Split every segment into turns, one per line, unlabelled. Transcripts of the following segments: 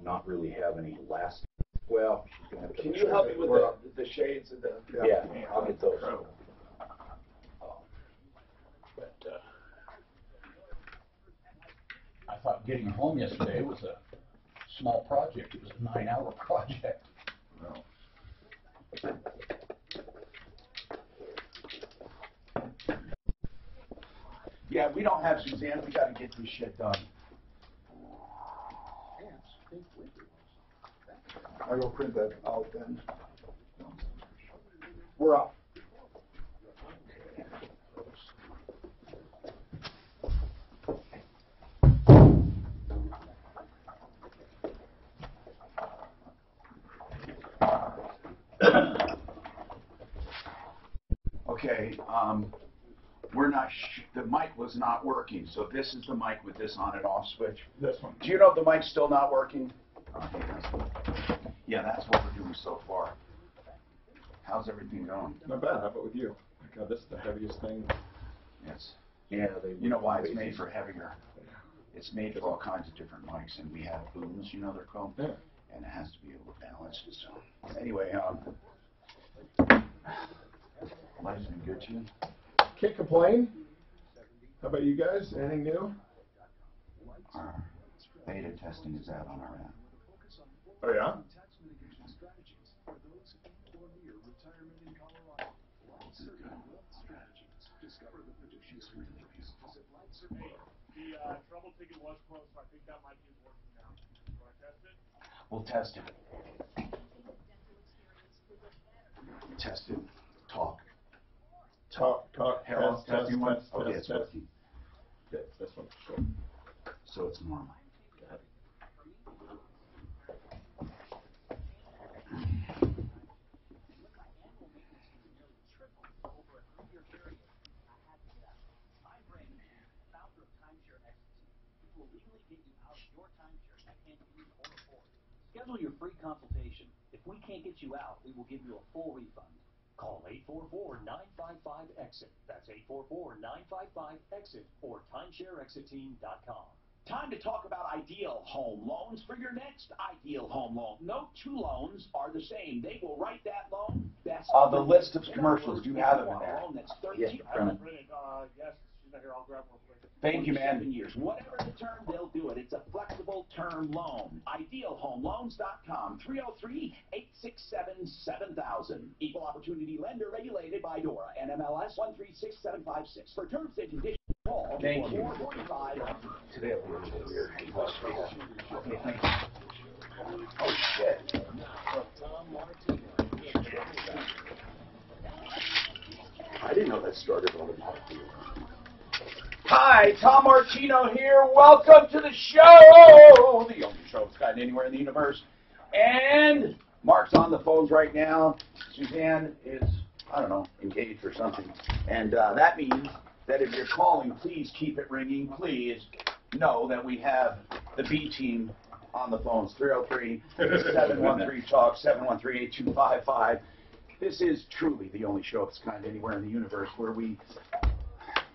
not really have any lasting.
Well, can you help me with the shades and the?
Yeah, I'll get those.
I thought getting home yesterday was a small project. It was a 9-hour project.
No.
Yeah, we don't have Suzanne. We got to get this shit done.
I will print that out then.
We're up. Okay, we're not, the mic was not working, so this is the mic with this on and off switch.
This one.
Do you know if the mic's still not working? Yeah, that's what we're doing so far. How's everything going?
Not bad. How about with you? God, this is the heaviest thing.
Yes. Yeah, you know why it's made for heavier? It's made for all kinds of different mics, and we have booms, you know they're called? Yeah. And it has to be able to balance it. So, anyway, life's been good to you?
Can't complain. How about you guys? Anything new?
Our beta testing is out on our app.
Oh, yeah?
The trouble ticket was closed, so I think that might be working now. Do I test it?
We'll test it. Test it. Talk. Harold, testing one? Okay, it's working.
Yeah, this one. Sure.
So it's normal.
Schedule your free consultation. If we can't get you out, we will give you a full refund. Call 844-955-EXIT. That's 844-955-EXIT or timeshareexitteam.com. Time to talk about ideal home loans for your next ideal home loan. No two loans are the same. They will write that loan best.
The list of commercials, do you have them in there?
That's 13.
Yes,
I haven't printed. Yes, she's not here. I'll grab one quick.
Thank you, man.
7 years. Whatever the term, they'll do it. It's a flexible term loan. IdealHomeLoans.com. 303-867-7000. Equal Opportunity Lender regulated by DORA. NMLS 136756. For terms and conditions, call
Thank you.
445.
Today will be a little weird. Okay, thank you. Oh, shit. I didn't know that started on the podcast. Hi, Tom Martino here. Welcome to the show, the only show that's gotten anywhere in the universe. And Mark's on the phones right now. Suzanne is, I don't know, engaged or something. And that means that if you're calling, please keep it ringing. Please know that we have the B team on the phones, 303-713-TALK, 713-8255. This is truly the only show of its kind anywhere in the universe where we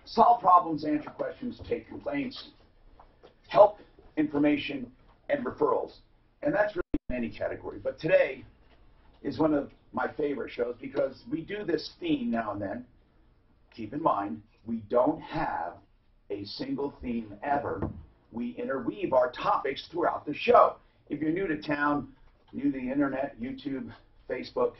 solve problems, answer questions, take complaints, help, information, and referrals. And that's really in any category. But today is one of my favorite shows because we do this theme now and then. Keep in mind, we don't have a single theme ever. We interweave our topics throughout the show. If you're new to town, new to the internet, YouTube, Facebook,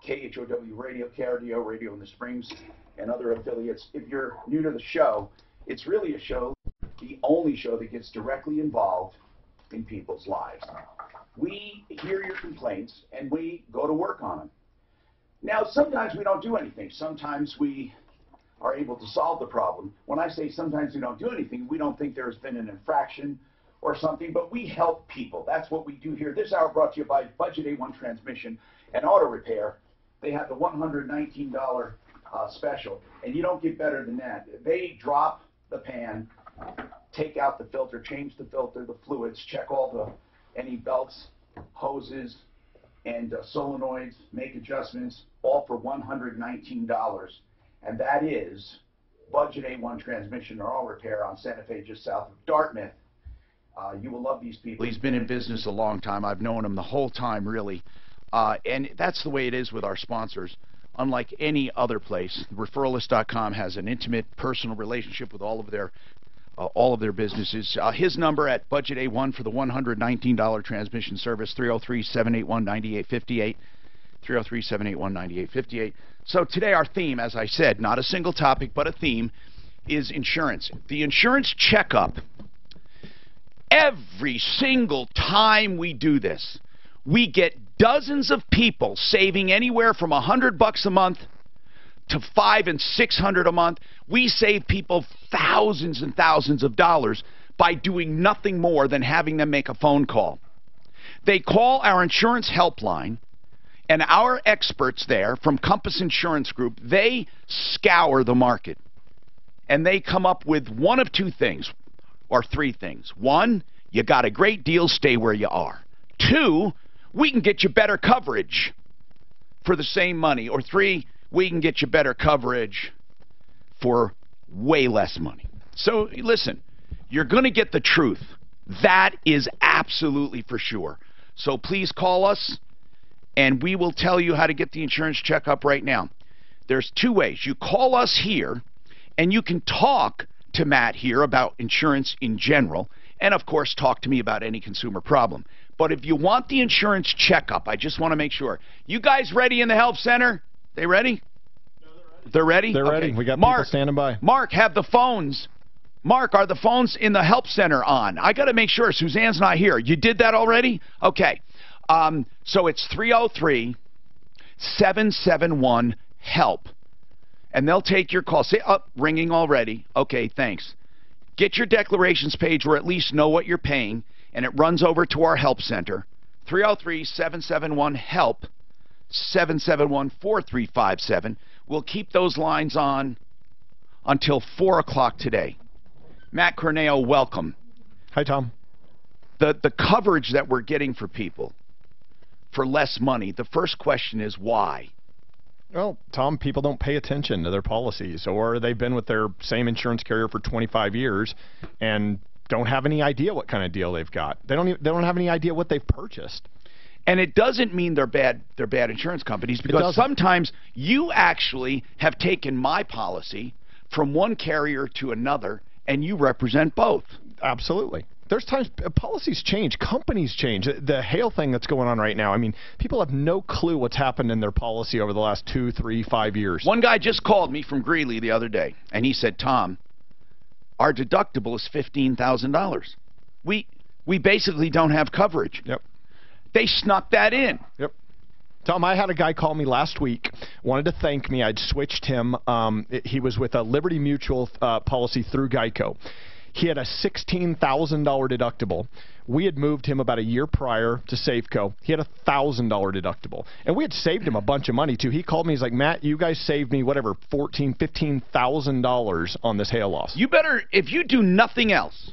KHOW Radio, KRDO Radio in the Springs, and other affiliates. If you're new to the show, it's really a show, the only show that gets directly involved in people's lives. We hear your complaints and we go to work on them. Now, sometimes we don't do anything. Sometimes we are able to solve the problem. When I say sometimes we don't do anything, we don't think there's been an infraction or something, but we help people. That's what we do here. This hour brought to you by Budget A1 Transmission and Auto Repair. They have the $119 special, and you don't get better than that. They drop the pan, take out the filter, change the filter, the fluids, check all any belts, hoses, and solenoids, make adjustments, all for $119. And that is Budget A1 Transmission or Auto Repair on Santa Fe, just south of Dartmouth. You will love these people. He's been in business a long time. I've known him the whole time, really. And that's the way it is with our sponsors. Unlike any other place, referralist.com has an intimate, personal relationship with all of their businesses. His number at Budget A1 for the $119 transmission service, 303-781-9858, 303-781-9858. So today our theme, as I said, not a single topic, but a theme, is insurance. The insurance checkup. Every single time we do this, we get dozens of people saving anywhere from $100 a month to $500 and $600 a month. We save people thousands and thousands of dollars by doing nothing more than having them make a phone call. They call our insurance helpline, and our experts there from Compass Insurance Group, they scour the market, and they come up with one of two things, or three things. One, you got a great deal, stay where you are. Two, we can get you better coverage for the same money. Or three, we can get you better coverage for way less money. So listen, you're going to get the truth. That is absolutely for sure. So please call us, and we will tell you how to get the insurance checkup right now. There's two ways. You call us here, and you can talk to Matt here about insurance in general, and of course talk to me about any consumer problem. But if you want the insurance checkup, I just want to make sure. You guys ready in the help center? They ready? No, they're ready. They're ready?
They're ready. We got
Mark,
people standing by.
Mark, have the phones. Mark, are the phones in the help center on? I got to make sure. Suzanne's not here. You did that already? Okay. So it's 303-771-HELP. And they'll take your call. Say, oh, ringing already. Okay, thanks. Get your declarations page, or at least know what you're paying, and it runs over to our help center. 303-771-HELP, 771-4357. We'll keep those lines on until 4 o'clock today. Matt Corneo, welcome.
Hi, Tom.
The coverage that we're getting for people for less money, the first question is why?
Well, Tom, people don't pay attention to their policies, or they've been with their same insurance carrier for 25 years and don't have any idea what kind of deal they've got. They don't have any idea what they've purchased.
And it doesn't mean they're bad insurance companies, because sometimes you actually have taken my policy from one carrier to another, and you represent both.
Absolutely. There's times policies change, companies change. The hail thing that's going on right now, I mean, people have no clue what's happened in their policy over the last 2, 3, 5 years.
One guy just called me from Greeley the other day, and he said, Tom, our deductible is $15,000. We basically don't have coverage.
Yep.
They snuck that in.
Yep. Tom, I had a guy call me last week, wanted to thank me. I'd switched him. He was with a Liberty Mutual policy through Geico. He had a $16,000 deductible. We had moved him about a year prior to Safeco. He had a $1,000 deductible. And we had saved him a bunch of money, too. He called me. He's like, Matt, you guys saved me, whatever, $14,000, $15,000 on this hail loss.
You better, if you do nothing else,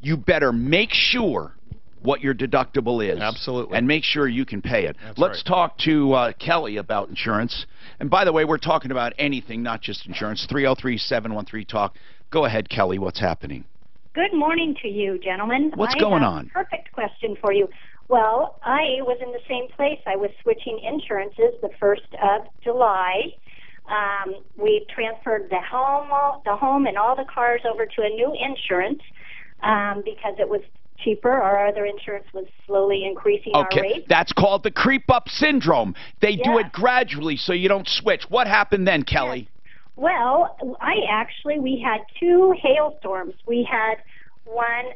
you better make sure what your deductible is.
Absolutely.
And make sure you can pay it.
That's
Let's
right.
talk to Kelly about insurance. And by the way, we're talking about anything, not just insurance. 303-713-TALK. Go ahead, Kelly. What's happening?
Good morning to you, gentlemen.
What's going on?
I have a perfect question for you. Well, I was in the same place. I was switching insurances the 1st of July. We transferred the home and all the cars over to a new insurance because it was cheaper. Our other insurance was slowly increasing our rates.
That's called the creep-up syndrome. They do it gradually so you don't switch. What happened then, Kelly?
Yes. Well, we had 2 hailstorms. We had one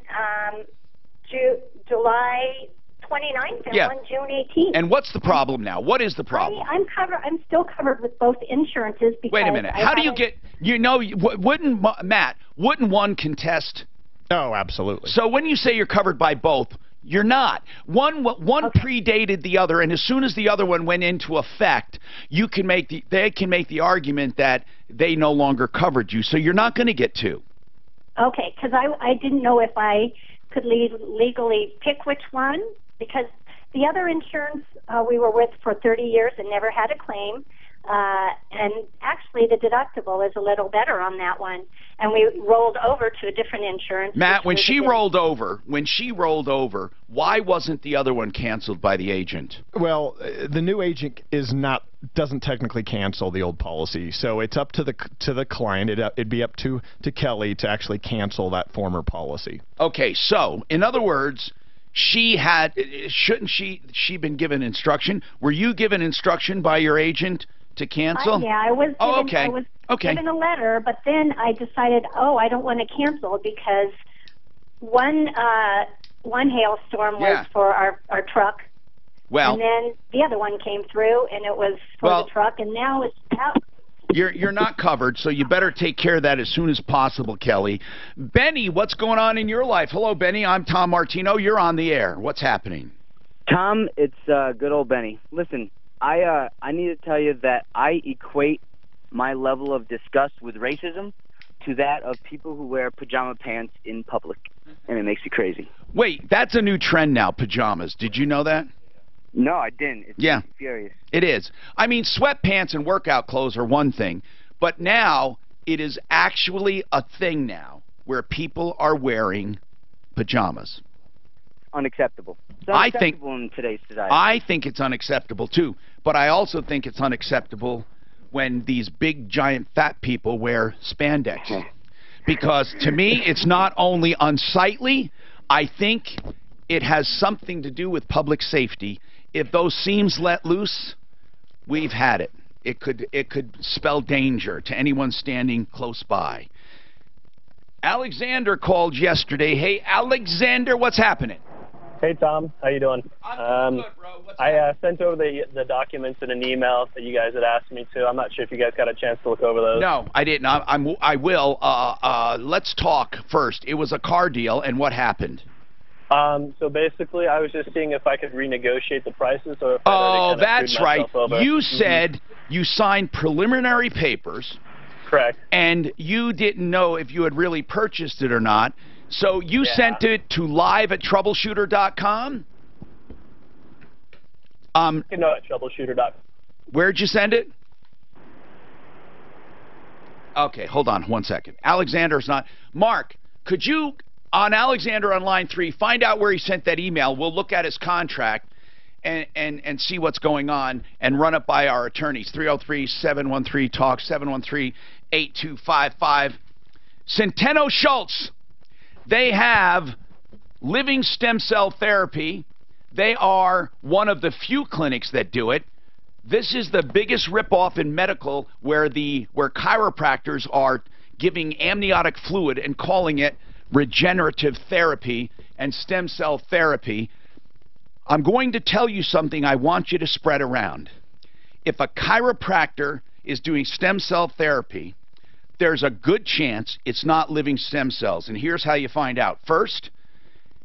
July 29th and one June 18th.
And what's the problem now? What is the problem?
I'm still covered with both insurances. Because
wait a minute. How do you get? Wouldn't one contest?
Oh, absolutely.
So when you say you're covered by both, you're not. One predated the other, and as soon as the other one went into effect, they can make the argument that they no longer covered you. So you're not going to get 2.
Okay, because I didn't know if I could legally pick which one, because the other insurance we were with for 30 years and never had a claim. And actually, the deductible is a little better on that one. And we rolled over to a different insurance.
Matt, when she rolled over, why wasn't the other one canceled by the agent?
Well, the new agent doesn't technically cancel the old policy, so it's up to the client. It'd be up to Kelly to actually cancel that former policy.
Okay, so in other words, shouldn't she been given instruction? Were you given instruction by your agent to cancel?
Yeah, I was.
Okay.
I was given a letter, but then I decided, I don't want to cancel because one hailstorm was for our truck.
Well,
and then the other one came through, and it was for the truck, and now it's out.
You're not covered, so you better take care of that as soon as possible, Kelly. Benny, what's going on in your life? Hello, Benny. I'm Tom Martino. You're on the air. What's happening?
Tom, it's good old Benny. Listen, I need to tell you that I equate my level of disgust with racism to that of people who wear pajama pants in public, and it makes me crazy.
Wait, that's a new trend now, pajamas. Did you know that?
No, I didn't. It's furious.
It is. I mean, sweatpants and workout clothes are one thing, but now it is actually a thing now where people are wearing pajamas.
Unacceptable. It's unacceptable in today's society.
I think it's unacceptable too, but I also think it's unacceptable when these big, giant, fat people wear spandex. Because to me, it's not only unsightly, I think it has something to do with public safety. If those seams let loose, we've had it. It could spell danger to anyone standing close by. Alexander called yesterday. Hey, Alexander, what's happening?
Hey, Tom. How you doing?
I'm good, bro.
I sent over the documents in an email that you guys had asked me to. I'm not sure if you guys got a chance to look over those.
No, I didn't. I will. Let's talk first. It was a car deal, and what happened?
So basically, I was just seeing if I could renegotiate the prices. Or if
that's right. You said you signed preliminary papers.
Correct.
And you didn't know if you had really purchased it or not. So you sent it to live@troubleshooter.com?
No, at troubleshooter.com.
Where'd you send it? Okay, hold on 1 second. Alexander's not. Mark, could you, on Alexander on line 3, find out where he sent that email? We'll look at his contract and see what's going on and run it by our attorneys. 303-713-TALK, 713-8255. Centeno Schultz. They have living stem cell therapy. They are one of the few clinics that do it. This is the biggest ripoff in medical where chiropractors are giving amniotic fluid and calling it regenerative therapy and stem cell therapy. I'm going to tell you something I want you to spread around. If a chiropractor is doing stem cell therapy, there's a good chance it's not living stem cells. And here's how you find out. First,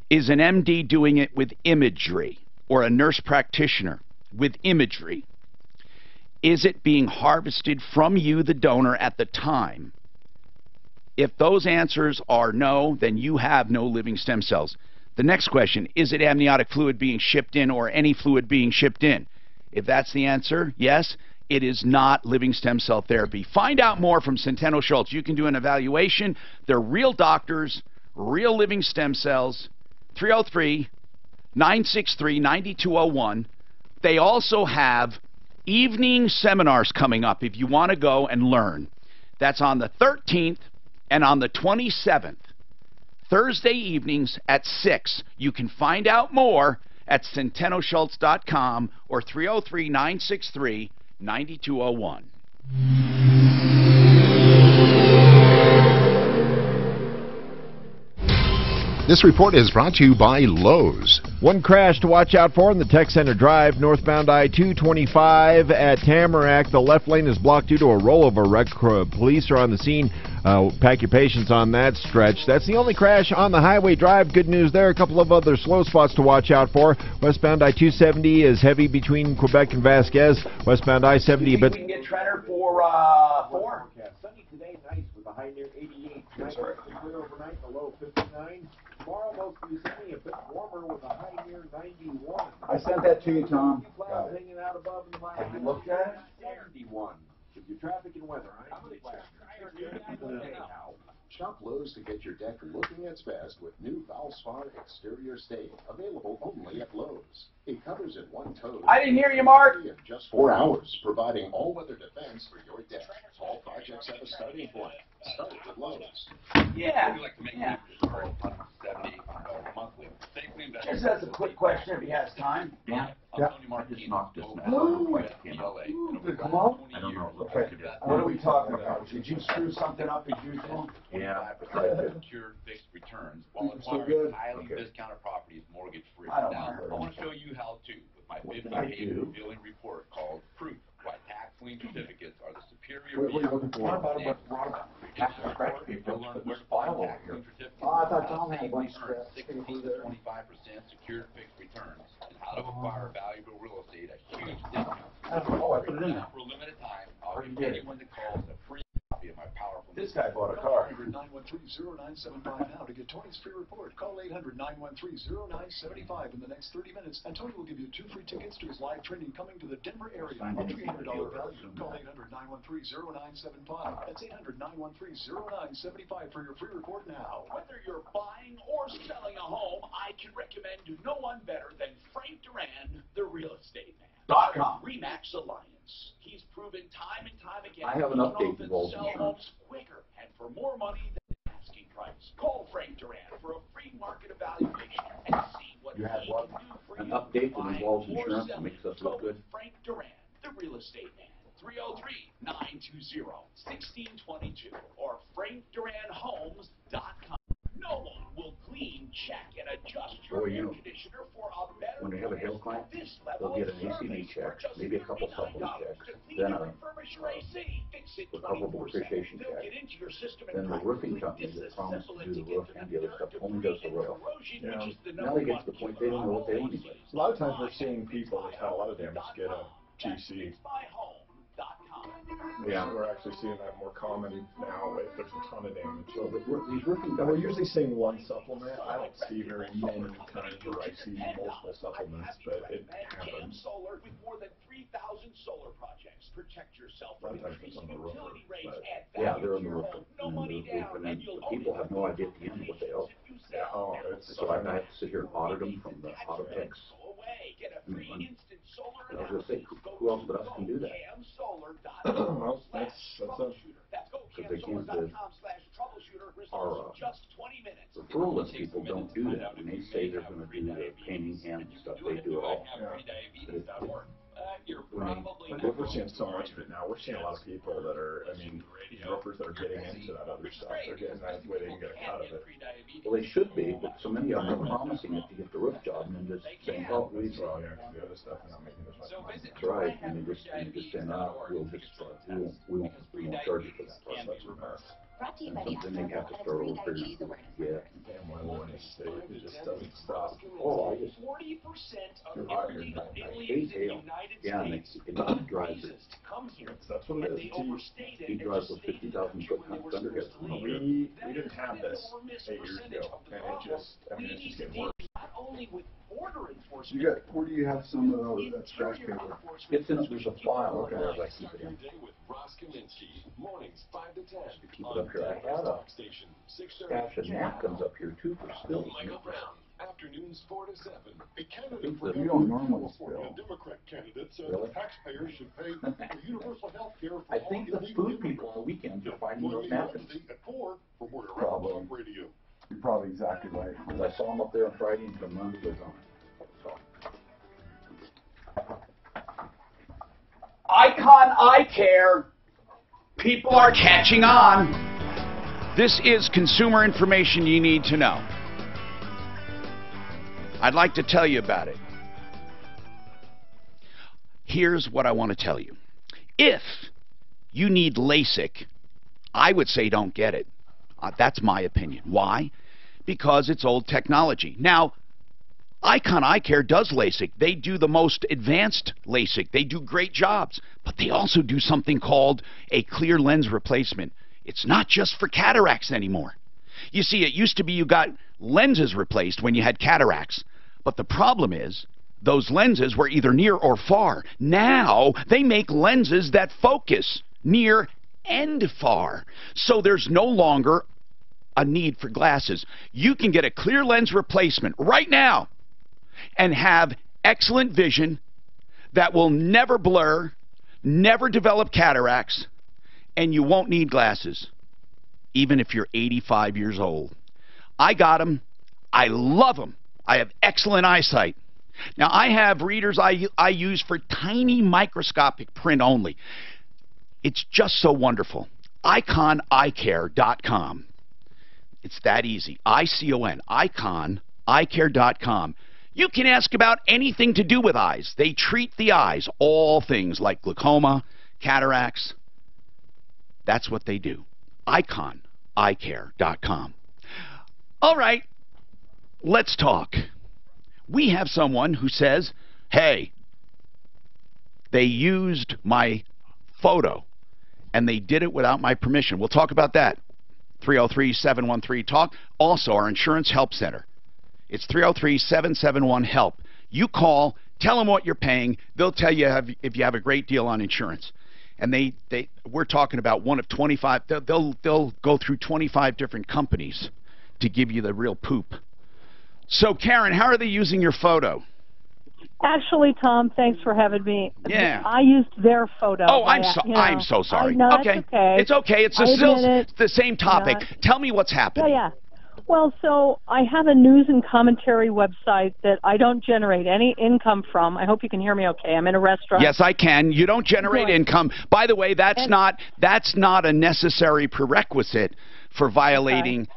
is an MD doing it with imagery, or a nurse practitioner with imagery? Is it being harvested from you, the donor, at the time? If those answers are no, then you have no living stem cells. The next question, is it amniotic fluid being shipped in or any fluid being shipped in? If that's the answer, yes, it is not living stem cell therapy. Find out more from Centeno Schultz. You can do an evaluation. They're real doctors, real living stem cells. 303-963-9201. They also have evening seminars coming up if you want to go and learn. That's on the 13th and on the 27th. Thursday evenings at 6. You can find out more at centenoschultz.com or 303-963-9201.
This report is brought to you by Lowe's.
One crash to watch out for on the Tech Center Drive, northbound I-225 at Tamarack. The left lane is blocked due to a rollover wreck. Police are on the scene. Pack your patience on that stretch. That's the only crash on the Highway Drive. Good news there. A couple of other slow spots to watch out for. Westbound I-270 is heavy between Quebec and Vasquez. Westbound I-70 a bit.
We can get Trenner for 4.
Sunny today, nice with a high near 88. Yes, sir. Clear overnight, a low 59. Tomorrow, mostly sunny, a bit warmer with a high near 91.
I sent that to you, Tom.
Clouds hanging out above in the
Have you looked at it?
71.
Shop Lowe's to get your deck looking its best with new Valspar exterior stain, available only at Lowe's. It covers in one coat.
I didn't hear you, Mark.
In just 4 hours, providing all-weather defense for your deck. All projects have a starting point. Start with Lowe's.
Yeah.
Would you like to make
Yeah.
monthly? Safely invest.
Just as a quick question, if he has time.
Yeah.
I'm Tony Marquis.
knocked this now.
Did it come out?
I don't know.
Okay. What are we talking about? Did you screw something up as usual?
Yeah.
Secured fixed returns while
So
acquiring
good.
highly
Okay.
discounted properties mortgage free.
I don't
Now,
know.
I want to show you how to with my
What
50-page
did I do?
revealing report called Proof Why Tax Lien Certificates Are the Superior
What are you looking for?
You'll learn where to find tax lien certificates.
Oh, I thought Tom had a bunch of scraps.
16 to 25% secured fixed returns and how to acquire valuable real estate at huge discounts.
Oh, I put it in there.
For a limited time, I'll give anyone that calls a free copy of my powerful.
This guy bought a car.
800-913-0975 now to get Tony's free report. Call 800-913-0975 in the next 30 minutes, and Tony will give you 2 free tickets to his live training coming to the Denver area. Up to $800 value. Call 800-913-0975. That's 800-913-0975 for your free report now.
Whether you're buying or selling a home, I can recommend no one better than Frank Duran, the real estate man.
.com.
Remax Alliance. He's proven time and time again
I have an
he can
update
often
involved
sell
insurance.
homes quicker and for more money than the asking price. Call Frank Duran for a free market evaluation and see what
You have
he
what?
can do for
An
you.
update that
Buying
involves
or
insurance that
selling.
makes us
Go
look good?
with Frank Duran, the real estate man. 303-920-1622 or frankduranhomes.com. No one will clean, check, and adjust your
Boy, you
air
know,
conditioner for a better
when they have a hail
price.
client,
This
they'll
level
get
of
an ACV
service
check,
for just
maybe a couple supplement
$59
checks,
to clean
then
and
a
refurbish your AC. Fix it
recoverable
24/7.
depreciation
They'll
check.
get into your system and
Then the roofing company
This
that
is
promised
simple
to
as
do the
get
roof
to
and the other stuff
debris
only does the
and
roof.
corrosion,
Yeah.
which is the
Now
number
they get
one
to the point
killer
they don't know what they
on
owe
all
anybody.
A lot of times we're seeing people that's had a lot of damage get a GC.
Yeah.
We're actually seeing that more common now if there's a ton of damage.
So these roofing
And
guys,
we're usually seeing one supplement. I don't see very many times where I see multiple supplements, but it happens.
Solar with more than 3,000 solar projects. Protect yourself
A lot
from
of times it's on
increasing
the roofer,
utility rates.
but
Add
yeah,
value
they're
to
on the
your
roof,
home. No
and
money
the
down,
roof, and
and
then
you'll
the
only
people have no idea at the end what they owe.
Yeah, oh, it's
So I have to sit here and audit them from the audit techs.
go away. Get a free instant solar
I was gonna say,
analysis.
who else but us can do that?
Well, that's
That's
Because they can't,
GoCamSolar.com/troubleshooter.
our
Just 20 minutes.
referral list people don't do that. When they say they're gonna do the painting and stuff, they do it all.
But we're seeing so much of it now. We're seeing a lot of people that are, I mean, these roofers that are getting into that other stuff. They're getting that way they can get a cut of it.
Well, they should be, but so many of them are promising it to get the roof job and then just saying, oh, we,
Well, yeah, 'cause the other stuff is not making as much money.
that's right, and they just say, no, we'll just, we won't charge you for that.
That's such a mess.
Brought to you
And
by the
something they
Office
have to
of
start over
Elderly
figuring
Diabetes Awareness
yeah.
Damn well in the state, it just doesn't stop.
Oh, I just,
40%
Too
of
hot here.
illegal
I
aliens
hate
in the
hail.
United
Yeah, and
States
it drives it.
to come here.
That's what
And
it
they
is.
overstayed it
He
and
drives
just
those
stayed in the
50,000
country
foot
when they were
thunderheads.
supposed to leave.
We didn't have this 8 years ago, and it just, I mean, it's just getting worse.
Not only with border enforcement,
You got, where do you have some of those, that scratch paper?
It's in, there's a file over there that I keep it in.
Mornings 5 to 10.
Keep it up here. I had a stash of napkins up here too for spills.
Afternoons 4 to 7. A candidate
think
for
that-
You don't normally
California
spill.
Democrat candidate says
Really?
taxpayers should pay for universal health care for
I
all
think the
illegal
food people on the weekends are finding those
Join me
napkins.
Wednesday at 4 for Warrior
Probably.
Talk Radio.
You're probably exactly right.
Because I saw them up there on Friday and the money was on it. So,
Icon Eye Care. People are catching on. This is consumer information you need to know. I'd like to tell you about it. Here's what I want to tell you. If you need LASIK, I would say don't get it. That's my opinion. Why? Because it's old technology. Now, Icon Eye Care does LASIK. They do the most advanced LASIK. They do great jobs. But they also do something called a clear lens replacement. It's not just for cataracts anymore. You see, it used to be you got lenses replaced when you had cataracts. But the problem is, those lenses were either near or far. Now, they make lenses that focus near and far. So there's no longer a need for glasses, you can get a clear lens replacement right now and have excellent vision that will never blur, never develop cataracts, and you won't need glasses, even if you're 85 years old. I got them. I love them. I have excellent eyesight. Now, I have readers I use for tiny microscopic print only. It's just so wonderful. IconEyecare.com. It's that easy. ICON, IconEyecare.com. You can ask about anything to do with eyes. They treat the eyes, all things like glaucoma, cataracts. That's what they do. IconEyecare.com. All right, let's talk. We have someone who says, hey, they used my photo and they did it without my permission. We'll talk about that. 303-713-TALK. Also, our insurance help center. It's 303-771-HELP. You call, tell them what you're paying. They'll tell you if you have a great deal on insurance. And we're talking about one of 25. They'll go through 25 different companies to give you the real poop. So, Karen, how are they using your photo?
Actually, Tom, thanks for having me.
Yeah.
I used their photo.
Oh, I'm so sorry.
No,
okay.
It's okay.
It's okay. It's still the same topic. Tell me what's happening.
Yeah. Well, so I have a news and commentary website that I don't generate any income from. I hope you can hear me okay. I'm in a restaurant.
Yes, I can. You don't generate income. By the way, that's not a necessary prerequisite for violating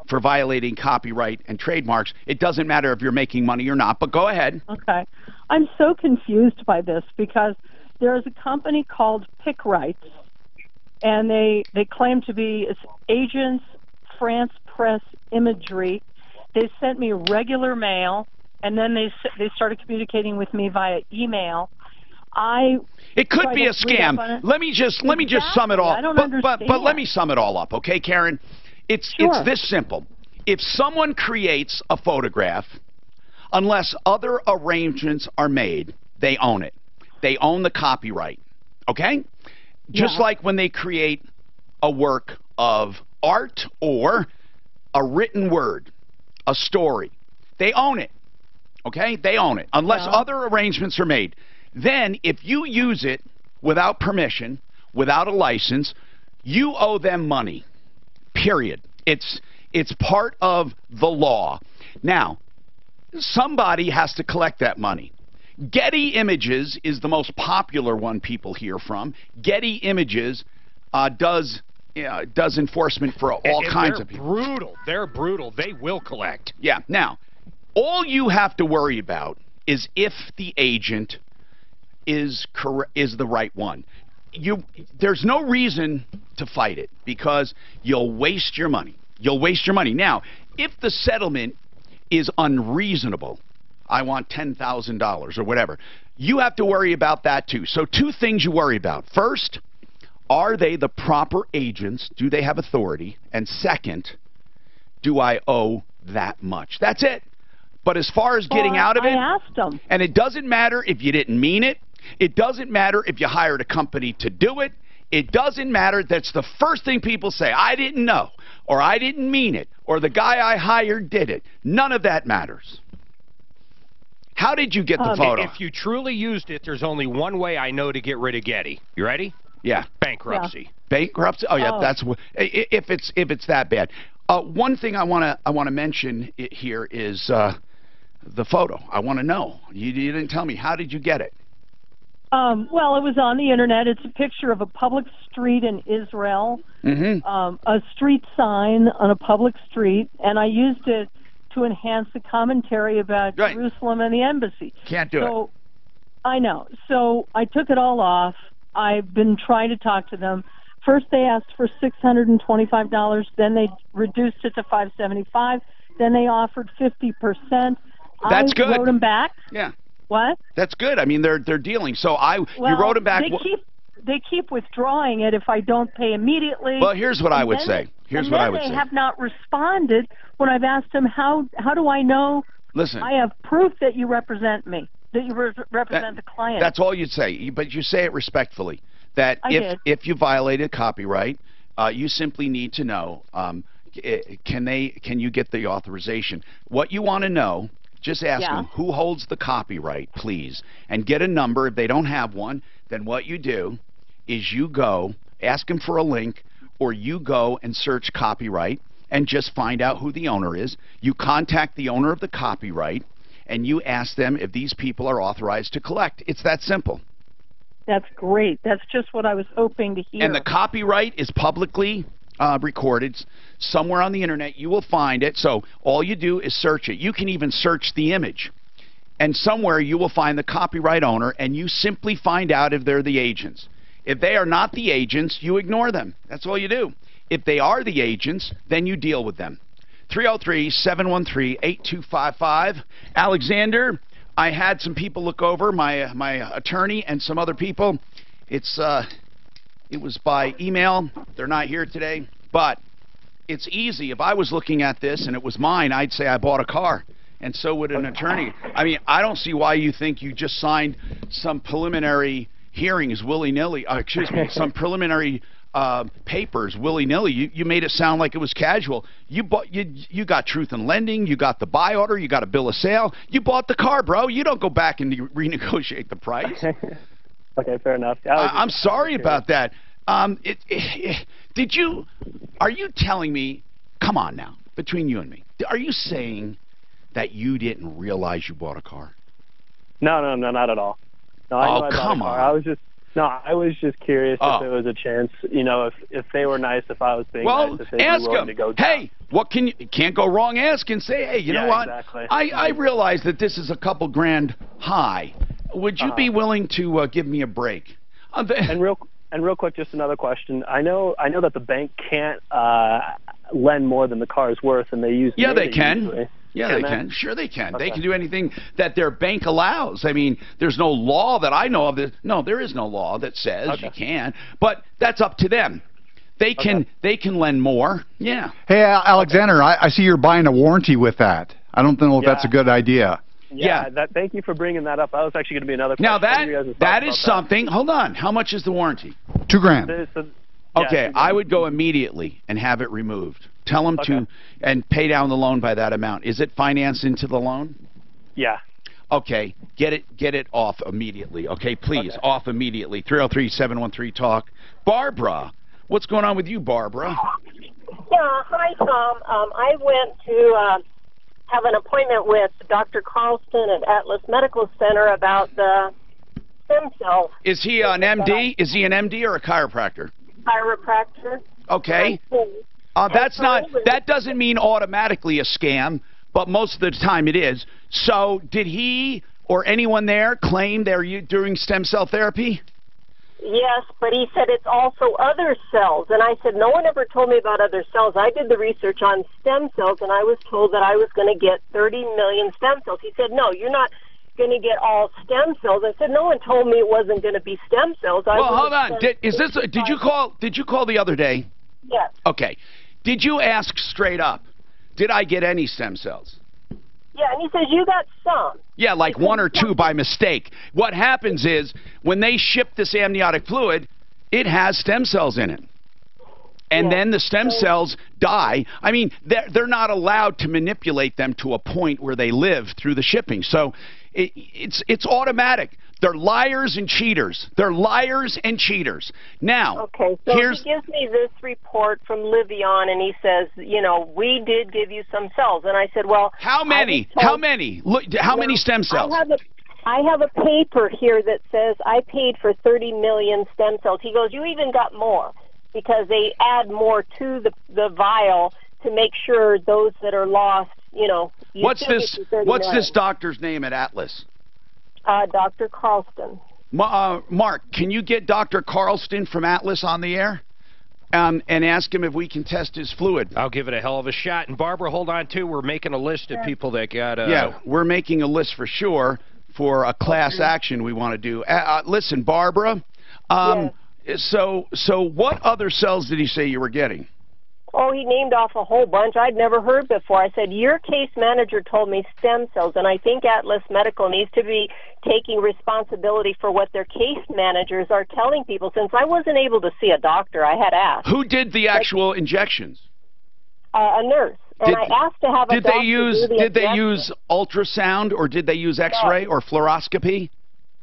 copyright and trademarks. It doesn't matter if you're making money or not, but go ahead.
Okay. I'm so confused by this because there is a company called Pick Rights, and they claim to be agents, France Press Imagery. They sent me regular mail, and then they started communicating with me via email.
It could be a scam. Let me just sum it all.
I don't understand.
But let me sum it all up, okay, Karen? It's this simple. If someone creates a photograph, unless other arrangements are made, they own it. They own the copyright, okay? Just like when they create a work of art or a written word, a story. They own it, okay? They own it, unless other arrangements are made. Then, if you use it without permission, without a license, you owe them money. Period. It's part of the law. Now, somebody has to collect that money. Getty Images is the most popular one people hear from. Getty Images does enforcement for all kinds of people.
They're brutal. They will collect.
Yeah. Now, all you have to worry about is if the agent is the right one. There's no reason to fight it because you'll waste your money. You'll waste your money. Now, if the settlement is unreasonable, I want $10,000 or whatever, you have to worry about that too. So 2 things you worry about. First, are they the proper agents? Do they have authority? And second, do I owe that much? That's it. But as far as getting out of it,
I asked them.
And it doesn't matter if you didn't mean it. It doesn't matter if you hired a company to do it. It doesn't matter. That's the first thing people say. I didn't know, or I didn't mean it, or the guy I hired did it. None of that matters. How did you get the photo?
If you truly used it, there's only one way I know to get rid of Getty. You ready?
Yeah.
Bankruptcy.
Yeah. Bankruptcy? Oh, yeah. That's if it's that bad. One thing I want to mention here is the photo. I want to know. You didn't tell me. How did you get it?
Well, it was on the internet. It's a picture of a public street in Israel, a street sign on a public street, and I used it to enhance the commentary about Jerusalem and the embassy.
Can't do it.
I know. So I took it all off. I've been trying to talk to them. First they asked for $625, then they reduced it to $575, then they offered 50%.
That's good.
I wrote them back.
Yeah.
What?
That's good. I mean, they're dealing. So you wrote them back.
They keep withdrawing it if I don't pay immediately.
Well, here's what I would say. Here's what I would say.
They have not responded when I've asked them how do I know?
Listen.
I have proof that you represent me, that you represent the client.
That's all you'd say, but you say it respectfully. That if you violated copyright, you simply need to know. can you get the authorization? What you want to know, just ask them who holds the copyright, please, and get a number. If they don't have one, then what you do is you go, ask them for a link, or you go and search copyright and just find out who the owner is. You contact the owner of the copyright, and you ask them if these people are authorized to collect. It's that simple.
That's great. That's just what I was hoping to hear.
And the copyright is publicly recorded somewhere on the internet. You will find it. So all you do is search it. You can even search the image. And somewhere you will find the copyright owner, and you simply find out if they're the agents. If they are not the agents, you ignore them. That's all you do. If they are the agents, then you deal with them. 303-713-8255. Alexander, I had some people look over, my attorney and some other people. It was by email. They're not here today, but it's easy. If I was looking at this and it was mine, I'd say I bought a car, and so would an attorney. I mean, I don't see why you think you just signed some preliminary hearings willy-nilly. Excuse me, some preliminary papers willy-nilly. You made it sound like it was casual. You got truth in lending. You got the buy order. You got a bill of sale. You bought the car, bro. You don't go back and renegotiate the price.
Okay, fair enough.
I'm sorry about that. Are you telling me, come on now, between you and me, are you saying that you didn't realize you bought a car?
No, not at all. No, I know I bought a car. I was just curious if there was a chance, if they were nice, if I was being nice, if they'd be willing to go down.
Hey, can't go wrong, ask and say, hey, you know what?
Exactly.
I realize that this is a couple grand high. Would you be willing to give me a break?
And real quick, just another question. I know that the bank can't lend more than the car is worth, and they use
they can.
Usually.
Yeah, they can. Sure they can. Okay. They can do anything that their bank allows. I mean, there's no law that I know of. No, there is no law that says you can. But that's up to them. They can lend more. Yeah.
Hey, Alexander, I see you're buying a warranty with that. I don't know if that's a good idea.
Yeah. Thank you for bringing that up. That was actually going to be another question.
Now that is something. Hold on. How much is the warranty?
$2,000.
Okay, I would go immediately and have it removed. Tell them to and pay down the loan by that amount. Is it financed into the loan?
Yeah.
Okay, get it off immediately. Okay, please, off immediately. 303-713-TALK. Barbara, what's going on with you, Barbara?
Yeah, hi, Tom. I went to have an appointment with Dr. Carlston at Atlas Medical Center about the stem cells.
Is he an MD? Is he an MD or a chiropractor?
Chiropractor.
Okay. That doesn't mean automatically a scam, but most of the time it is. So did he or anyone there claim they're doing stem cell therapy?
Yes, but he said it's also other cells. And I said, no one ever told me about other cells. I did the research on stem cells, and I was told that I was going to get 30 million stem cells. He said, no, you're not going to get all stem cells. I said, no one told me it wasn't going to be stem cells.
Well, hold on. Did you call the other day?
Yes.
Okay. Did you ask straight up, did I get any stem cells?
Yeah, and he says, you got some.
Yeah, like one or two by mistake. What happens is, when they ship this amniotic fluid, it has stem cells in it. And then the stem cells die. I mean, they're not allowed to manipulate them to a point where they live through the shipping. So it's automatic. They're liars and cheaters. They're liars and cheaters. Now,
okay, so he gives me this report from Livion, and he says, we did give you some cells. And I said, well,
how many? How many? Look, how many stem cells?
I have a paper here that says I paid for 30 million stem cells. He goes, you even got more, because they add more to the vial to make sure those that are lost,
What's this doctor's name at Atlas?
Dr. Carlston.
Mark, can you get Dr. Carlston from Atlas on the air and ask him if we can test his fluid?
I'll give it a hell of a shot. And Barbara, hold on, too. We're making a list of people that got...
Yeah, we're making a list for sure for a class action we want to do. Listen, Barbara, so what other cells did he say you were getting?
Oh, he named off a whole bunch I'd never heard before. I said, your case manager told me stem cells, and I think Atlas Medical needs to be taking responsibility for what their case managers are telling people. Since I wasn't able to see a doctor, I had asked.
Who did the actual injections?
A nurse. And I asked to have a
Did
doctor
they use
do the
Did they
injection.
use ultrasound or did they use X-ray or fluoroscopy?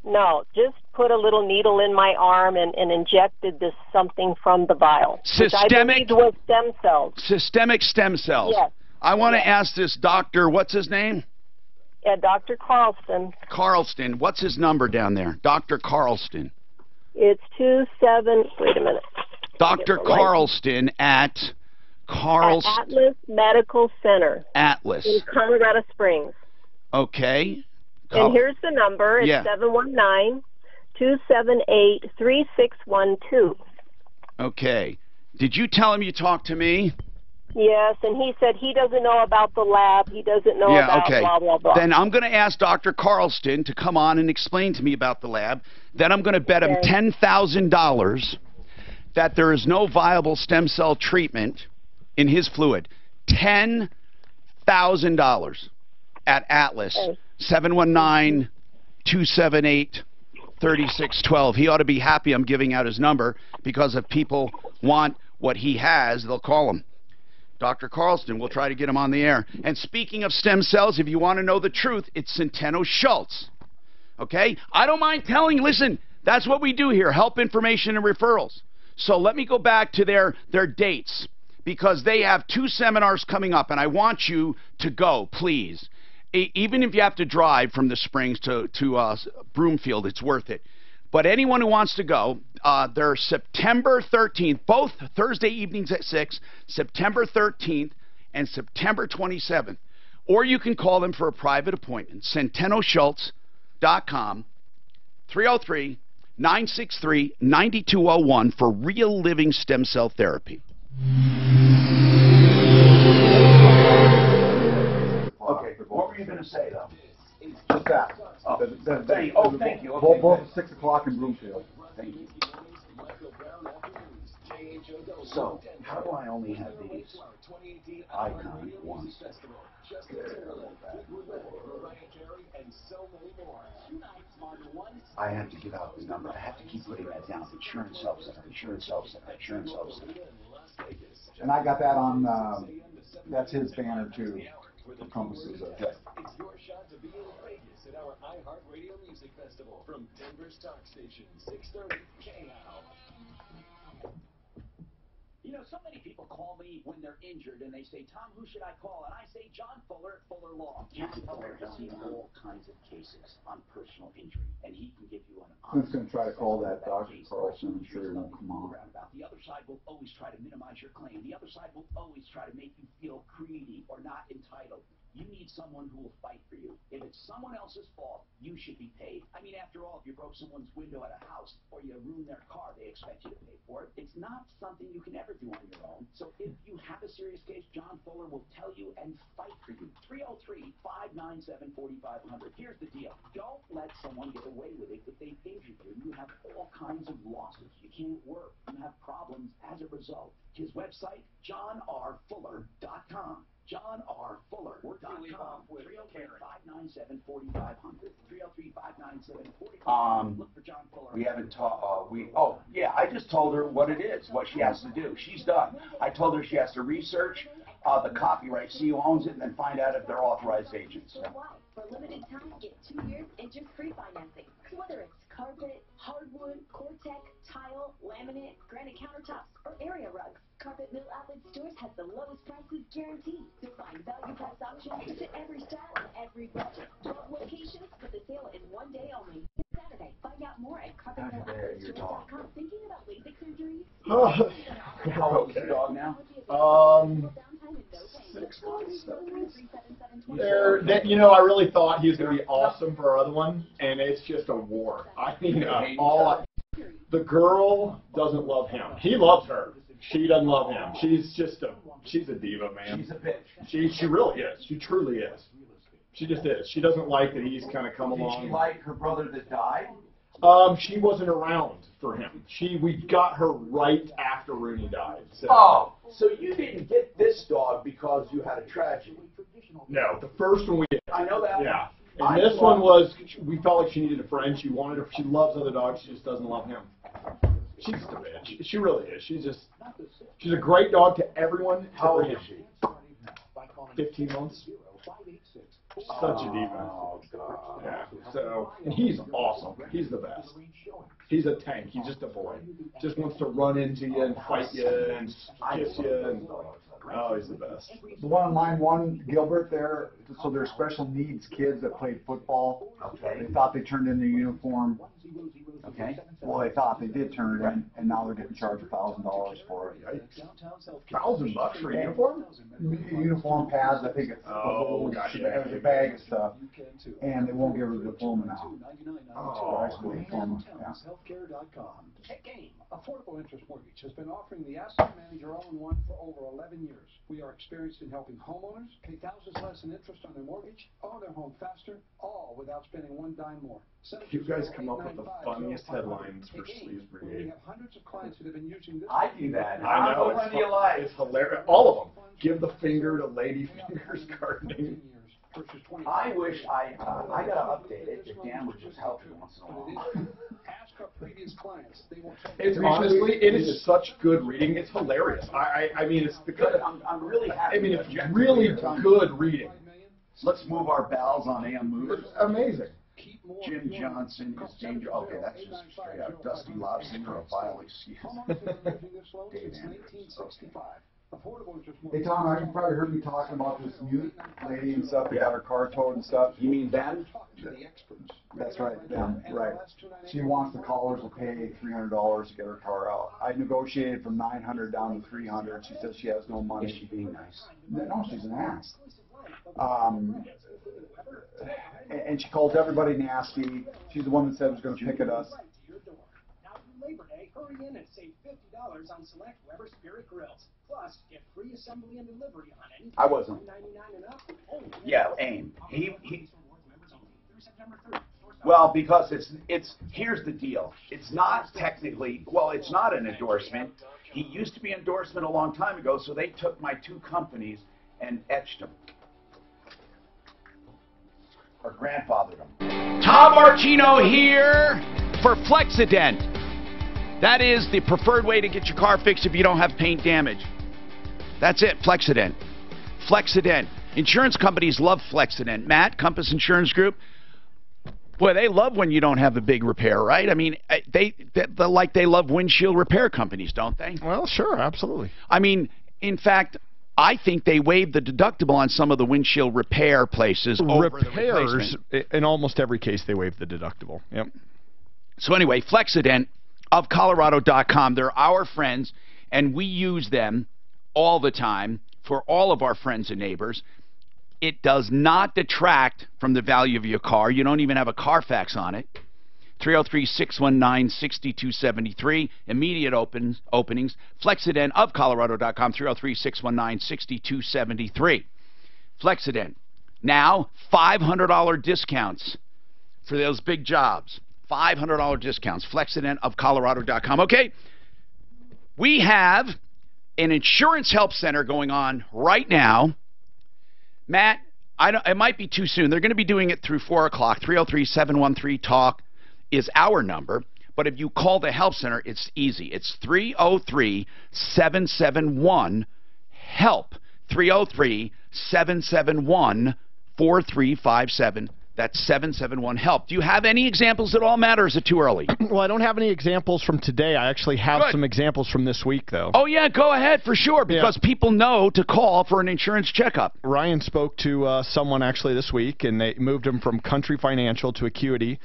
No, just put a little needle in my arm and injected this something from the vial. Which I believed was stem cells.
Systemic stem cells.
Yes.
I want to ask this doctor, what's his name?
Yeah, Dr. Carlson.
Carlston. What's his number down there? Dr. Carlston.
It's 27. Wait a minute.
Dr. Carlston at
Atlas Medical Center.
Atlas.
In Colorado Springs.
Okay.
And here's the number. It's 719-278-3612.
Okay. Did you tell him you talked to me?
Yes, and he said he doesn't know about the lab. He doesn't know about blah, blah, blah.
Then I'm going to ask Dr. Carlston to come on and explain to me about the lab. Then I'm going to bet him $10,000 that there is no viable stem cell treatment in his fluid. $10,000 at Atlas. 719-278-3612. He ought to be happy I'm giving out his number because if people want what he has, they'll call him. Dr. Carlston, we'll try to get him on the air. And speaking of stem cells, if you want to know the truth, it's Centeno Schultz. Okay? I don't mind telling, listen, that's what we do here, help information and referrals. So let me go back to their dates because they have 2 seminars coming up, and I want you to go, please. Even if you have to drive from the Springs to Broomfield, it's worth it. But anyone who wants to go, they're September 13th, both Thursday evenings at 6, September 13th and September 27th. Or you can call them for a private appointment, CentenoSchultz.com, 303-963-9201 for real living stem cell therapy. Okay, what were you going to say, though?
Just that.
Thank you.
Both 6 o'clock in Broomfield.
Thank you. So, how do I only have these icon ones? I have to give out the number. I have to keep putting that down. Insurance Help Center, Insurance Help Center, Insurance Help Center.
And I got that on, that's his banner too. Encompasses it.
It's your shot to be in Vegas at our iHeartRadio Music Festival from Denver's Talk Station, 630 KL.
You know, so many people call me when they're injured and they say, Tom, who should I call? And I say, John Fuller, Fuller Law. John Fuller has seen all kinds of cases on personal injury, and he can give you an
Who's going to try to call that Dr. Carlson? I'm sure he won't come on.
The other side will always try to minimize your claim. The other side will always try to make you feel greedy or not entitled. You need someone who will fight for you. If it's someone else's fault, you should be paid. I mean, after all, if you broke someone's window at a house or you ruined their car, they expect you to pay for it. It's not something you can ever do on your own. So if you have a serious case, John Fuller will tell you and fight for you. 303-597-4500. Here's the deal. Don't let someone get away with it if they've injured you. You have all kinds of losses. You can't work. You have problems as a result. His website, johnrfuller.com. JohnRFuller.com. 303-597-4500. 303-597-4500. Look for John Fuller.
We haven't talked. I just told her what it is, what she has to do. She's done. I told her she has to research the copyright, see who owns it, and then find out if they're authorized agents.
For a limited time, get 2 years interest-free financing. Whether it's carpet, hardwood, Cortec, tile, laminate, granite countertops, or area rugs, Carpet Mill Outlet Stores has the lowest prices guaranteed. You'll find value price options to every style and every budget. 12 locations, but the sale is 1 day only. This Saturday. Find out more at carpetmillathletstores.com. Thinking about LASIK surgery?
How old is the dog now?
6 months. I really thought he was going to be awesome for our other one, and it's just a war. I mean, the girl doesn't love him. He loves her. She doesn't love him. She's a diva, man.
She's a bitch.
She really is. She truly is. She just is. She doesn't like that he's kind of come along.
Did she like her brother that died?
She wasn't around for him. We got her right after Rooney died.
So. So you didn't get this dog because you had a tragedy?
No, the first one we did.
I know that.
Yeah. And this one was, we felt like she needed a friend. She loves other dogs. She just doesn't love him. She's the bitch. She really is. She's a great dog to everyone. How old is she? 15 months. Such a diva.
Oh, God.
Yeah. So, and he's awesome. He's the best. He's a tank. He's just a boy. Just wants to run into you and fight you and kiss you. And, oh, he's the best.
The one on line one, Gilbert there, so they're special needs kids that played football.
Okay.
They thought they turned in their uniform.
Okay.
Well, they thought they did turn it in, and now they're getting charged $1,000 for it.
$1,000 for a uniform?
Uniform, pads, I think it's
Oh, gotcha.
There's a bag of stuff, and they won't give her the diploma now.
Oh,
High school diploma, yeah.
Check Game. Affordable Interest Mortgage has been offering the asset manager all-in-one for over 11 years. We are experienced in helping homeowners pay thousands less in interest on their mortgage, own their home faster, all without spending one dime more.
You guys come up with the funniest headlines for Sleaze
We
Brigade.
have hundreds of clients that have been using this.
I do that.
I know.
How do you like?
It's hilarious. All of them. Give the finger to Lady Fingers Gardening.
I wish I gotta update it. If Dan would just help me once in a while.
Ask our previous clients. They will tell
It's honestly, it is such good reading. It's hilarious. I mean, it's the good.
I'm really happy.
I mean, it's really good reading.
Let's move our bells on AM Movers.
It's amazing.
Jim Johnson is danger. Okay, that's just straight out. Dusty Lobsinger, a vile excuse. Dave Andrews.
Hey Tom, you probably heard me talking about this mute lady and stuff. They got her car towed and stuff.
You mean Ben?
That's right, Ben. Right. She wants the callers to pay $300 to get her car out. I negotiated from $900 down to $300. She says she has no money.
Is she being nice?
No, she's an ass. And she calls everybody nasty. She's the one that said was going to pick at us.
Now through Labor Day, hurry in and save $50 on select Weber Spirit Grills. Plus, get free assembly and delivery on any.
I wasn't.
$9.99 and up.
Yeah, AIM. He. Well, because it's here's the deal. It's not technically, well, it's not an endorsement. He used to be endorsement a long time ago, so they took my two companies and etched them. Or grandfathered them.
Tom Martino here for Flexident. That is the preferred way to get your car fixed if you don't have paint damage. That's it, Flexident. Flexident. Insurance companies love Flexident. Matt, Compass Insurance Group, boy, they love when you don't have a big repair, right? I mean, they love windshield repair companies, don't they?
Well, sure, absolutely.
I mean, in fact, I think they waived the deductible on some of the windshield repair places.
Repairs, in almost every case, they waive the deductible. Yep.
So anyway, Flexident of Colorado.com, they're our friends, and we use them all the time for all of our friends and neighbors. It does not detract from the value of your car. You don't even have a Carfax on it. 303-619-6273. Immediate openings. Flexident of Colorado.com. 303-619-6273. Flexident. Now, $500 discounts for those big jobs. $500 discounts. Flexident of Colorado.com. Okay. We have an insurance help center going on right now. Matt, it might be too soon. They're going to be doing it through 4 o'clock. 303-713-TALK is our number. But if you call the help center, it's easy. It's 303-771-HELP. 303-771-4357. That's 771-HELP. Do you have any examples at all, Matt, or is it too early?
Well, I don't have any examples from today. I actually have some examples from this week, though.
Oh, yeah, go ahead for sure, because people know to call for an insurance checkup.
Ryan spoke to someone actually this week, and they moved him from Country Financial to Acuity.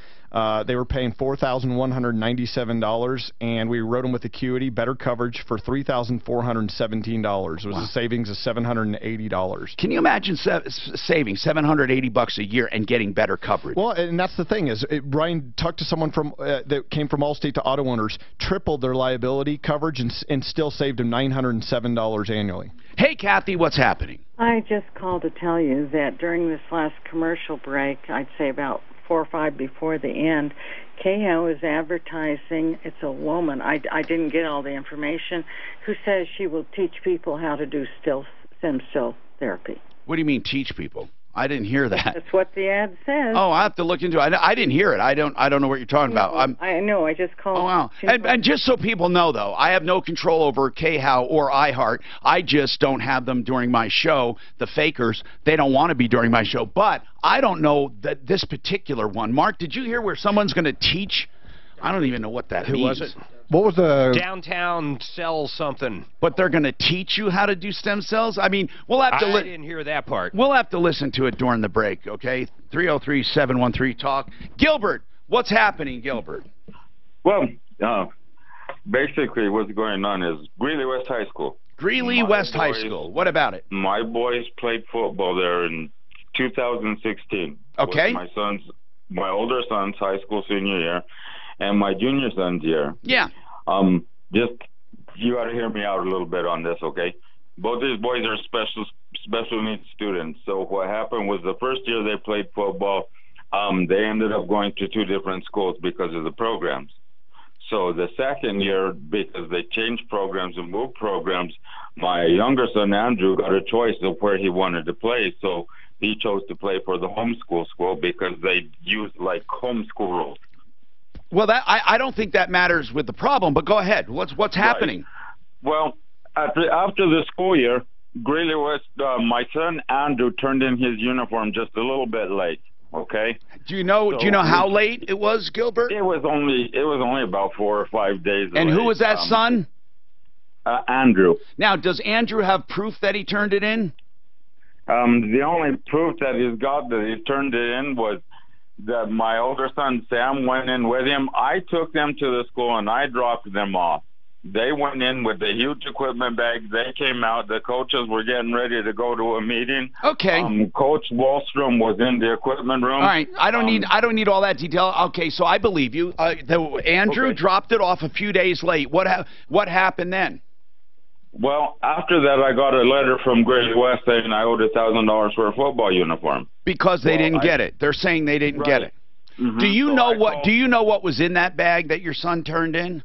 They were paying $4,197, and we wrote them with Acuity, better coverage for $3,417. It was a savings of $780.
Can you imagine saving $780 a year and getting better coverage?
Well, and that's the thing is, Brian talked to someone from that came from Allstate to auto owners, tripled their liability coverage, and still saved him $907 annually.
Hey, Kathy, what's happening?
I just called to tell you that during this last commercial break, I'd say about 4 or 5 before the end, KO is advertising. It's a woman. I didn't get all the information. Who says she will teach people how to do stem cell therapy?
What do you mean teach people?
I didn't hear that.
That's what the ad says.
Oh, I have to look into it. I didn't hear it. I don't know what you're talking about.
I know. I just called.
Oh, wow. And just so people know, though, I have no control over KHOW or iHeart. I just don't have them during my show. The fakers, they don't want to be during my show. But I don't know that this particular one. Mark, did you hear where someone's going to teach? I don't even know what that means.
Who was it? What was the...
Downtown cell something.
But they're going to teach you how to do stem cells? I mean, we'll have to...
I didn't hear that part.
We'll have to listen to it during the break, okay? 303-713-TALK. Gilbert, what's happening, Gilbert?
Well, basically what's going on is Greeley West High School.
Greeley West High School. What about it?
My boys played football there in 2016.
Okay.
My older son's high school senior year and my junior son's year.
Yeah.
Just, you got to hear me out a little bit on this, okay? Both these boys are special needs students. So what happened was the first year they played football, they ended up going to 2 different schools because of the programs. So the second year, because they changed programs and moved programs, my younger son, Andrew, got a choice of where he wanted to play. So he chose to play for the homeschool school because they used, like, homeschool rules.
Well, I don't think that matters with the problem, but go ahead. What's happening?
Right. Well, after the school year, Greeley West, my son Andrew turned in his uniform just a little bit late. Okay.
Do you know how late it was, Gilbert?
It was only about 4 or 5 days.
And
late.
Who was that son?
Andrew.
Now, does Andrew have proof that he turned it in?
The only proof that he's got that he turned it in was that my older son Sam went in with him. I took them to the school and I dropped them off. They went in with the huge equipment bag. They came out. The coaches were getting ready to go to a meeting.
Okay.
Coach Wallstrom was in the equipment room.
All right. I don't need all that detail. Okay, so I believe you. Andrew dropped it off a few days late. What happened then?
Well, after that, I got a letter from Greeley West saying I owed $1,000 for a football uniform.
Because they didn't get it. They're saying they didn't get it.
Mm-hmm.
Do you know what was in that bag that your son turned in?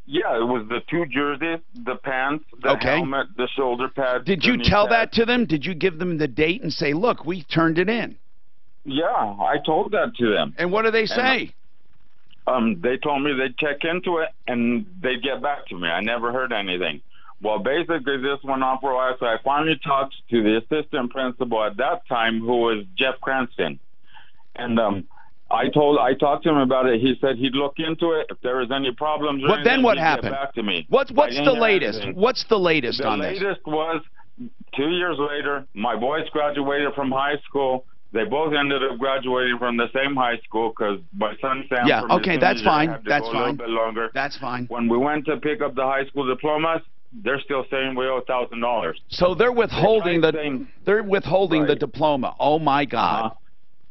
Yeah, it was the 2 jerseys, the pants, the helmet, the shoulder pads.
Did you tell that to them? Did you give them the date and say, look, we turned it in?
Yeah, I told that to them.
And what do they say?
They told me they'd check into it and they'd get back to me. I never heard anything. Well, basically, this went on for a while, so I finally talked to the assistant principal at that time, who was Jeff Cranston. And I talked to him about it. He said he'd look into it. If there was any problems,
But then what happened?
Get back to me.
What's the latest? What's the latest on this?
The latest was 2 years later, my boys graduated from high school. They both ended up graduating from the same high school because my son Sam.
Yeah, okay, that's fine. That's fine.
A little bit longer.
That's fine.
When we went to pick up the high school diplomas, they're still saying we owe $1,000.
So they're withholding the diploma. Oh my God!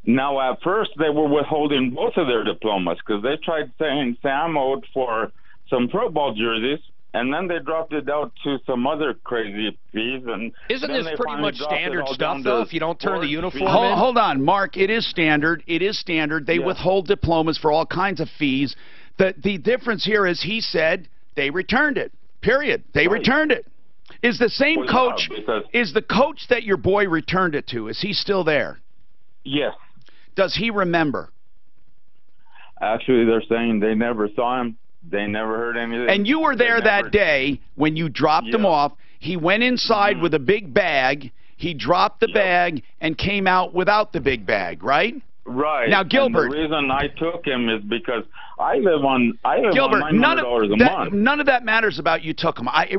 Now at first they were withholding both of their diplomas because they tried saying Sam owed for some football jerseys, and then they dropped it out to some other crazy fees. And
isn't this pretty much standard stuff though? If you don't turn the uniform in?
Hold on, Mark. It is standard. It is standard. They withhold diplomas for all kinds of fees. The difference here is he said they returned it. Period. They returned it. Is the same coach? Is the coach that your boy returned it to? Is he still there?
Yes.
Does he remember?
Actually, they're saying they never saw him. They never heard anything.
And you were there that day when you dropped him off. He went inside with a big bag. He dropped the bag and came out without the big bag, right?
Right.
Now, Gilbert.
And the reason I took him is because I live on
Gilbert,
$900 a month.
None of that matters about you took him. I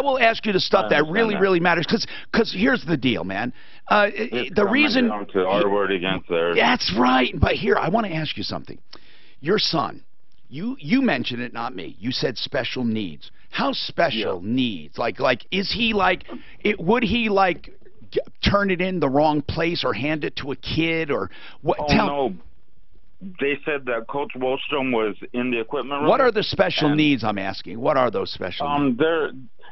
will ask you the stuff that really matters because here's the deal, man. The reason
down to our word against theirs.
That's right. But here, I want to ask you something. Your son, you mentioned it, not me. You said special needs. How special needs? Like is he like? Would he like? Turn it in the wrong place or hand it to a kid or what?
Oh, no. They said that Coach Wallstrom was in the equipment room.
What are the special needs, I'm asking? What are those special needs?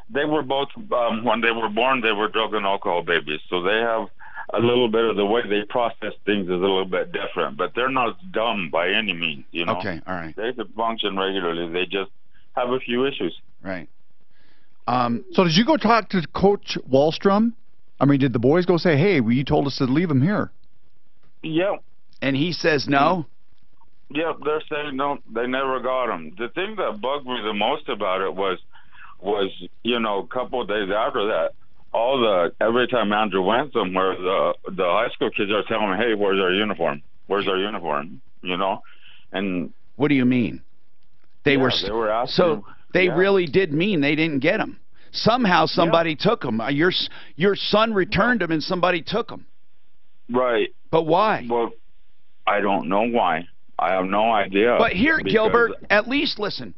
They were both, when they were born, they were drug and alcohol babies. So they have a little bit of the way they process things is a little bit different. But they're not dumb by any means, you know.
Okay, all right.
They could function regularly. They just have a few issues.
Right.
So did you go talk to Coach Wallstrom?
I mean, did the boys go say, hey, well, you told us to leave him here?
Yep.
And he says no?
Yep, they're saying no, they never got him. The thing that bugged me the most about it was a couple of days after that, every time Andrew went somewhere, the high school kids are telling him, hey, where's our uniform? Where's our uniform? And
what do you mean? They were
asking.
So they really did mean they didn't get him. Somehow somebody took him. Your son returned him and somebody took him.
Right.
But why?
Well, I don't know why. I have no idea.
But here, Gilbert, at least listen.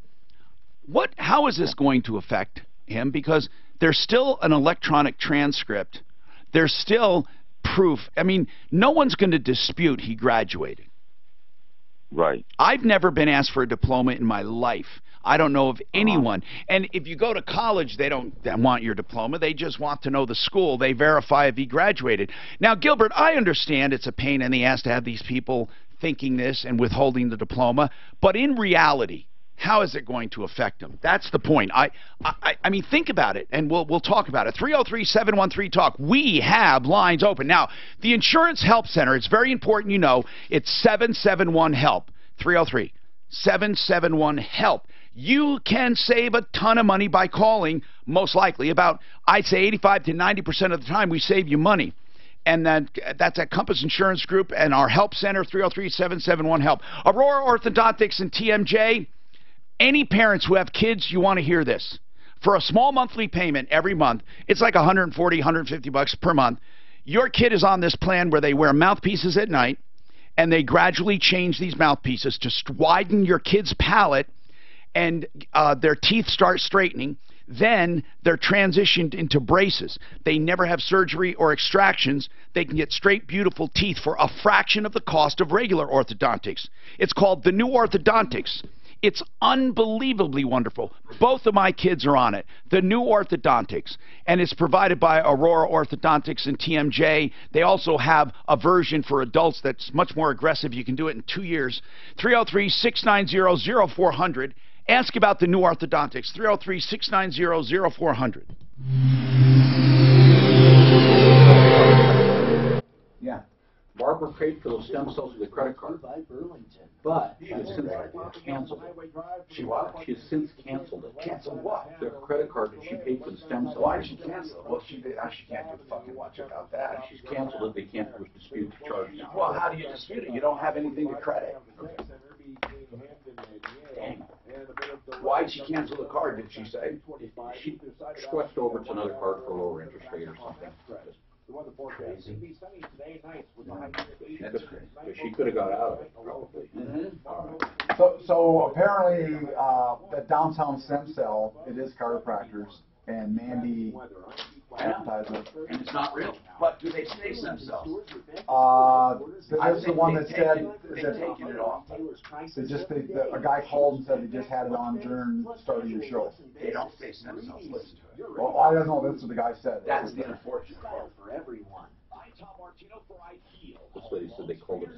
How is this going to affect him? Because there's still an electronic transcript. There's still proof. I mean, no one's going to dispute he graduated.
Right.
I've never been asked for a diploma in my life. I don't know of anyone. And if you go to college, they don't want your diploma. They just want to know the school. They verify if he graduated. Now, Gilbert, I understand it's a pain in the ass to have these people thinking this and withholding the diploma. But in reality, how is it going to affect them? That's the point. I mean, think about it, and we'll talk about it. 303-713-TALK. We have lines open. Now, the Insurance Help Center, it's very important you know, it's 771-HELP. 303-771-HELP. You can save a ton of money by calling, most likely. About, I'd say 85 to 90% of the time, we save you money. And that's at Compass Insurance Group and our help center, 303-771-HELP. Aurora Orthodontics and TMJ. Any parents who have kids, you want to hear this. For a small monthly payment every month, it's like $140, $150 per month. Your kid is on this plan where they wear mouthpieces at night, and they gradually change these mouthpieces to widen your kid's palate, and their teeth start straightening. Then they're transitioned into braces. They never have surgery or extractions. They can get straight, beautiful teeth for a fraction of the cost of regular orthodontics. It's called the New Orthodontics. It's unbelievably wonderful. Both of my kids are on it. The New Orthodontics. And it's provided by Aurora Orthodontics and TMJ. They also have a version for adults that's much more aggressive. You can do it in 2 years. 303-690-0400. Ask about the New Orthodontics. 303-690-0400.
Yeah. Barbara paid for those stem cells with a credit card. But she has since canceled it.
She what?
She has since canceled it.
Canceled what?
The credit card that she paid for the stem cells.
Why did she cancel it? Well, she can't do fucking much about that.
She's canceled it. They can't dispute the charge.
Well, how do you dispute it? You don't have anything to credit.
Dang.
Why did she cancel the card, did she say?
She switched over to another card for a lower interest rate or something. Crazy. That's crazy. But she could have got out of it, probably.
So apparently, that downtown stem cell, it is chiropractors, and Mandy advertised it.
And it's not real. But do they say stem cells?
That's the one that said
they've taken it off.
A guy called and said they just had it on during the start of your show.
They don't say stem cells. Listen to it.
Well, I don't know. That's what the guy said.
That's the unfortunate part.
For everyone. I'm Tom Martino for Ideal.
This lady said they called it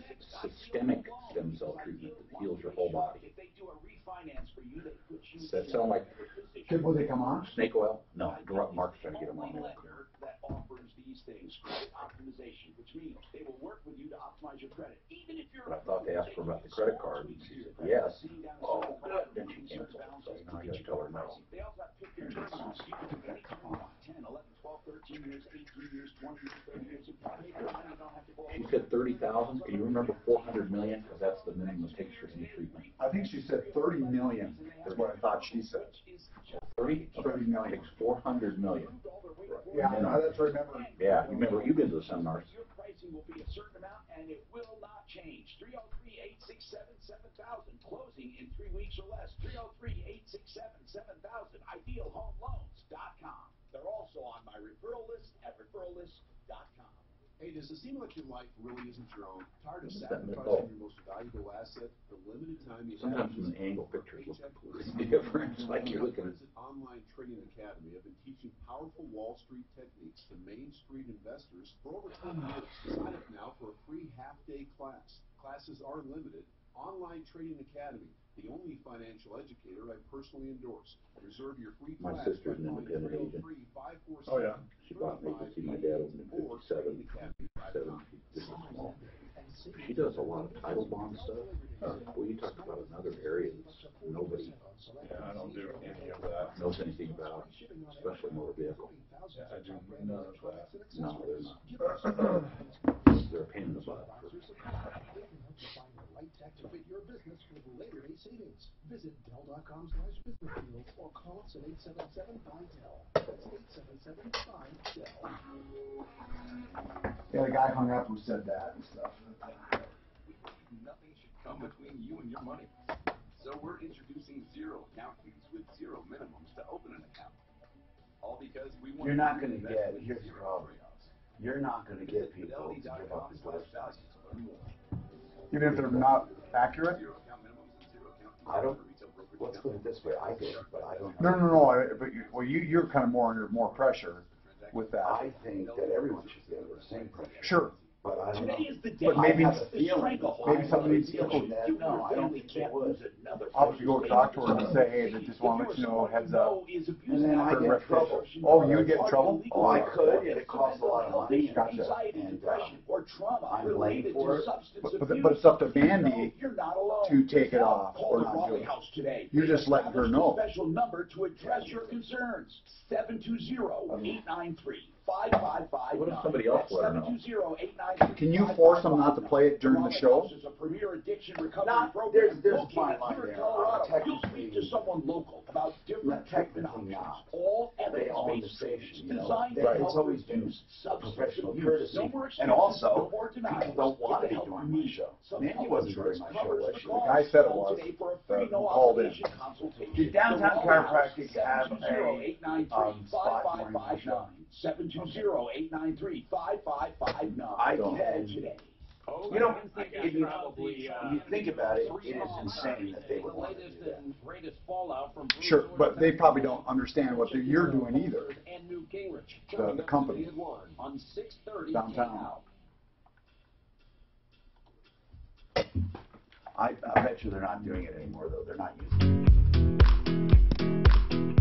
systemic stem cell treatment that heals your whole body.
If they do a refinance for you, they put you.
Does that sound like
Will they come on?
snake oil? No. Mark's trying to get them on there.
That offers these things, credit optimization, which means they will work with you to optimize your credit, even if you're.
But I thought they asked her about the credit card, and she said yes. Oh, good. Then she canceled it. So now I got to tell her no.
They also have pick your terms. You can pick any term you want: 10, 11, 12, 13 years, 18 years, 20 years, 30 years. You don't have to go.
She said 30,000. Can you remember 400 million? Because that's the minimum it takes for any treatment.
I think she said 30 million is what I thought she said.
30?
30 million.
Takes 400 million.
Yeah, that's right. Remember.
Yeah, you remember, you've been to the seminars.
Your pricing will be a certain amount, and it will not change. 303-867-7000. Closing in 3 weeks or less. 303-867-7000. IdealHomeLoans.com. They're also on my referral list at referrallist.com.
Hey, does it seem like your life really isn't your own? Tired of
What's that
sacrificing your most valuable asset, the limited time you
Sometimes
have?
when the angle pictures look completely different. It's like you're looking at.
Online Trading Academy have been teaching powerful Wall Street techniques to Main Street investors for over 20 years. Sign up now for a free half-day class. Classes are limited. Online Trading Academy, the only financial educator I personally endorse. Reserve your free
My
class
sister's an
by calling
independent agent.
303-547.
Oh, yeah.
She bought me to see my dad open in 57. This is small. She does a lot of title bond stuff. Well, you talk about another area that nobody
Yeah, I don't do any of that.
knows anything about, especially motor vehicle.
Yeah, I do none of that.
No, they're not. They're a pain in the butt.
To fit your business with Labor Day savings. Visit Dell.com/businessdeals or call us at 877-FIND-DELL. That's 877-FIND-DELL.
Yeah, the guy hung up who said that and stuff.
Nothing should come between you and your money. So we're introducing zero account fees with zero minimums to open an account. All because we want
You're not going to get, here's the problem. You're not going to get people to give up this lifestyle.
Even if they're not accurate?
I don't, let's put it this way, I did, but I don't.
No. But you're kind of more under more pressure with that.
I think that everyone should be under the same pressure.
Sure.
But I don't know.
Today is the day.
But maybe
something
needs to go.
No, I don't think it would.
I'll have to go talk to her and say, hey, they just want to let you know, heads up.
And then I get in trouble.
Oh, you would get in trouble?
Oh, I could, and it costs a lot of money.
Gotcha.
And I'm blamed for it.
But it's up to Mandy to take it off or not do it. You're just letting her know.
Special number to address your concerns. 720-893-5559.
What if somebody else let her know?
Can you force them not to play it during the show?
There's a fine line there.
You'll speak to someone local about different treatment options. All evidence-based solutions designed to help
It's always been professional courtesy. And also, people don't want to be doing my show. Mandy wasn't doing my show, was she?
The guy said it was. Who called in.
Did Downtown Chiropractic have a spot during my show?
720-893-5559.
I can. You know, if you think about it, it is insane that they would want to do that.
Sure, but they probably don't understand what you're doing either. The company. Downtown.
I bet you they're not doing it anymore, though. They're not using it.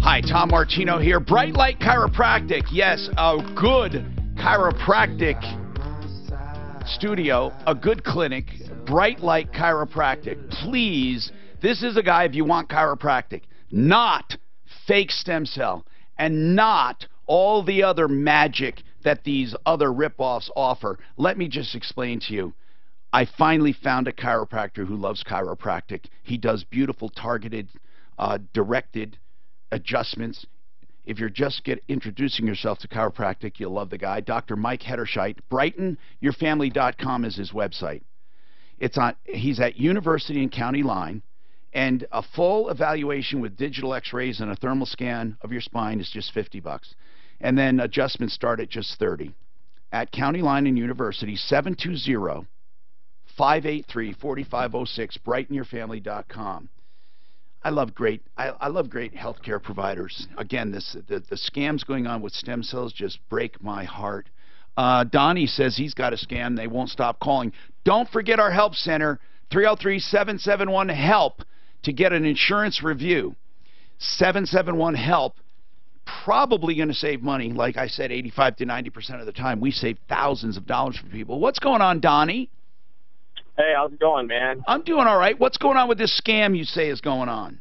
Hi, Tom Martino here. Bright Light Chiropractic. Yes, a good chiropractic studio, a good clinic. Bright Light Chiropractic. Please, this is a guy if you want chiropractic, not fake stem cell, and not all the other magic that these other ripoffs offer. Let me just explain to you. I finally found a chiropractor who loves chiropractic. He does beautiful, targeted, directed adjustments. If you're just introducing yourself to chiropractic, you'll love the guy. Dr. Mike Hederscheit. BrightonYourFamily.com is his website. He's at University and County Line, and a full evaluation with digital x-rays and a thermal scan of your spine is just $50. And then adjustments start at just $30. At County Line and University, 720-583-4506, BrightonYourFamily.com. I love great healthcare providers. Again, the scams going on with stem cells just break my heart. Donnie says he's got a scam. They won't stop calling. Don't forget our help center, 303-771-HELP, to get an insurance review. 771-HELP. Probably going to save money. Like I said, 85 to 90% of the time, we save thousands of dollars for people. What's going on, Donnie?
Hey, how's it going, man?
I'm doing all right. What's going on with this scam you say is going on?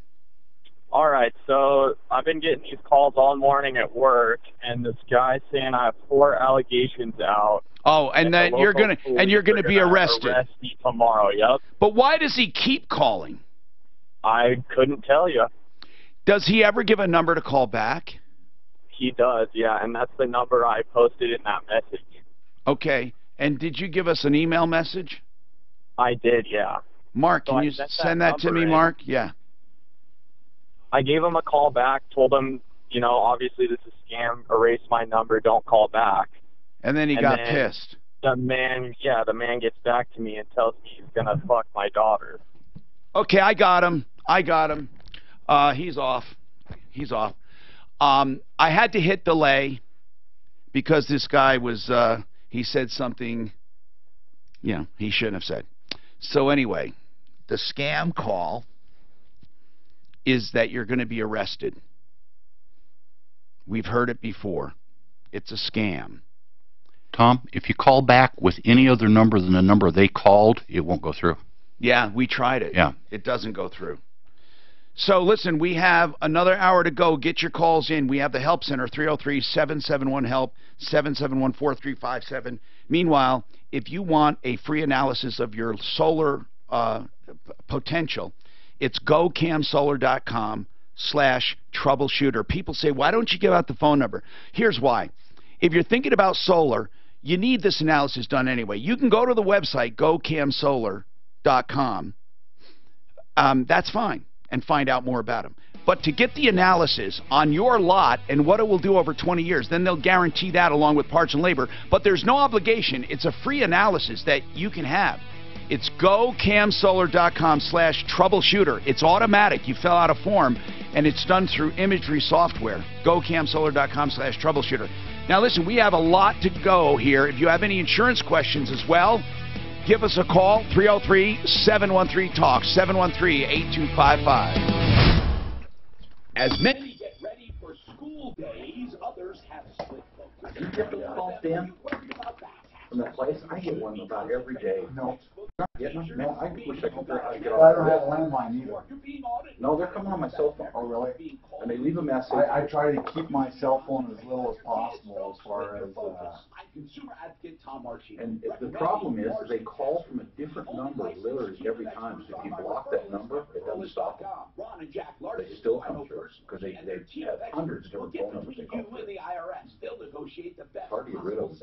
All right, so I've been getting these calls all morning at work, and this guy's saying I have 4 allegations out.
Oh, and then you're gonna be arrested.
Arrest me tomorrow. Yep.
But why does he keep calling?
I couldn't tell you.
Does he ever give a number to call back?
He does, yeah, and that's the number I posted in that message.
Okay, and did you give us an email message?
I did, yeah.
Mark,
So
can
I
you
sent
send
that
that to me,
number in.
Mark? Yeah.
I gave him a call back, told him, you know, obviously this is a scam, erase my number, don't call back.
And then he got pissed.
The man gets back to me and tells me he's going to fuck my daughter.
Okay, I got him. He's off. I had to hit delay because this guy was, he said something, he shouldn't have said. So anyway, the scam call is that you're going to be arrested. We've heard it before. It's a scam.
Tom, if you call back with any other number than the number they called, it won't go through.
Yeah, we tried it.
Yeah.
It doesn't go through. So listen, we have another hour to go. Get your calls in. We have the Help Center, 303-771-HELP, 771-4357. Meanwhile, if you want a free analysis of your solar potential, it's gocamsolar.com/troubleshooter. People say, why don't you give out the phone number? Here's why. If you're thinking about solar, you need this analysis done anyway. You can go to the website, gocamsolar.com. That's fine, and find out more about them. But to get the analysis on your lot and what it will do over 20 years, then they'll guarantee that along with parts and labor. But there's no obligation. It's a free analysis that you can have. It's gocamsolar.com/troubleshooter. It's automatic. You fill out a form, and it's done through imagery software. gocamsolar.com/troubleshooter. Now, listen, we have a lot to go here. If you have any insurance questions as well, give us a call, 303-713-TALK, 713-8255.
As many get ready for school days, others have split focus.
Do you get the calls, Dan, from that place? I get one about every day.
No.
Getting them? No, I wish I could figure out how to get
I
off.
don't have a landline either.
No, they're coming on my cell phone.
Oh, really?
And they leave a message.
I try to keep my cell phone as little as possible as far as...
And the problem is they call from a different number literally every time. So if you block that number, it doesn't stop them. They still come through because they have hundreds of different phone numbers they call through. It's hard to get rid of them.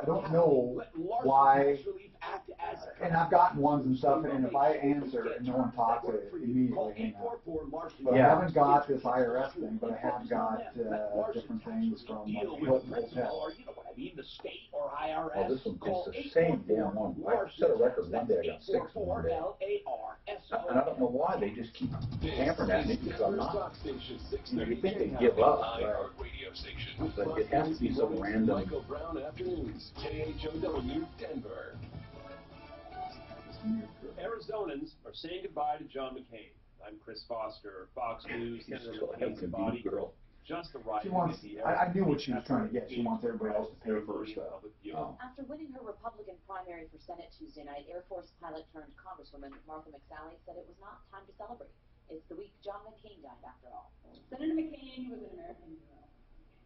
I don't know why, and I've gotten ones and stuff, and if I answer and no one talks, I immediately hang up. But I haven't got this IRS thing, but I have got different things from Hilton Hotel.
Well, this one is the same damn one. I set a record one day, I got 6 in one day. And I don't know why, they just keep hammering at me because I'm not. You know, you think they'd give up, but it has to be some random.
Arizonans are saying goodbye to John McCain. I'm Chris Foster, Fox News, Senator McCain's body. Just arrived at the
I knew what she was trying to get. She wants everybody else to pay for her stuff.
After winning her Republican primary for Senate Tuesday night, Air Force pilot turned Congresswoman Martha McSally said it was not time to celebrate. It's the week John McCain died, after all.
Senator McCain was an American hero.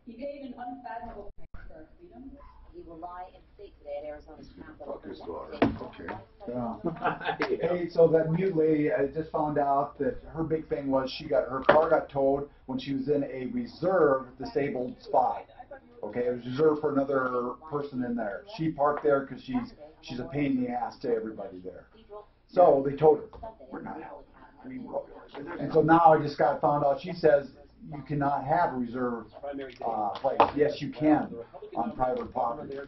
He paid an unfathomable price for our freedom.
He will lie in state today at Arizona's Capitol.
Okay. Yeah. Hey, so that mute lady, I just found out that her big thing was her car got towed when she was in a reserve disabled spot. Okay, it was reserved for another person in there. She parked there because she's a pain in the ass to everybody there. So they told her, we're not helping. And so now I just got found out. She says you cannot have a reserve place. Yes, you can on private property.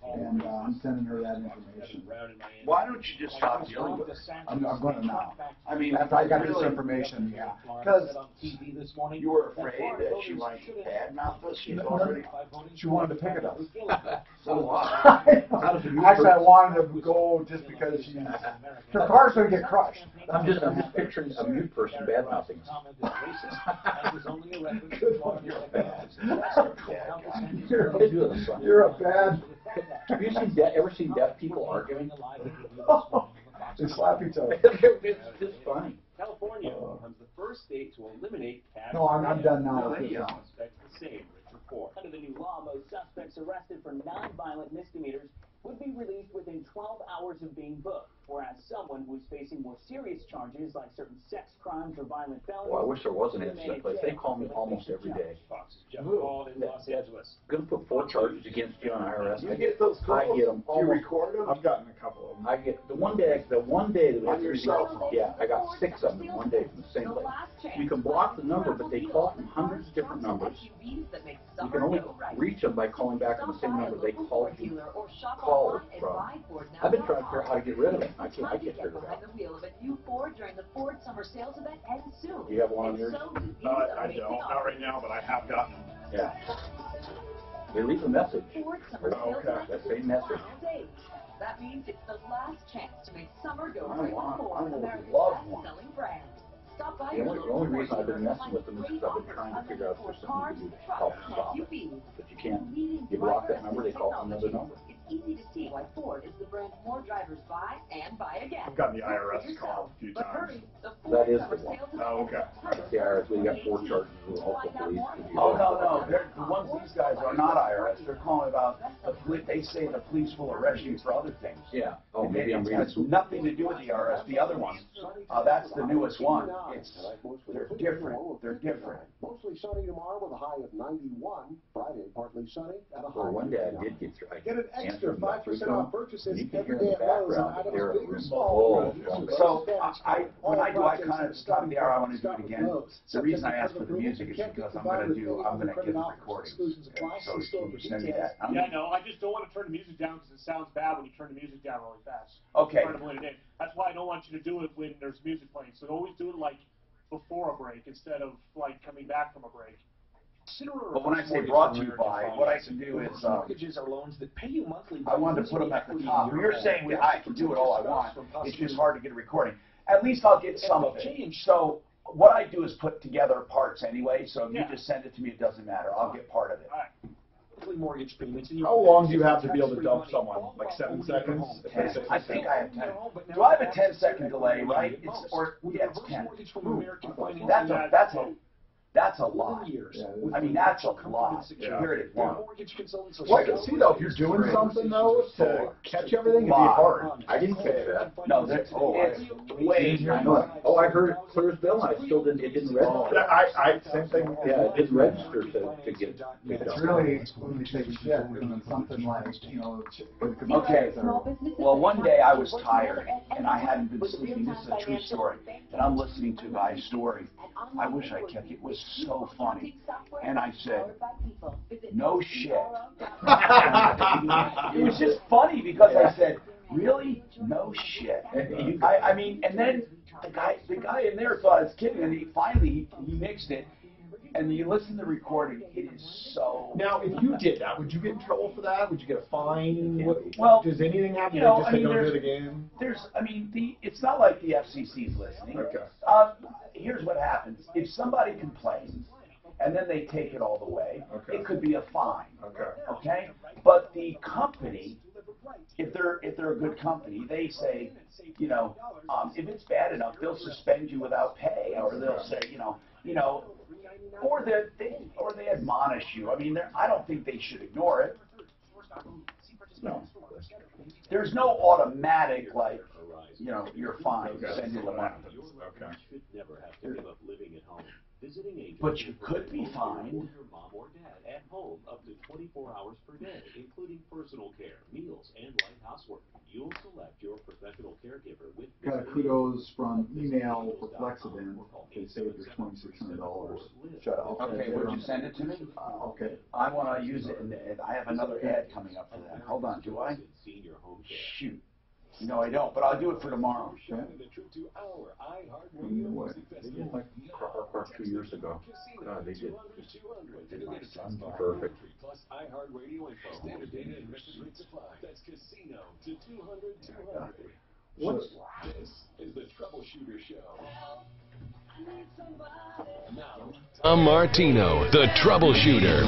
And I'm sending her that information.
Why don't you just stop dealing with it?
I'm going to now.
I mean,
after I got this information, yeah. Because
you were afraid that she might badmouth us.
She wanted to pick it up.
So why?
Actually, I wanted to go just because her car's going to get crushed.
I'm just picturing a mute person badmouthing us.
You're a bad.
Have you ever seen deaf people arguing?
They slap each other.
It's funny.
California becomes the first state to eliminate cash.
No, I'm done now.
Suspects the same. Rich report.
Under the new law, most suspects arrested for non-violent misdemeanors would be released within 12 hours of being booked, whereas someone who is facing more serious charges like certain sex crimes or violent felonies.
Well, I wish there was an answer to that place. They call me almost every day.
Jeff Paul in Los Angeles.
Going to put 4 charges against you on IRS.
You get those calls?
I get them.
You record them?
I've gotten a couple of them.
I get the one day that
on your cell phone.
Yeah, I got 6 of them one day from the same place. You can block the number, but they call from hundreds of different numbers. You can only reach them by calling back on the same number they called you. Called from. I've been trying to figure out how to get rid of it. I can't figure it out.
The wheel of a new Ford during the Ford Summer Sales event ends soon.
Do you have one on yours?
I don't. Not right now, but I have gotten them.
Yeah. They leave a message.
Ford Summer Sales
Okay. That same message.
That means it's the last chance
would love one.
The only reason I've been messing with them is because I've been trying to figure out if there's something you can do to help stop it. But you can't. You block that number, they call from another number.
Easy to see why Ford is the brand more drivers buy and buy again.
I've gotten the IRS call a few times.
That is the one.
Oh, okay.
It's the IRS. We got 4 charges with local police.
Oh, no. The ones these guys are not IRS. They're calling about the police. They say the police will arrest you for other things.
Yeah. Oh, maybe I'm reading.
It has nothing to do with the IRS. The other one, that's the newest one. They're different. They're different.
Mostly sunny tomorrow with a high of 91. Friday, partly sunny at a high
Well,
of
one day I did get through.
Get an extra 5% off purchases
you can
every
hear in
day
the
at Lowe's on
background that
items
they're
big or small.
So when I do, I kind of stop there. I want to do it again. The reason I ask for the music is because I'm going to get the recordings. So can you send me that?
Yeah, no, I just don't want to turn the music down because it sounds bad when you turn the music down really fast.
Okay.
I'm trying to blend it in. That's why I don't want you to do it when there's music playing. So always do it like before a break instead of like coming back from a break.
But when I say brought to you by, what I can do is,
mortgages are loans that pay you monthly.
I wanted to put them at the top. You're saying I can do it all I want. It's just hard to get a recording. At least I'll get some of it. So what I do is put together parts anyway. So if you just send it to me, it doesn't matter. I'll get part of it.
Mortgage payments.
How long do you have to be able to dump someone? Like 7 seconds?
10. I think I have 10. Do I have a 10-second delay, right? It's 10. That's a lot. I mean, that's a lot. Here it is.
Well, I can see, though, if you're doing something, though, to catch everything, it'd be hard.
I didn't catch that.
No, it's way.
Oh, I heard it clear as bell, and I still didn't. It didn't register.
Same thing.
Yeah, it didn't register to get.
It's really when we say shit, doing something like, you know.
Okay. Well, one day I was tired, and I hadn't been sleeping. This is a true story. And I'm listening to a guy's story. I wish I kept it. It was so funny. And I said, no shit. It was just funny because I said, really? No shit. I mean, and then the guy in there thought I was kidding, and he finally mixed it. And you listen to the recording, it is so...
Now, if you did that, would you get in trouble for that? Would you get a fine?
Well,
does anything happen?
You know,
just don't do it again?
It's not like the FCC's listening.
Okay.
Here's what happens. If somebody complains, and then they take it all the way, it could be a fine. Okay? But the company, if they're a good company, they say, you know, if it's bad enough, they'll suspend you without pay, or they'll say, or they admonish you. I mean, I don't think they should ignore it. No. There's no automatic, like, you're fine. Send you the money. But you could be fined.
Your mom or dad at home up to 24 hours per day, including personal care, meals, and light housework. You'll select your professional caregiver with.
Got a kudos from email for Flexident. They saved us $2,600.
Okay, would you send it to me?
Okay.
I want to use it, and I have another ad coming up for that. Hold on, do I? Shoot. No, I don't, but I'll do it for tomorrow.
You know what? They did like Car Park 2 years ago. God, they did. Perfect.
Plus iHeartRadio info, standard data and message rate supply. That's casino to 200.
What's
This is the Troubleshooter Show. Now,
Tom Martino, the Troubleshooter.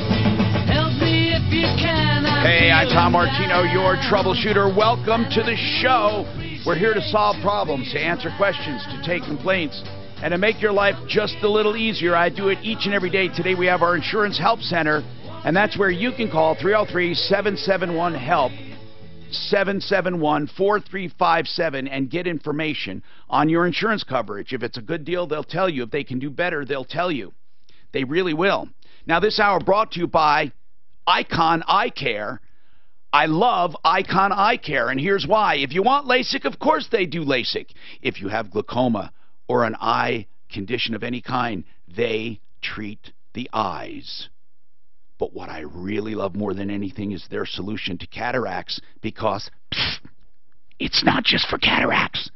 Help me if you can. Hey, I'm Tom Martino, your troubleshooter. Welcome to the show. We're here to solve problems, to answer questions, to take complaints, and to make your life just a little easier. I do it each and every day. Today we have our Insurance Help Center, and that's where you can call 303-771-HELP, 771-4357, and get information on your insurance coverage. If it's a good deal, they'll tell you. If they can do better, they'll tell you. They really will. Now, this hour brought to you by Icon Eye Care. I love Icon Eye Care, and here's why. If you want LASIK, of course they do LASIK. If you have glaucoma or an eye condition of any kind, they treat the eyes. But what I really love more than anything is their solution to cataracts, because it's not just for cataracts.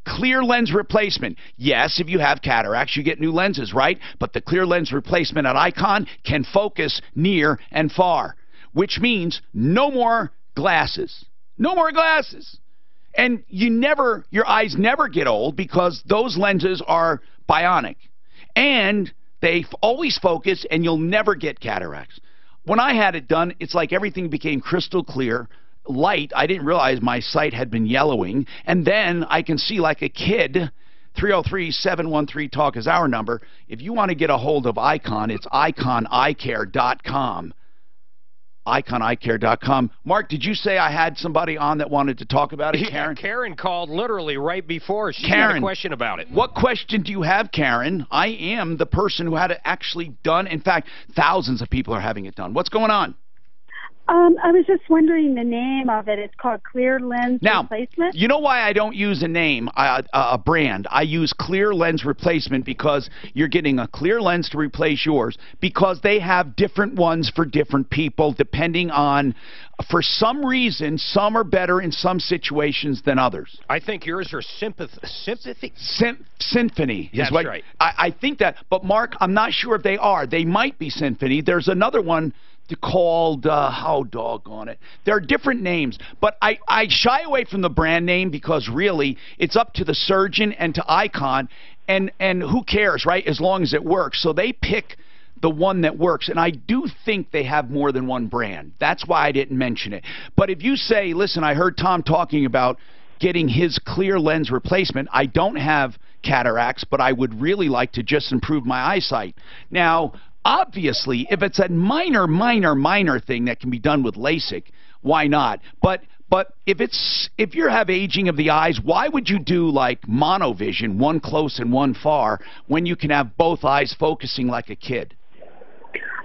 Clear lens replacement. Yes, if you have cataracts, you get new lenses, right? But the clear lens replacement at Icon can focus near and far, which means no more glasses. No more glasses. And your eyes never get old because those lenses are bionic. And they always focus, and you'll never get cataracts. When I had it done, it's like everything became crystal clear, light. I didn't realize my sight had been yellowing. And then I can see like a kid. 303-713-TALK is our number. If you want to get a hold of Icon, it's iconeyecare.com. iconeyecare.com. Mark, did you say I had somebody on that wanted to talk about it, Karen?
Yeah, Karen called literally right before. She had a question about it.
What question do you have, Karen? I am the person who had it actually done. In fact, thousands of people are having it done. What's going on?
I was just wondering the name of it. It's called Clear Lens Replacement.
You know why I don't use a name, a brand? I use Clear Lens Replacement because you're getting a clear lens to replace yours, because they have different ones for different people depending on, for some reason, some are better in some situations than others.
I think yours are Symphony.
Symphony.
That's right.
I think that, but Mark, I'm not sure if they are. They might be Symphony. There's another one called, how doggone it. There are different names, but I shy away from the brand name because really it's up to the surgeon and to Icon, and who cares, right, as long as it works. So they pick the one that works, and I do think they have more than one brand. That's why I didn't mention it. But if you say, listen, I heard Tom talking about getting his clear lens replacement. I don't have cataracts, but I would really like to just improve my eyesight. Now, obviously, if it's a minor thing that can be done with LASIK, why not? But if you have aging of the eyes, why would you do like monovision, one close and one far, when you can have both eyes focusing like a kid?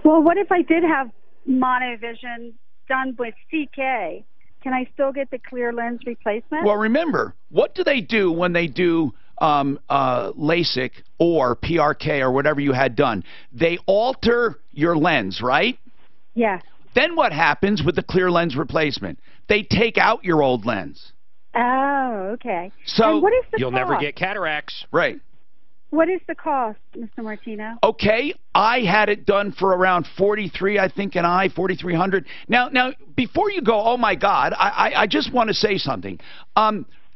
Well, what if I did have monovision done with CK? Can I still get the clear lens replacement?
Well, remember, what do they do when they do LASIK or PRK or whatever you had done? They alter your lens, right?
Yeah.
Then what happens with the clear lens replacement? They take out your old lens.
Oh, okay.
So
and what is the
you'll
cost?
never get cataracts.
Right.
What is the cost, Mr. Martino?
Okay, I had it done for around $43, I think, an eye, $4,300. Now, before you go, oh my God, I just want to say something.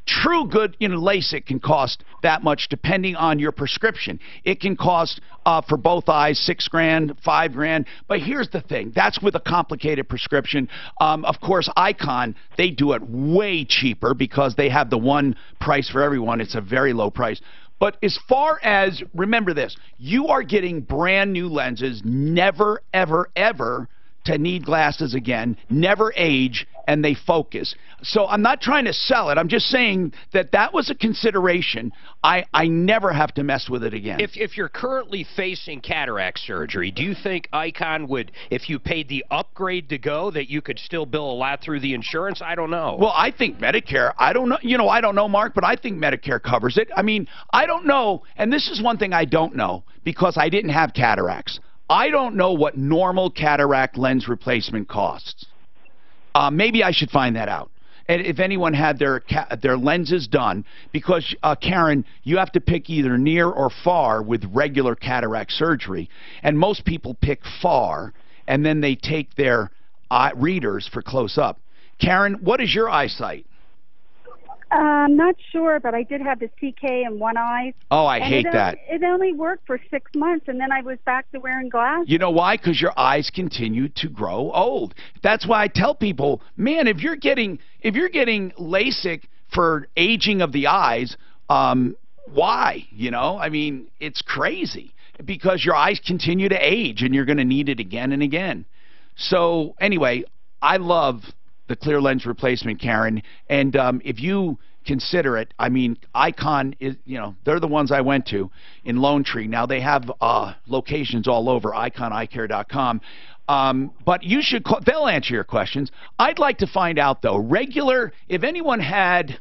True good, LASIK can cost that much depending on your prescription. It can cost for both eyes $6,000, $5,000. But here's the thing: that's with a complicated prescription. Of course, Icon, they do it way cheaper because they have the one price for everyone. It's a very low price. But as far as, remember this, you are getting brand new lenses, never, ever, ever to need glasses again, never age, and they focus. So I'm not trying to sell it. I'm just saying that that was a consideration. I never have to mess with it again.
If you're currently facing cataract surgery, do you think Icon would, if you paid the upgrade to go, that you could still bill a lot through the insurance? I don't know.
Well, I think Medicare, I don't know, I don't know, Mark, but I think Medicare covers it. I mean, I don't know, and this is one thing I don't know because I didn't have cataracts. I don't know what normal cataract lens replacement costs. Maybe I should find that out. And if anyone had their lenses done, because, Karen, you have to pick either near or far with regular cataract surgery. And most people pick far, and then they take their readers for close-up. Karen, what is your eyesight?
I'm not sure, but I did have the CK in one eye.
Oh, I hate that.
It only worked for 6 months, and then I was back to wearing glasses.
You know why? Because your eyes continue to grow old. That's why I tell people, man, if you're getting LASIK for aging of the eyes, why? I mean, it's crazy because your eyes continue to age, and you're going to need it again and again. So anyway, I love the clear lens replacement, Karen, and if you consider it, I mean, Icon is, they're the ones I went to in Lone Tree. Now they have locations all over, iconeyecare.com. But you should call, they'll answer your questions. I'd like to find out though, if anyone had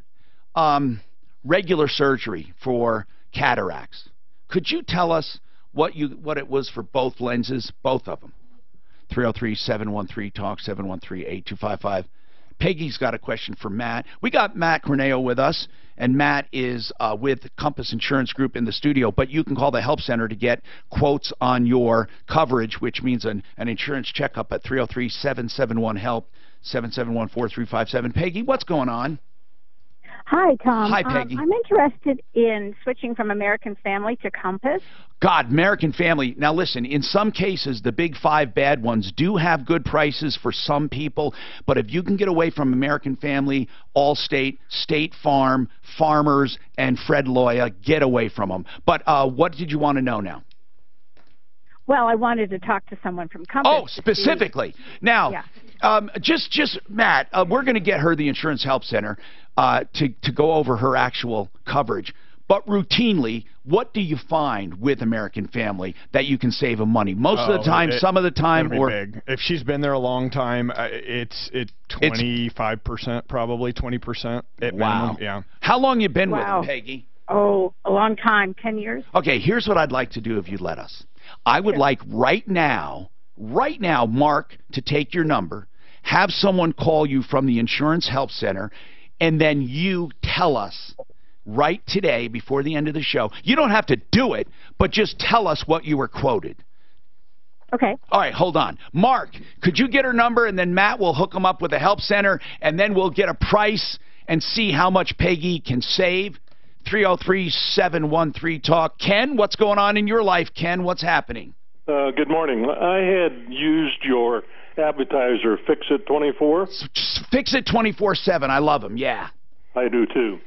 regular surgery for cataracts, could you tell us what it was for both lenses, both of them? 303-713-TALK, 713-8255. Peggy's got a question for Matt. We got Matt Corneo with us, and Matt is with Compass Insurance Group in the studio, but you can call the help center to get quotes on your coverage, which means an insurance checkup at 303-771-HELP, 771-4357. Peggy, what's going on?
Hi, Tom.
Hi, Peggy.
I'm interested in switching from American Family to Compass.
God, American Family. Now listen, in some cases, the big 5 bad ones do have good prices for some people, but if you can get away from American Family, Allstate, State Farm, Farmers, and Fred Loya, get away from them. But what did you want to know now?
Well, I wanted to talk to someone from Compass.
Oh, specifically. Now, just Matt, we're going to get her the Insurance Help Center to go over her actual coverage. But routinely, what do you find with American Family that you can save them money? Most of the time, some of the time,
or big. If she's been there a long time, it's 25%, probably 20% at minimum. Yeah.
How long you been with them, Peggy?
Oh, a long time, 10 years.
Okay, here's what I'd like to do if you'd let us. I would like right now, Mark, to take your number, have someone call you from the Insurance Help Center, and then you tell us right today before the end of the show. You don't have to do it, but just tell us what you were quoted.
Okay.
All right, hold on. Mark, could you get her number, and then Matt will hook them up with the Help Center, and then we'll get a price and see how much Peggy can save. 303-713-TALK. Ken, what's going on in your life? Ken, what's happening?
Good morning. I had used your advertiser, Fix It 24.
Fix It 24/7. I love them, yeah.
I do, too.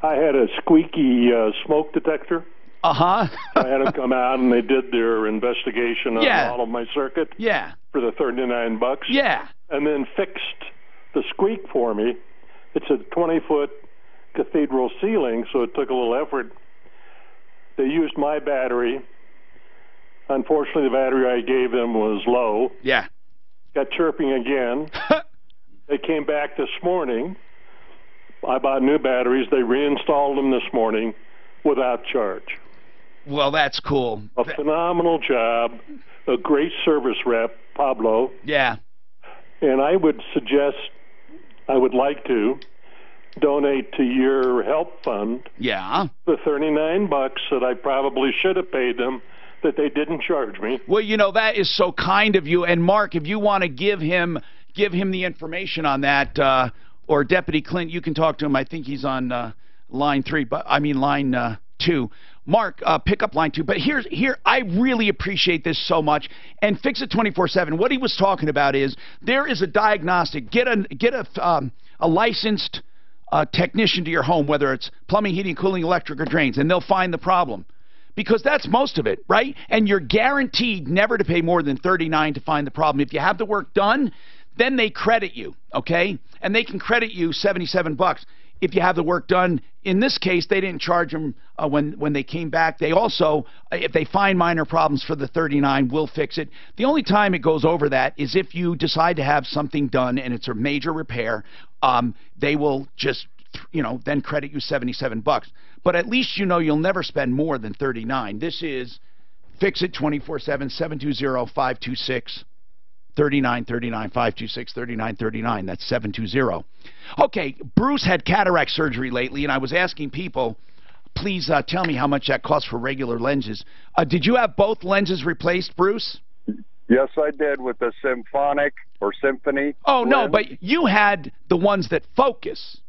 I had a squeaky smoke detector.
Uh-huh.
I had them come out, and they did their investigation on all of my circuit.
Yeah.
For the $39.
Yeah.
And then fixed the squeak for me. It's a 20-foot cathedral ceiling, so it took a little effort. They used my battery. Unfortunately, the battery I gave them was low.
Yeah.
Got chirping again. They came back this morning. I bought new batteries. They reinstalled them this morning without charge.
Well, that's cool.
A phenomenal job. A great service rep, Pablo.
Yeah.
And I would suggest, I would like to donate to your help fund.
Yeah.
The $39 that I probably should have paid them that they didn't charge me.
Well, you know, that is so kind of you. And Mark, if you want to give him the information on that, or Deputy Clint, you can talk to him. I think he's on line 2. Mark, pick up line 2. But here, I really appreciate this so much. And Fix It 24/7. What he was talking about is there is a diagnostic. Get a licensed technician to your home, whether it's plumbing, heating, cooling, electric, or drains, and they'll find the problem. Because that's most of it, right? And you're guaranteed never to pay more than $39 to find the problem. If you have the work done, then they credit you, okay? And they can credit you $77 if you have the work done. In this case, they didn't charge them when they came back. They also, if they find minor problems for the $39, will fix it. The only time it goes over that is if you decide to have something done and it's a major repair. They will just, then credit you $77. But at least you know you'll never spend more than $39. This is Fix It 24/7, 720-526. 3939 526 3939. That's 720. Okay, Bruce had cataract surgery lately, and I was asking people, please tell me how much that costs for regular lenses. Did you have both lenses replaced, Bruce?
Yes, I did, with the Symphonic or Symphony.
Oh, no, but you had the ones that focus.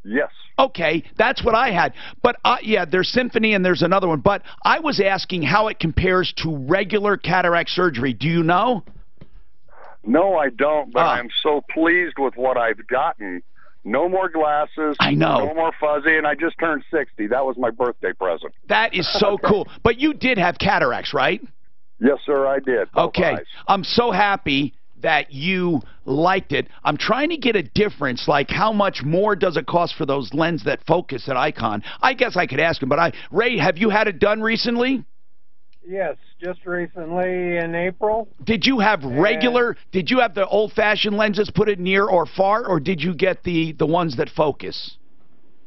Yes.
Okay, that's what I had. But, yeah, there's Symphony and there's another one. But I was asking how it compares to regular cataract surgery. Do you know?
No, I don't, but I'm so pleased with what I've gotten. No more glasses.
I know.
No more fuzzy, and I just turned 60. That was my birthday present.
That is so cool. But you did have cataracts, right?
Yes, sir, I did.
Okay. I'm so happy that you liked it. I'm trying to get a difference, like how much more does it cost for those lenses that focus at Icon? I guess I could ask him, but Ray, have you had it done recently?
Yes, just recently in April.
Did you have did you have the old-fashioned lenses put it near or far, or did you get the ones that focus?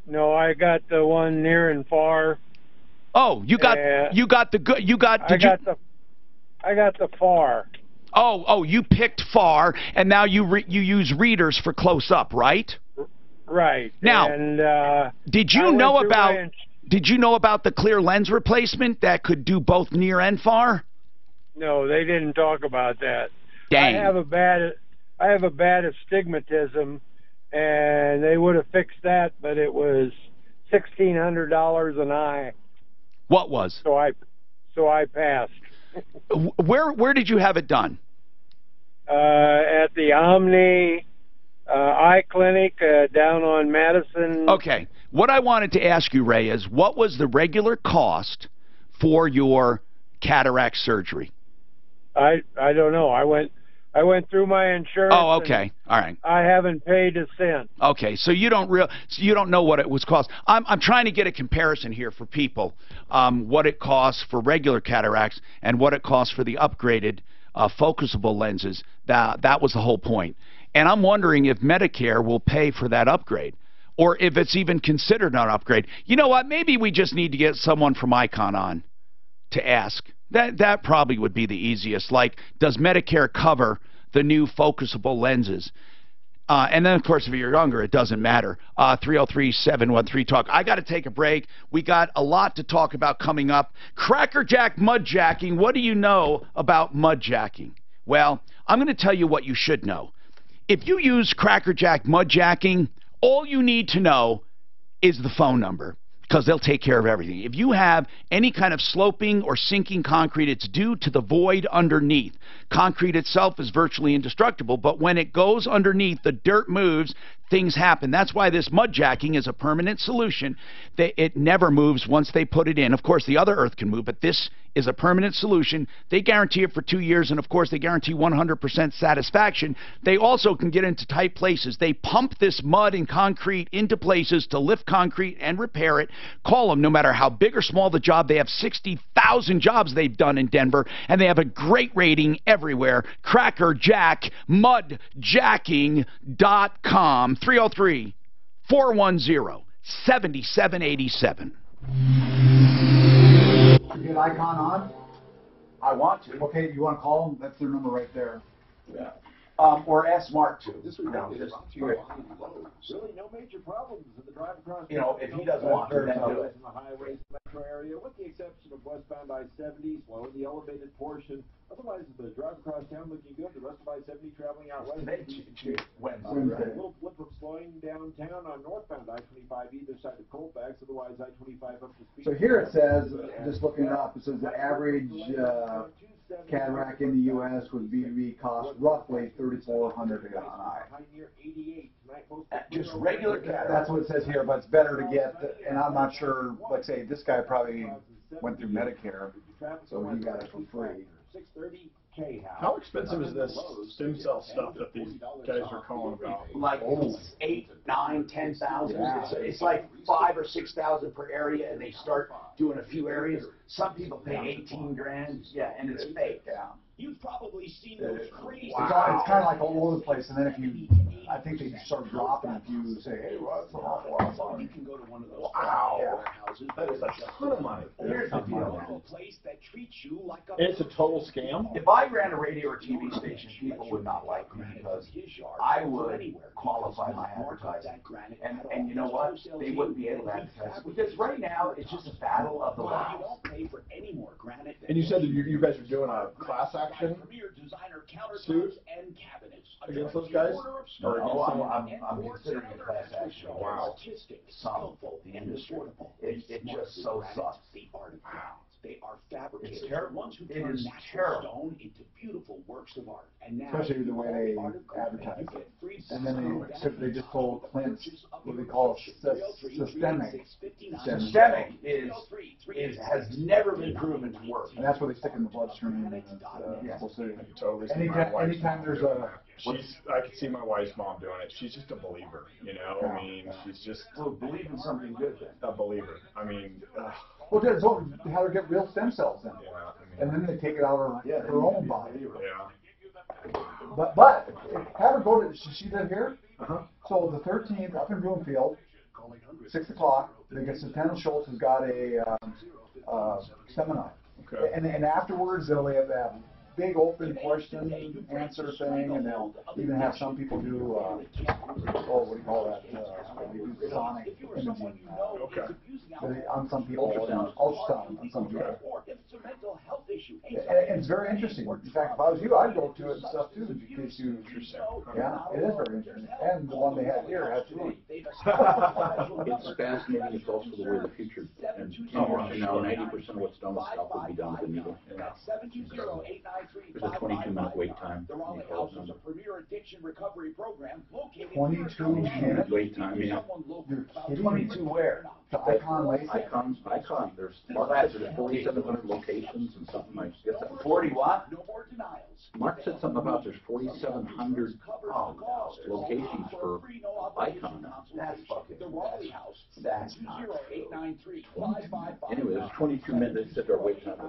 No, I got the one near and far.
Oh, you got the good,
I got the far.
Oh, you picked far, and now you use readers for close up, right?
Right.
Now,
and
did you know about the clear lens replacement that could do both near and far?
No, they didn't talk about that.
Dang.
I have a bad astigmatism, and they would have fixed that, but it was $1,600 an eye.
What was?
So I passed.
Where did you have it done?
At the Omni Eye Clinic down on Madison.
Okay. What I wanted to ask you, Ray, is what was the regular cost for your cataract surgery?
I don't know. I went through my insurance.
Oh, okay. All right.
I haven't paid a cent.
Okay, so you don't know what it was cost. I'm trying to get a comparison here for people, what it costs for regular cataracts and what it costs for the upgraded focusable lenses. That was the whole point. And I'm wondering if Medicare will pay for that upgrade, or if it's even considered an upgrade. You know what? Maybe we just need to get someone from Icon on to ask. That probably would be the easiest. Like, does Medicare cover the new focusable lenses? And then, of course, if you're younger, it doesn't matter. 303-713-TALK. I got to take a break. We got a lot to talk about coming up. Crackerjack mudjacking. What do you know about mudjacking? Well, I'm going to tell you what you should know. If you use Crackerjack mudjacking, all you need to know is the phone number, because they'll take care of everything. If you have any kind of sloping or sinking concrete, it's due to the void underneath. Concrete itself is virtually indestructible, but when it goes underneath, the dirt moves, things happen. That's why this mudjacking is a permanent solution. It never moves once they put it in. Of course, the other earth can move, but this is a permanent solution. They guarantee it for 2 years, and of course, they guarantee 100% satisfaction. They also can get into tight places. They pump this mud and concrete into places to lift concrete and repair it. Call them no matter how big or small the job. They have 60,000 jobs they've done in Denver, and they have a great rating everywhere. CrackerjackMudjacking.com. 303-410-7787.
You get Icon on?
I want to.
Okay, you want to call them? That's their number right there.
Yeah. Or ask Mark to.
This week on really no major problems in the drive across.
You know, if he doesn't want to, then do it.
In the highways metro area, with the exception of westbound I-70, slow in the elevated portion. Otherwise, the drive across town looking good. The rest of I-70 traveling out west.
Wednesday.
A little blip of slowing downtown on northbound I-25 either side of Colfax. Otherwise, I-25 up to speed.
So here it says, just looking it up, it says the average cataract in the U.S. would be cost roughly $3,400 an eye.
Just regular cataract.
That's what it says here, but it's better to get, and I'm not sure, like say, this guy probably went through Medicare, so he got it for free.
How expensive is this stem cell stuff that these guys are calling about?
Like 8, 9, 10,000. It's like 5,000 or 6,000 per area, and they start doing a few areas. Some people pay 18 grand. Yeah, and it's fake. Yeah.
You've probably seen those crazy.
It's kind of like all over the place, and then if you, I think they start dropping if you say, hey, well, that's an awful lot of money.
You can go to one of those warehouses.
That is a ton of money.
Here's the deal. A place that treats you like a.
It's a total scam.
If I ran a radio or TV station, people would not like me because I would qualify my advertising. And you know what? They wouldn't be able to advertise. Because right now, it's just a battle of the lines.
You don't pay for any more granite.
And you said that you guys are doing a class action suit against those guys?
I'm considering a class action.
Wow.
Skillful and affordable. It just so sucks.
They are fabricated.
It's terrible.
Ones who turn natural stone into beautiful works of art. And now,
especially the way they advertise it. And then they just told Clint what they call systemic.
Systemic has never been proven to work.
And that's what they stick in the bloodstream. Anytime there's a...
I can see my wife's mom doing it. She's just a believer, you know? I mean, she's just...
Well, believe in something good then.
A believer. I mean...
Well, that's how to get real stem cells in.
Yeah,
and then they take it out of her own body.
Yeah.
But have her go to... She live here? So the 13th, up in Broomfield, 6 o'clock, because Centennial Schultz has got a seminar.
Okay.
And afterwards, they'll have that big open question answer thing, and they'll even have some people do, what do you call that? They do sonic imaging.
Okay.
On some people, ultrasound on some people. And it's very interesting. In fact, if I was you, I'd go to it and stuff too. In case you, yeah, it is very interesting. And the one they had here has to be.
It's fascinating. It's also the way the future. And 10 years from now, 90% of what's done with scalp will be done with a needle. There's a 22-minute wait time.
22-minute
wait time. Yeah.
You're kidding 22 where? The Icon Lake?
Icon. There's 4,700 locations and something like that.
40 what?
Mark said something about there's 4,700 locations for Icon.
That's fucking that's
Anyway, there's 22 minutes. They said our wait time is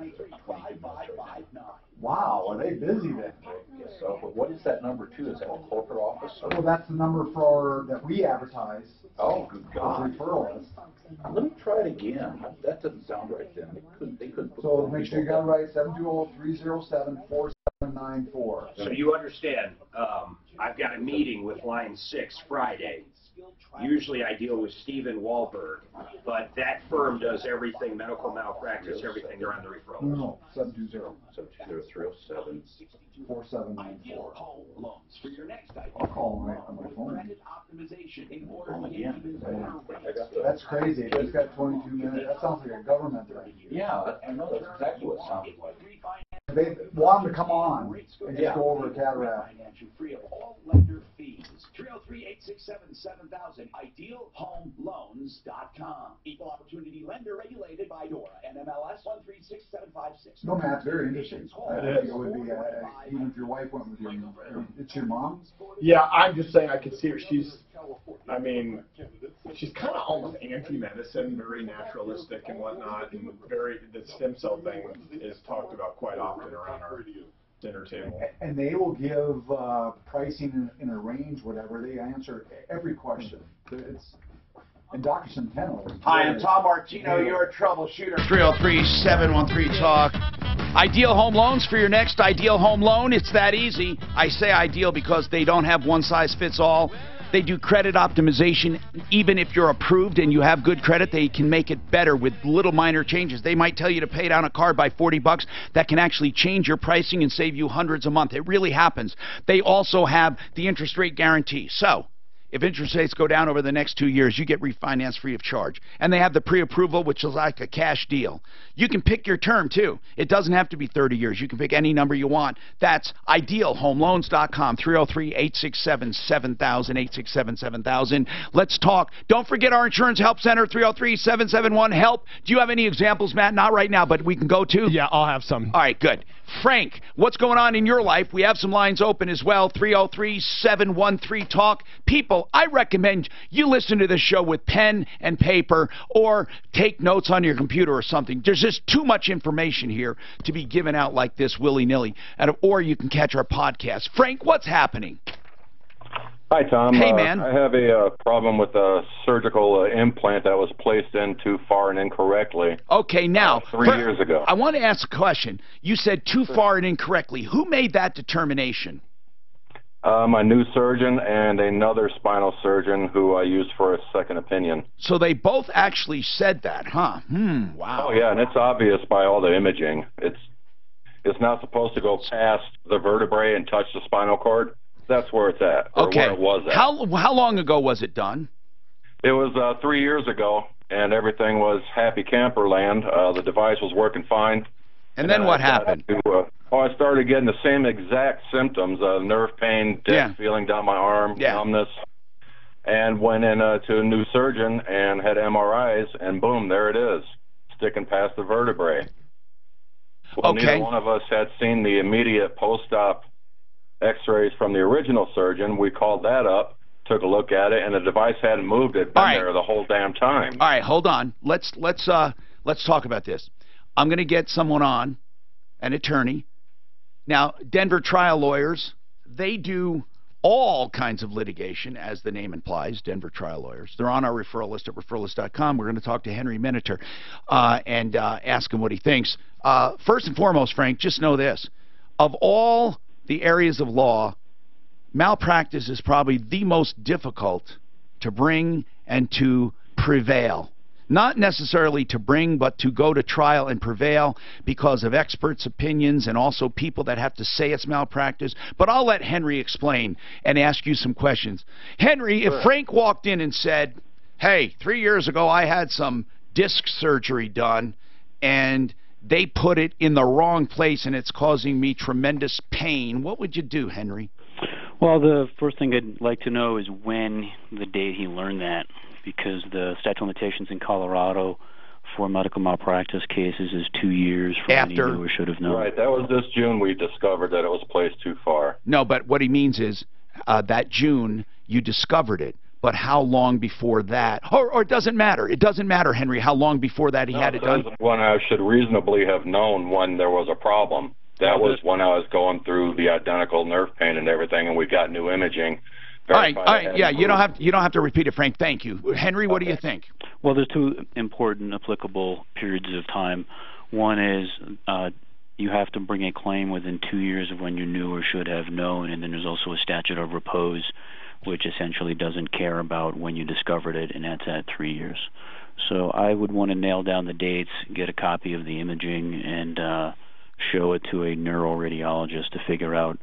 22 minutes right now.
Wow, are they busy then?
Yes, so, but what is that number too? Is that a corporate office?
Well, that's the number for that we advertise.
Oh, good God.
Referral list.
Let me try it again. That doesn't sound right then. They couldn't put
so make sure you got it right, 720-307-4794.
So you understand, I've got a meeting with Line 6 Friday. Usually I deal with Stephen Wahlberg, but that firm does everything, medical malpractice, everything. They're on the referral.
No,
720-307-4794.
I'll call on my phone. That's crazy. It's got 22 minutes. That sounds like a government thing.
Yeah, I know. That's exactly what it sounds like.
They want them to come on and just go over cataract.
Free of all lender fees. 303-867-7000. IdealHomeLoans.com. Equal opportunity lender regulated by DORA. NMLS 1367556.
No, Matt, very interesting. I think it would be, even if your wife went with you. It's your mom?
Yeah, I'm just saying I could see her. She's kind of almost anti-medicine, very naturalistic and whatnot, and the stem cell thing is talked about quite often around our dinner table.
And they will give pricing in a range, whatever. They answer every question. And Dr. Centeno.
Hi, I'm Tom Martino. You're a troubleshooter.
303-713-TALK. Ideal Home Loans for your next ideal home loan. It's that easy. I say ideal because they don't have one size fits all. They do credit optimization. Even if you're approved and you have good credit, they can make it better with little minor changes. They might tell you to pay down a car by $40. That can actually change your pricing and save you hundreds a month. It really happens. They also have the interest rate guarantee. So if interest rates go down over the next 2 years, you get refinanced free of charge. And they have the pre-approval, which is like a cash deal. You can pick your term, too. It doesn't have to be 30 years. You can pick any number you want. That's IdealHomeLoans.com, 303-867-7000, 867-7000. Let's talk. Don't forget our Insurance Help Center, 303-771-HELP. Do you have any examples, Matt? Not right now, but we can go to?
Yeah, I'll have some.
All right, good. Frank, what's going on in your life? We have some lines open as well, 303-713-TALK. People, I recommend you listen to this show with pen and paper or take notes on your computer or something. There's just too much information here to be given out like this willy-nilly. Or you can catch our podcast. Frank, what's happening?
Hi, Tom.
Hey, man.
I have a problem with a surgical implant that was placed in too far and incorrectly.
Okay, now,
3 years ago.
I want to ask a question. You said too far and incorrectly. Who made that determination?
My new surgeon and another spinal surgeon who I used for a second opinion.
So they both actually said that, huh? Wow.
Oh, yeah, and it's obvious by all the imaging. It's not supposed to go past the vertebrae and touch the spinal cord. That's where it's at, or
okay.
where it was at.
How long ago was it done?
It was 3 years ago, and everything was happy camper land. The device was working fine.
And then what happened?
I started getting the same exact symptoms, nerve pain, dead feeling down my arm, numbness, and went in to a new surgeon and had MRIs, and boom, there it is, sticking past the vertebrae. Well, neither one of us had seen the immediate post-op X-rays from the original surgeon. We called that up, took a look at it, and the device hadn't moved. It'd been there the whole damn time.
All right, hold on. Let's talk about this. I'm going to get someone on, an attorney. Now, Denver trial lawyers, they do all kinds of litigation, as the name implies, Denver trial lawyers. They're on our referral list at referralist.com. We're going to talk to Henry Miniter and ask him what he thinks. First and foremost, Frank, just know this. Of all the areas of law, malpractice is probably the most difficult to bring and to prevail. not necessarily to bring, but to go to trial and prevail because of experts' opinions and also people that have to say it's malpractice. But I'll let Henry explain and ask you some questions. Henry, if Frank walked in and said, hey, 3 years ago I had some disc surgery done and they put it in the wrong place and it's causing me tremendous pain, what would you do, Henry?
Well, the first thing I'd like to know is when the date he learned that, because the statute of limitations in Colorado for medical malpractice cases is 2 years from when he knew or should have known.
Right, that was this June we discovered that it was placed too far.
No, but what he means is that June you discovered it. But how long before that? Or it doesn't matter. It doesn't matter, Henry, how long before that he had it done.
When I should reasonably have known when there was a problem. That was when I was going through the identical nerve pain and everything, and we got new imaging.
All right, yeah, you don't have to repeat it, Frank. Thank you, Henry. What do you think?
Well, there's two important applicable periods of time. One is you have to bring a claim within 2 years of when you knew or should have known, and then there's also a statute of repose, which essentially doesn't care about when you discovered it, and that's at 3 years. So I would want to nail down the dates, get a copy of the imaging, and show it to a neuroradiologist to figure out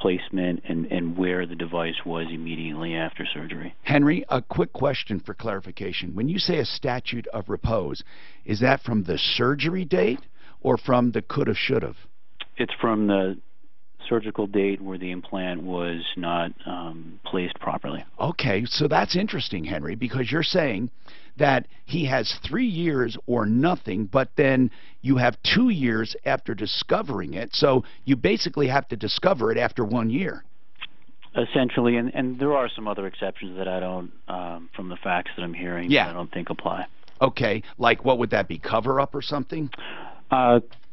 placement and where the device was immediately after surgery.
Henry, a quick question for clarification. When you say a statute of repose, is that from the surgery date or from the could have, should have?
It's from the surgical date where the implant was not placed properly.
Okay, so that's interesting, Henry, because you're saying that he has 3 years or nothing, but then you have 2 years after discovering it, so you basically have to discover it after 1 year.
Essentially, and there are some other exceptions that I don't, from the facts that I'm hearing, that I don't think apply.
Okay, like what would that be, cover-up or something?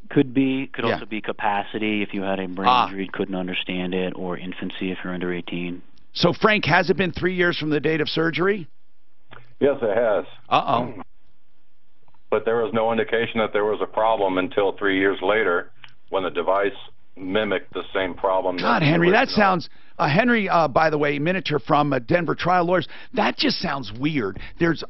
Could also be capacity if you had a brain injury, couldn't understand it, or infancy if you're under 18.
So, Frank, has it been 3 years from the date of surgery?
Yes, it has.
Uh-oh.
But there was no indication that there was a problem until 3 years later when the device mimicked the same problem.
God, Henry, that sounds... Henry, by the way, miniature from Denver Trial Lawyers, that just sounds weird.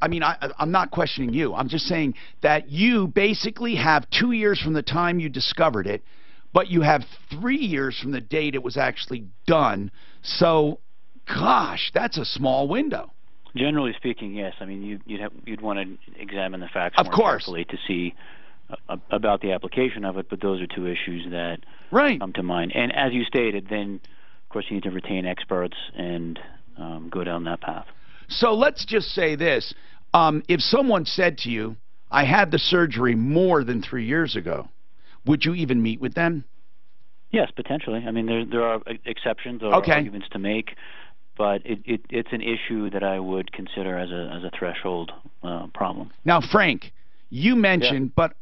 I'm not questioning you. I'm just saying that you basically have 2 years from the time you discovered it, but you have 3 years from the date it was actually done. So, gosh, that's a small window.
Generally speaking, yes. I mean, you'd want to examine the facts more carefully to see about the application of it, but those are two issues that come to mind. And as you stated, then, of course, you need to retain experts and go down that path.
So let's just say this. If someone said to you, I had the surgery more than 3 years ago, would you even meet with them?
Yes, potentially. I mean, there are exceptions or arguments to make, but it's an issue that I would consider as a threshold problem.
Now, Frank, you mentioned, but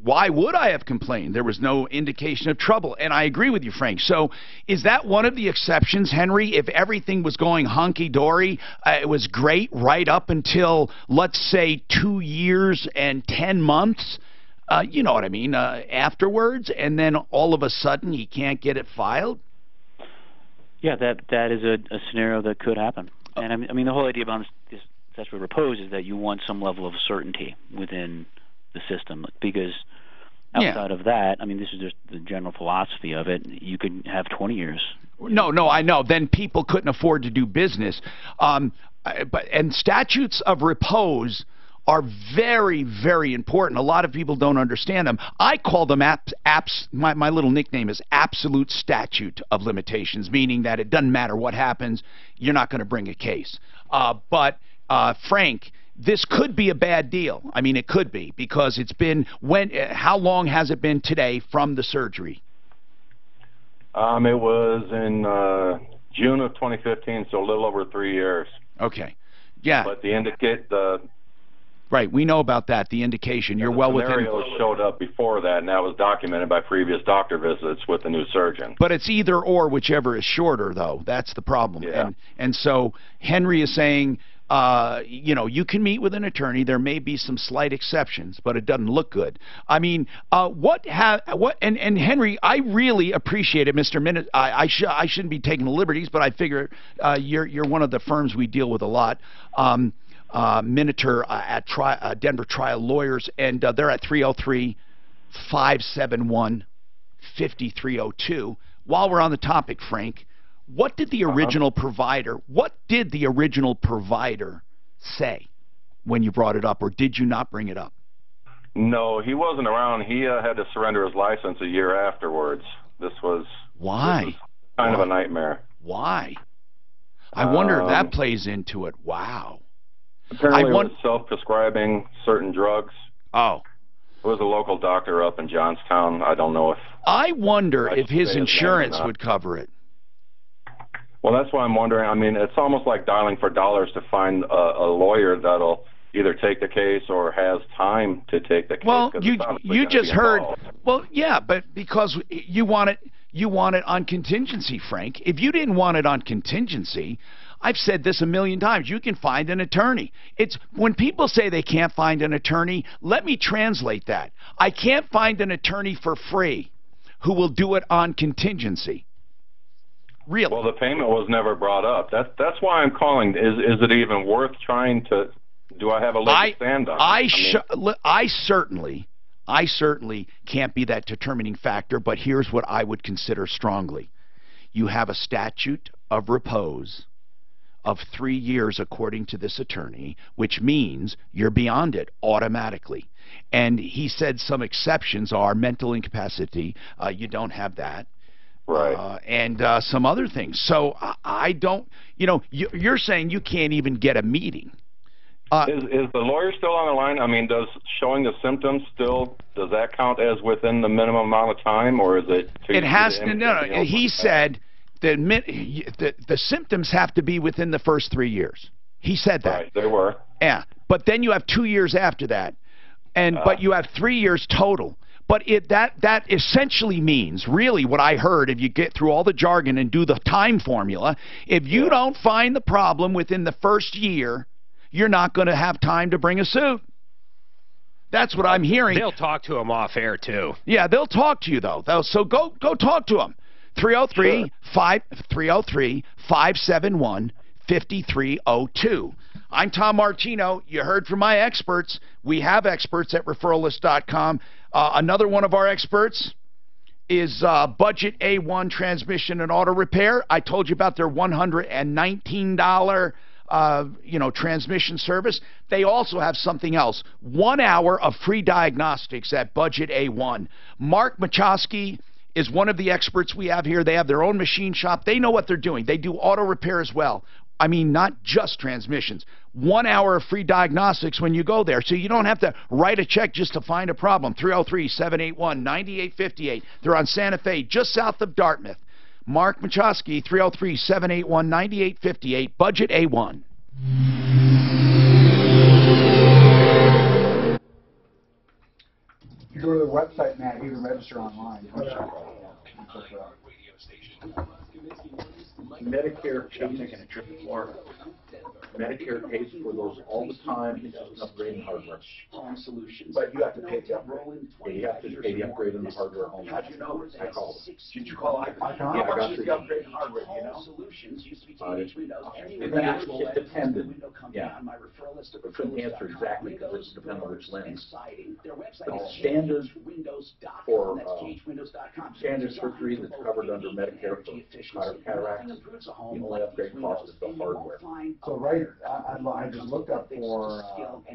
why would I have complained? There was no indication of trouble. And I agree with you, Frank. So is that one of the exceptions, Henry? If everything was going hunky-dory, it was great right up until, let's say, 2 years and 10 months, you know what I mean, afterwards, and then all of a sudden he can't get it filed?
Yeah, that is a scenario that could happen. And I mean, the whole idea about this statute of repose is that you want some level of certainty within the system, because outside of that, I mean, this is just the general philosophy of it. You could have 20 years.
No, I know. Then people couldn't afford to do business. And statutes of repose are very, very important. A lot of people don't understand them. I call them my little nickname is absolute statute of limitations, meaning that it doesn't matter what happens, you're not going to bring a case. But Frank, this could be a bad deal. I mean, it could be, because it's been, how long has it been today from the surgery?
It was in June of 2015, so a little over 3 years.
Okay. Yeah.
But
right, we know about that, the indication. You're well within...
The scenarios showed up before that, and that was documented by previous doctor visits with the new surgeon.
But it's either or, whichever is shorter, though. That's the problem.
Yeah.
And so Henry is saying, you know, you can meet with an attorney. There may be some slight exceptions, but it doesn't look good. I mean, and Henry, I really appreciate it, Mr. Minute. I shouldn't be taking the liberties, but I figure you're one of the firms we deal with a lot. Minotaur at Denver Trial Lawyers, and they're at 303-571-5302. While we're on the topic, Frank, what did the original provider say when you brought it up, or did you not bring it up?
No, he wasn't around. He had to surrender his license a year afterwards. This was kind of a nightmare.
Why? I wonder if that plays into it. Wow.
Apparently, it was self-prescribing certain drugs.
Oh.
It was a local doctor up in Johnstown. I don't know if...
I wonder if his insurance would cover it.
Well, that's why I'm wondering. I mean, it's almost like dialing for dollars to find a lawyer that'll either take the case or has time to take the case.
Well, you just heard. Well, yeah, but because you want it on contingency, Frank. If you didn't want it on contingency, I've said this a million times, you can find an attorney. It's when people say they can't find an attorney, let me translate that. I can't find an attorney for free who will do it on contingency. Really?
Well, the payment was never brought up. That's why I'm calling. Is it even worth trying to? Do I have a leg to stand on?
I certainly can't be that determining factor, but here's what I would consider strongly. You have a statute of repose of 3 years according to this attorney, which means you're beyond it automatically. And he said some exceptions are mental incapacity. You don't have that.
Right.
And some other things. So I don't, you're saying you can't even get a meeting.
Is the lawyer still on the line? I mean, does showing the symptoms does that count as within the minimum amount of time, or is it?
It has to. No. He said that the symptoms have to be within the first 3 years. He said that.
Right, they were.
Yeah, but then you have 2 years after that, but you have 3 years total. But that essentially means, really what I heard, if you get through all the jargon and do the time formula, if you don't find the problem within the first year, you're not going to have time to bring a suit. That's what I'm hearing.
They'll talk to him off air, too.
Yeah, they'll talk to you, though. So go talk to them. 303-571-5302. I'm Tom Martino. You heard from my experts. We have experts at referralist.com. Another one of our experts is Budget A1 Transmission and Auto Repair. I told you about their $119 transmission service. They also have something else. 1 hour of free diagnostics at Budget A1. Mark Machowski is one of the experts we have here. They have their own machine shop. They know what they're doing. They do auto repair as well. I mean, not just transmissions. 1 hour of free diagnostics when you go there, so you don't have to write a check just to find a problem. 303-781-9858. They're on Santa Fe, just south of Dartmouth. Mark Machowski, 303-781-9858, Budget A1.
You go to the website, Matt, you can register online.
Medicare pays for Medicare pays for those all the time. It's just an upgrade in hardware. But you have to pay the upgrade. Yeah, you have to pay the upgrade in the hardware only.
How'd you know?
I called.
Did you call Icon?
Yeah, I got
the upgrade in hardware, you know?
It's dependent. Yeah. I couldn't answer exactly because it depends on which lens. But standard for standard surgery that's covered under Medicare for cataracts, the only upgrade cost is the hardware.
So I just looked up for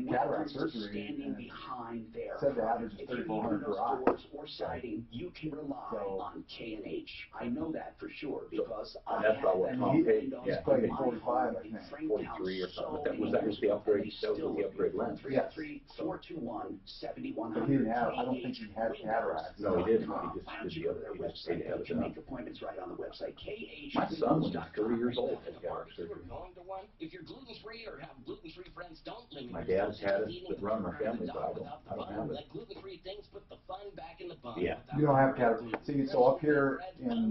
cataract surgery, and it said the average is $3,400 per eye.
You can rely on K&H. I know that for sure because
that's about what Tom paid.
Yeah, he paid 45, I think.
43 or something. That was the upgrade. That was the upgrade lens.
Yes.
421-7100.
But he didn't have. I don't think he had cataracts.
No, he didn't. He just did the other. He just paid the other
You make appointments right on the website. KH.
My son was 30 years old.
If you're gluten-free or have gluten-free friends, don't limit
my dad's had it with run my family, but I don't have it.
Let gluten-free things put the fun back in the
Yeah.
You don't have cataracts. See, so up here in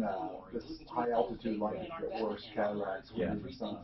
this high altitude, like you get worse cataracts when you're in the sun.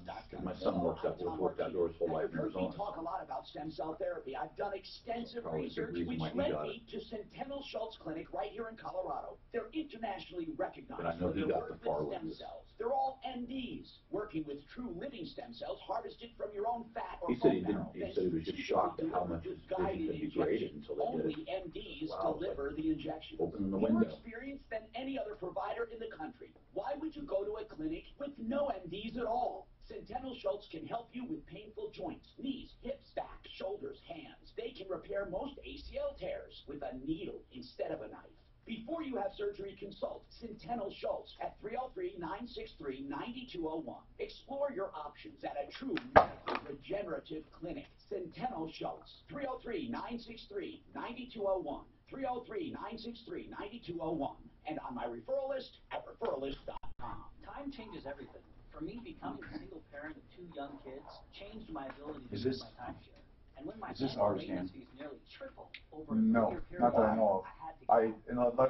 My son worked outdoors his whole life in Arizona.
Talk a lot about stem cell therapy. I've done extensive research, which
why he
led
got
me to Centennial Schultz Clinic right here in Colorado. They're internationally recognized
But I know
for
he
their
got
work
the far
with stem
with this.
cells. They're all MDs working with true living stem cells harvested from your own fat or
He said
bone
he didn't.
marrow.
He said he was just shocked at how much his vision could degrade until they did
Only
it.
MDs
Wow,
deliver the injection.
opening the
More
window.
experience than any other provider in the country. Why would you go to a clinic with no MDs at all? Centennial Schultz can help you with painful joints, knees, hips, back, shoulders, hands. They can repair most ACL tears with a needle instead of a knife. Before you have surgery, consult Centennial Schultz at 303-963-9201. Explore your options at a true medical regenerative clinic. Centennial Schultz, 303-963-9201. 303-963-9201. And on my referral list at referralist.com.
Time changes everything. For me, becoming a single parent of 2 young kids changed my ability to
Is
use
this-
my timeshare. And when my
is this
annual
ours,
maintenance
Dan?
fees nearly tripled over a
No,
3-year period,
not that I know of.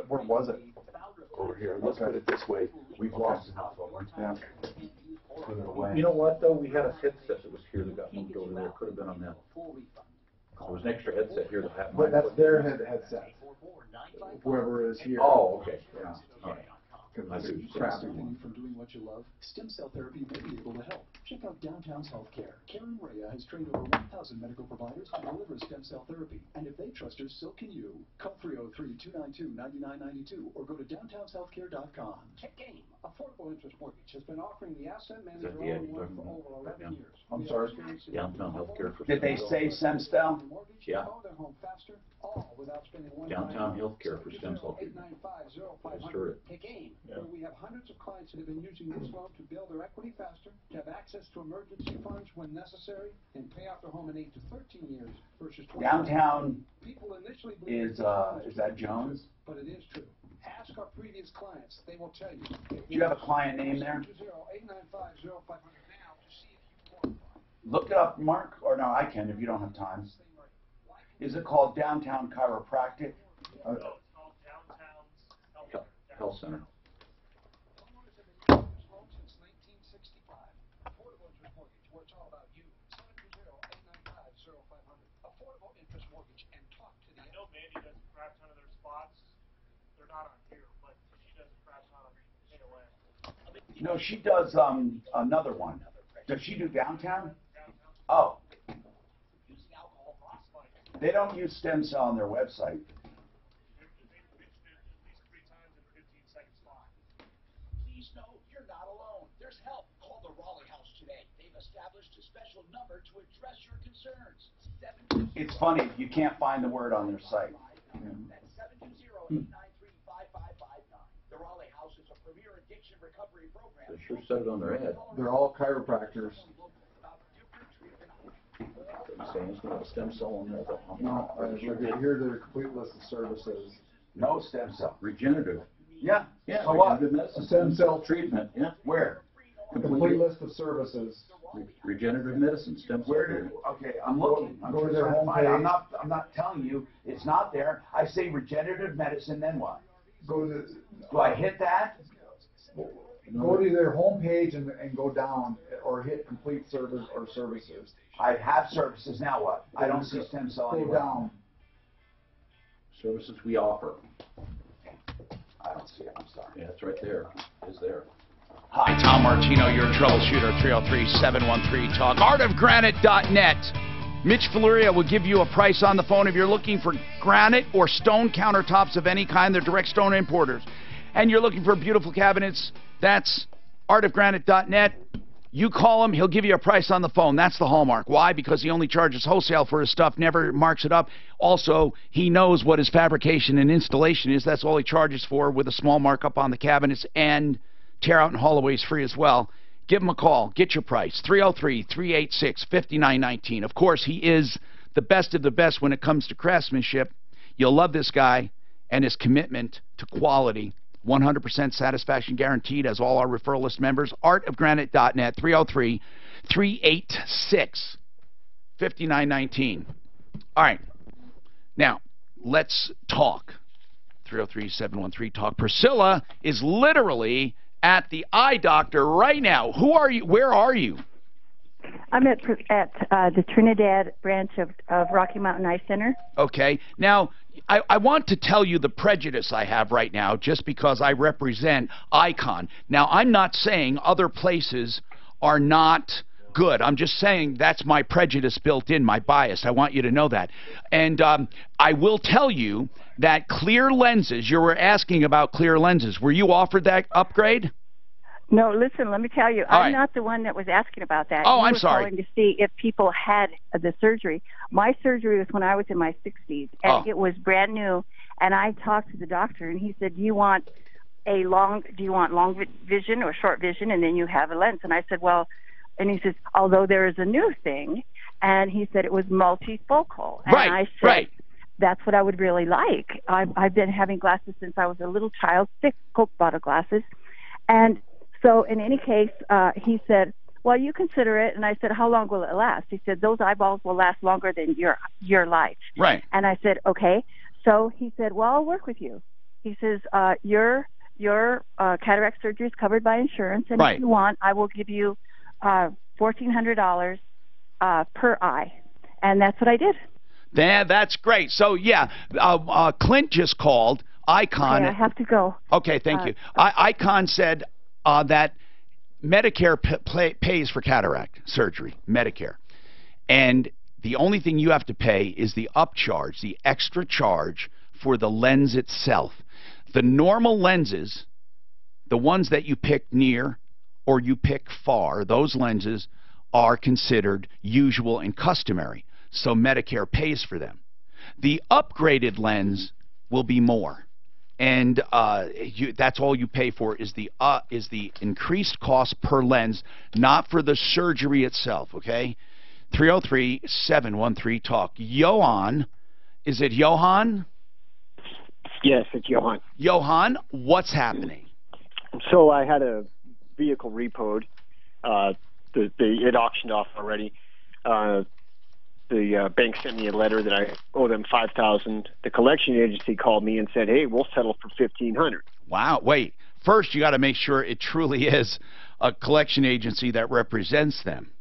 Where was it?
Over here. Let's put it this way. We've lost enough of them.
Yeah.
Put it away.
You know what, though? We had a headset that was here that got moved over there. Could have been on that. There was an extra headset here that had
But that's their headset. Whoever is here.
Oh, okay.
Yeah.
All right.
Because
I do.
it's crappy
Stopping
one.
you from doing what you love? Stem cell therapy may be able to help. Check out Downtown's Healthcare. Karen Rhea has trained over 1,000 medical providers to deliver stem cell therapy. And if they trust her, so can you. Call 303-292-9992 or go to downtownshealthcare.com.
Check game. Affordable Interest Mortgage has been offering the asset
Is
manager
that the ad you're
all-in-one
talking
for
about?
over 11
Yeah.
years.
I'm
We
sorry?
are experiencing
Downtown healthcare for
Did they say stem cell?
Yeah.
Own their home faster, all without spending one
Downtown
dime.
healthcare for stem cell treatment.
895-0500.
Just heard it.
Pick AIM,
Yeah.
where we have hundreds of clients that have been using this loan to build their equity faster, to have access to emergency funds when necessary, and pay off their home in 8 to 13 years versus 20.
Downtown
People initially believe
is that Jones?
but it is true. Ask our previous clients; they will tell you.
Do you have a client name there?
895-0500 now to see if you qualify.
Look it up, Mark. Or no, I can if you don't have time. Is it called Downtown Chiropractic?
Health Center.
No, she does another one. Does she do Downtown? Oh. They don't use stem cell on their website.
Please know you're not alone. There's help. Call the Raleigh House today. They've established a special number to address your concerns.
It's funny, you can't find the word on their site.
That's 720-893-5559. The Raleigh House is a premier addiction recovery program.
They sure said it on their ad.
They're all chiropractors.
They're saying it's not a stem cell on there, though.
No, here's their complete list of services.
No stem cell.
Regenerative.
Yeah.
Yeah.
So what?
Regenerative medicine.
Stem cell
treatment. Yeah.
Where?
Complete list of services.
Regenerative medicine. Stem cell.
Where do? Okay, I'm looking. I'm
Go to
just
their
trying to find it.
homepage.
I'm not telling you it's not there. I say regenerative medicine. Then what?
Go to
Do I hit that?
go to their homepage and go down or hit complete service or services.
I have services. Now what? I don't see stem cell
Go
anywhere.
down.
Services we offer.
I don't see it. I'm sorry.
Yeah, it's right there. It's there.
Hi, Tom Martino, your troubleshooter, 303-713-TALK. ArtofGranite.net. Mitch Valuria will give you a price on the phone if you're looking for granite or stone countertops of any kind. They're direct stone importers. And you're looking for beautiful cabinets, that's ArtofGranite.net. You call him, he'll give you a price on the phone. That's the hallmark. Why? Because he only charges wholesale for his stuff, never marks it up. Also, he knows what his fabrication and installation is. That's all he charges for, with a small markup on the cabinets, and tear out and haul away is free as well. Give him a call. Get your price. 303-386-5919. Of course, he is the best of the best when it comes to craftsmanship. You'll love this guy and his commitment to quality. 100% satisfaction guaranteed, as all our referral list members. ArtofGranite.net, 303-386-5919. All right. Now, let's talk 303-713-TALK. Priscilla is literally at the eye doctor right now. Who are you? Where are you?
I'm at the Trinidad branch of Rocky Mountain Eye Center.
Okay. Now, I want to tell you the prejudice I have right now just because I represent Icon. Now, I'm not saying other places are not good. I'm just saying that's my prejudice built in, my bias. I want you to know that. And I will tell you that clear lenses, you were asking about clear lenses. Were you offered that upgrade?
No, listen, let me tell you, I'm not the one that was asking about that.
Oh,
I'm
sorry.
calling to see if people had the surgery. My surgery was when I was in my 60s, and it was brand new. And I talked to the doctor, and he said, do you want long vision or short vision, and then you have a lens? And I said, well, and he says, although there is a new thing, and he said it was multifocal. And I said, that's what I would really like. I've been having glasses since I was a little child, 6 Coke bottle glasses, and so in any case, he said, well, you consider it. And I said, how long will it last? He said, those eyeballs will last longer than your life.
Right.
And I said, okay. So he said, well, I'll work with you. He says, your cataract surgery is covered by insurance. And if you want, I will give you $1,400 per eye. And that's what I did.
That's great. So, yeah, Clint just called. Icon.
Okay, I have to go.
Okay, thank you. Icon said that Medicare pays for cataract surgery, Medicare. And the only thing you have to pay is the upcharge, the extra charge for the lens itself. The normal lenses, the ones that you pick near or you pick far, those lenses are considered usual and customary. So Medicare pays for them. The upgraded lens will be more. And that's all you pay for is the increased cost per lens, not for the surgery itself, okay? 303-713-TALK. Johan, is it Johan?
Yes, it's Johan.
Johan, what's happening?
So I had a vehicle repoed. It auctioned off already. The bank sent me a letter that I owe them $5,000. The collection agency called me and said, "Hey, we'll settle for $1,500."
Wow! Wait. First, you got to make sure it truly is a collection agency that represents them.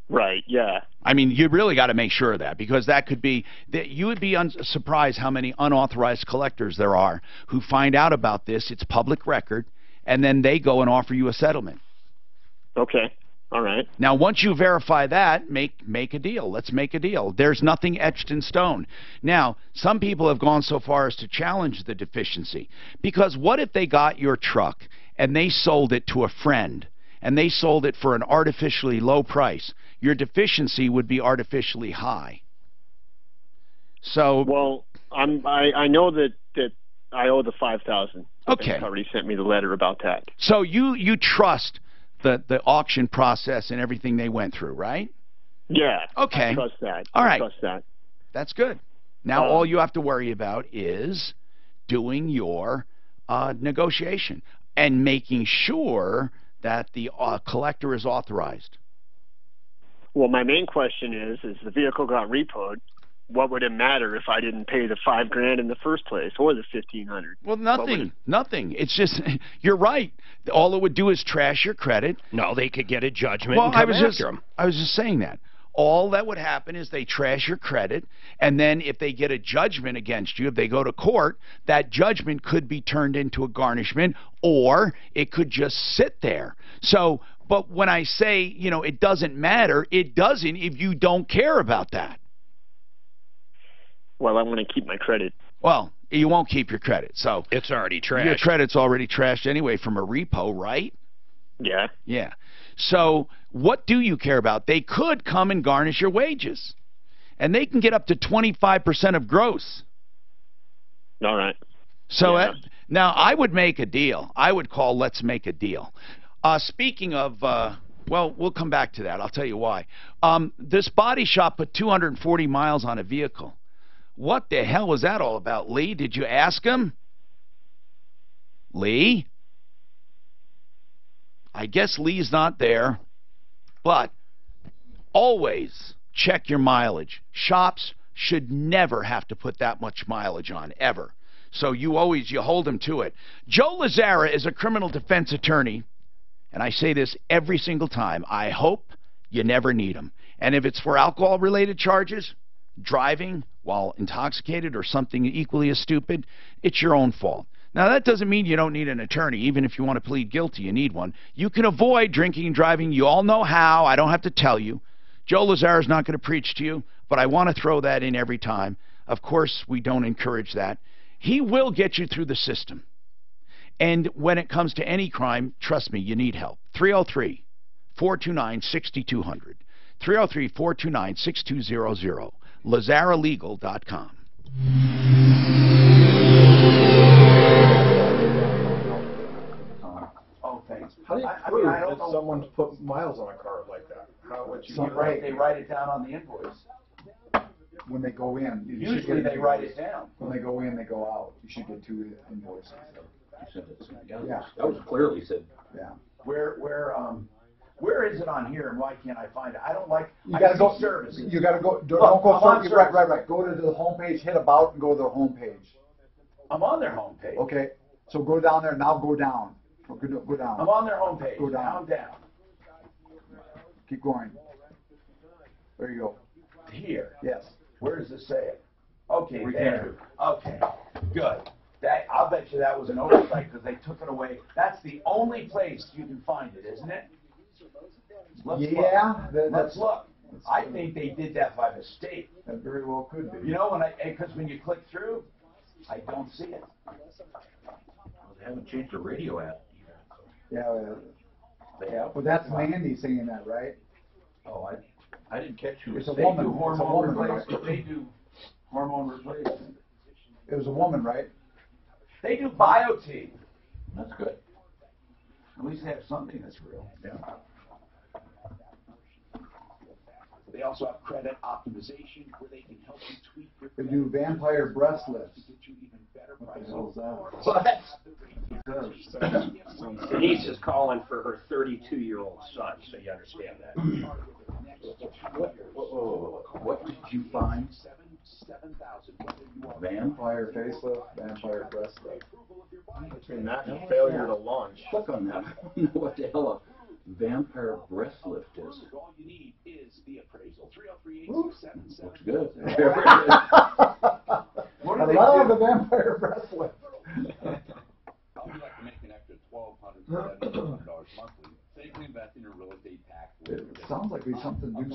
Right. Yeah.
I mean, you really got to make sure of that because that could be that you would be surprised how many unauthorized collectors there are who find out about this. It's public record, and then they go and offer you a settlement.
Okay. All right.
Now, once you verify that, make a deal. Let's make a deal. There's nothing etched in stone. Now, some people have gone so far as to challenge the deficiency. Because what if they got your truck and they sold it to a friend and they sold it for an artificially low price? Your deficiency would be artificially high. So,
well, I know that I owe the $5,000.
Okay.
They already sent me the letter about that.
So you trust the auction process and everything they went through, right?
Yeah.
Okay.
I trust that.
All right.
I trust that.
That's good. Now all you have to worry about is doing your negotiation and making sure that the collector is authorized.
Well, my main question is the vehicle got repoed. What would it matter if I didn't pay the $5,000 in the first place or the $1,500?
Well, nothing. It's just you're right. All it would do is trash your credit.
No, they could get a judgment.
Well,
and come after them.
I was just saying that. All that would happen is they trash your credit, and then if they get a judgment against you, if they go to court, that judgment could be turned into a garnishment, or it could just sit there. So, but when I say, it doesn't matter, it doesn't if you don't care about that.
Well, I want to keep my credit.
Well, you won't keep your credit, so
it's already trashed.
Your credit's already trashed anyway from a repo, right?
Yeah.
Yeah. So what do you care about? They could come and garnish your wages, and they can get up to 25% of gross.
All right.
So now I would make a deal. I would call Let's Make a Deal. Speaking of, well, we'll come back to that. I'll tell you why. This body shop put 240 miles on a vehicle. What the hell was that all about, Lee? Did you ask him? Lee? I guess Lee's not there. But always check your mileage. Shops should never have to put that much mileage on, ever. So you hold them to it. Joe Lazzara is a criminal defense attorney, and I say this every single time. I hope you never need him. And if it's for alcohol-related charges, driving while intoxicated or something equally as stupid, it's your own fault. Now, that doesn't mean you don't need an attorney. Even if you want to plead guilty, you need one. You can avoid drinking and driving. You all know how. I don't have to tell you. Joe Lazzara is not going to preach to you, but I want to throw that in every time. Of course, we don't encourage that. He will get you through the system. And when it comes to any crime, trust me, you need help. 303-429-6200. 303-429-6200. LazzaraLegal.com.
Oh, thanks.
How do you prove that someone's put miles on a car like that? How would you
They write it down on the invoice.
When they go in.
Usually they write it down.
When they go in, they go out. You should get 2 invoices.
Yeah. That was clearly said.
Yeah.
Where is it on here, and why can't I find it? I don't like.
You gotta go.
Services.
You gotta go. Don't go service. Right. Go to the homepage. Hit about and go to the homepage.
I'm on their homepage.
Okay. So go down there. Now go down. Go down.
I'm on their homepage.
Go down.
Down.
Keep going. There you go.
Here.
Yes.
Where does it say it? Okay, there. Okay, good. I'll bet you that was an oversight because they took it away. That's the only place you can find it, isn't it? Let's look. I think they did that by mistake.
That very well could be.
You know, because when you click through, I don't see it.
Well, they haven't changed the radio app either.
Yeah.
They have.
Well, that's Mandy saying that, right?
Oh, I didn't catch who.
It's a
They
woman.
do hormone replacement.
Right?
They do hormone replacement.
It was a woman, right?
They do BioT.
That's good.
At least they have something that's real.
Yeah.
They also have credit optimization where they can help you tweak your
They do vampire breast lifts.
to get you even better
What the
prices.
hell is that?
What?
Denise is calling for her 32-year-old son, so you understand that.
What did you find?
Vampire facelift, vampire breast lift.
Between that and failure to launch.
Click on that. I don't know what the hell a vampire breast lift is.
All you need is the appraisal. 303-877.
Looks good.
I love the vampire breast lift.
How would you like to make an extra $1,270 monthly? Safely invest in your real estate tax.
It sounds like we do something with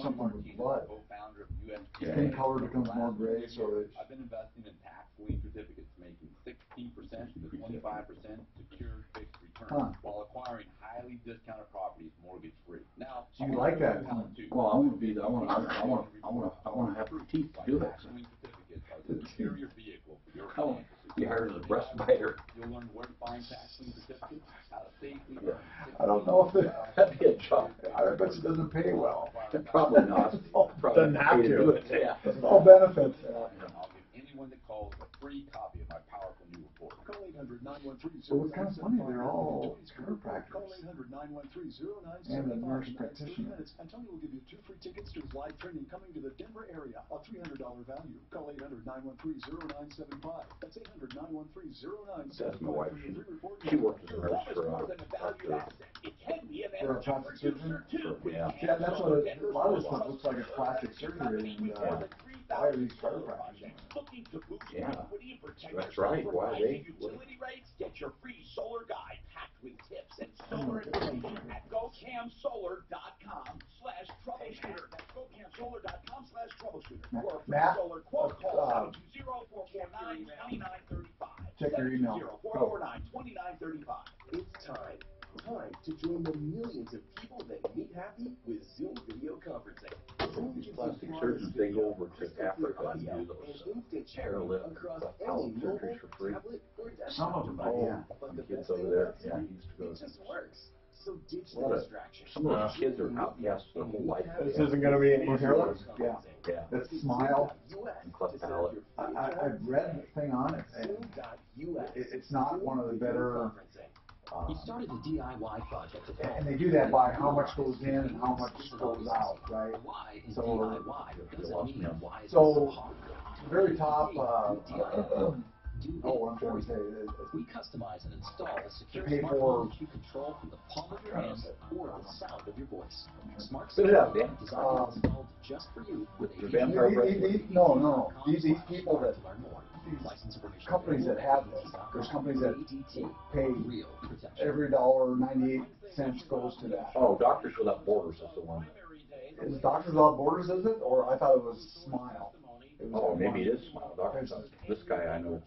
blood.
Co-founder of
Skin color becomes more gray, so that
I've been investing in tax lien certificates, making 16% to 25% secure fixed returns while acquiring highly discounted properties mortgage free. Now,
so you like that?
Well, I want to have the teeth to do that.
Secure your vehicle for your
Oh, you hired as a breast biter.
You'll learn where to find tax lien certificates, how to safely
I don't know if
that'd be a job.
I bet it doesn't pay well.
Probably not. Probably
Doesn't have to.
do it. Yeah.
It's all benefits.
I'll give anyone that calls a free copy of my powerful new report.
Call 800-913-0975.
So it's kind of funny, they're all chiropractors.
Call 800-913-0975.
And a nurse practitioner.
And Tony will give you 2 free tickets to his live training coming to the Denver area. A $300 value. Call 800-913-0975. That's 800-913-0975.
That's my wife. She works as a nurse for
For a plastic surgeon?
Yeah.
Yeah, that's what a lot of this stuff looks like. It's plastic surgery, and why are these chiropractors?
Yeah. That's right. Why are they?
Utility rates, get your free solar guide packed with tips and solar information at gocamsolar.com/troubleshooter. That's gocamsolar.com/troubleshooter. For a free
Matt?
solar quote, call 720-449-2935.
Check your email.
720-449-2935.
It's time to join the millions of people that meet happy with Zoom video conferencing. Zoom
These plastic surgeons, they go over to Africa and do those hair lift or palate surgeries for free.
Some of them, yeah.
Some kids over there, yeah, he used to go.
It just works. So ditch
A lot
the
of-
distraction.
Some of those kids are outcasts their whole life.
This isn't going to be any hair lift?
Yeah.
Yeah.
That smile.
And cleft palate.
I've read the thing on it, and it's not one of the better.
He started the DIY project today.
And they do that by how much goes in and how much goes out, right?
Why is
So,
DIY? Doesn't mean why is it so
so
hard?
very top,
do
Oh, I'm trying to say
we customize and install a secure
pay
smart
for-
home that you control from the palm of your hand or the sound of your voice. Smart
Spit it out,
is designed and installed just for you with a
No. These people that
learn more. License information.
companies that have this. There's companies that pay every $1.98 goes to that.
Oh, Doctors Without Borders is the one.
Is Doctors Without Borders, is it? Or I thought it was Smile.
Oh, maybe it is Smile. Doctors. This guy I know.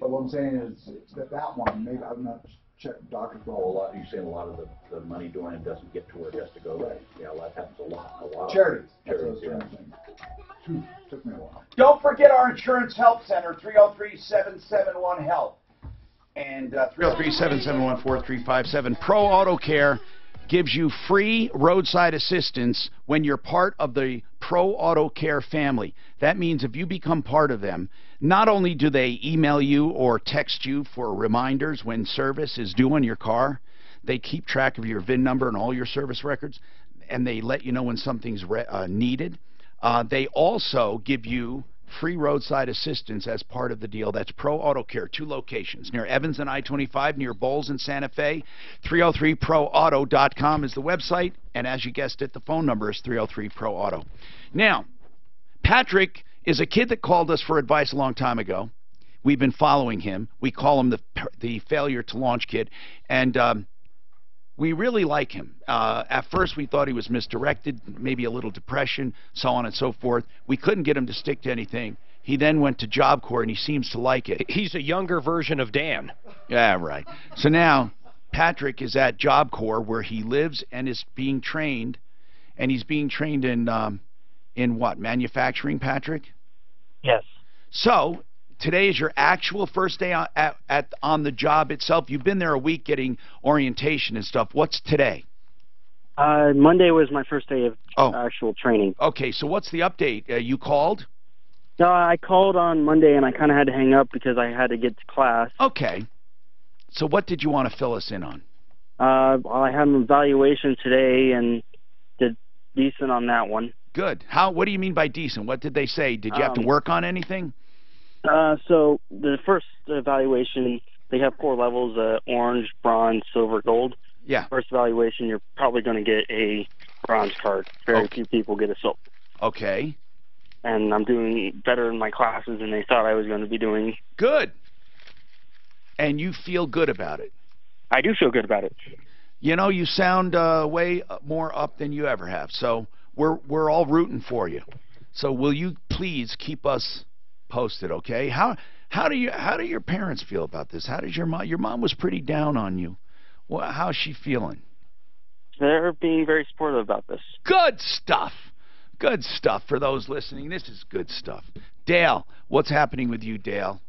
But what I'm saying is that one, maybe I've not checked Doctors
Oh, a
Without
lot. You're saying a lot of the money doing it doesn't get to where it has to go.
Right.
Yeah, that happens a lot.
Charities.
Charities.
That's what I was trying to think. Took me a while.
Don't forget our Insurance Help Center, 303-771-HELP. And 303-771-4357. Pro Auto Care gives you free roadside assistance when you're part of the Pro Auto Care family. That means if you become part of them, not only do they email you or text you for reminders when service is due on your car, they keep track of your VIN number and all your service records, and they let you know when something's needed. They also give you free roadside assistance as part of the deal. That's Pro Auto Care, 2 locations, near Evans and I-25, near Bowles and Santa Fe. 303proauto.com is the website, and as you guessed it, the phone number is 303-PRO-AUTO. Now, Patrick is a kid that called us for advice a long time ago. We've been following him. We call him the failure to launch kid, and we really like him. At first, we thought he was misdirected, maybe a little depression, so on and so forth. We couldn't get him to stick to anything. He then went to Job Corps, and he seems to like it.
He's a younger version of Dan.
Yeah, right. So now, Patrick is at Job Corps, where he lives and is being trained, and he's being trained in what, manufacturing, Patrick?
Yes.
So, today is your actual first day on the job itself. You've been there a week getting orientation and stuff. What's today?
Monday was my first day of actual training.
Okay, so what's the update? You called?
No, I called on Monday and I kind of had to hang up because I had to get to class.
Okay. So what did you want to fill us in on?
Well, I had an evaluation today and did decent on that one.
Good. What do you mean by decent? What did they say? Did you have to work on anything?
So the first evaluation, they have 4 levels, orange, bronze, silver, gold.
Yeah.
First evaluation, you're probably going to get a bronze card. Very few people get a silver.
Okay.
And I'm doing better in my classes than they thought I was going to be doing.
Good. And you feel good about it?
I do feel good about it.
You know, you sound way more up than you ever have. So we're all rooting for you. So will you please keep us posted, okay? How do your parents feel about this? How does your mom was pretty down on you. Well, how's she feeling?
They're being very supportive about this.
Good stuff. Good stuff for those listening. This is good stuff. Dale, what's happening with you, Dale?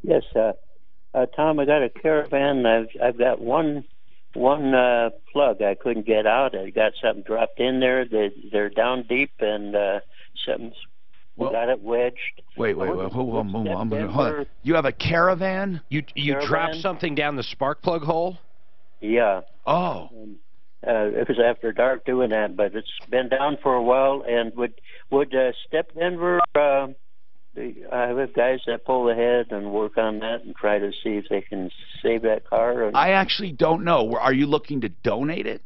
Yes, Tom, I got a caravan. I've got one plug I couldn't get out. I got something dropped in there. They're down deep, and something's got it wedged.
Wait, hold on. You have a caravan?
You dropped something down the spark plug hole?
Yeah.
Oh.
It was after dark doing that, but it's been down for a while. And would Step Denver? I have guys that pull ahead and work on that and try to see if they can save that car.
I actually don't know. Are you looking to donate it?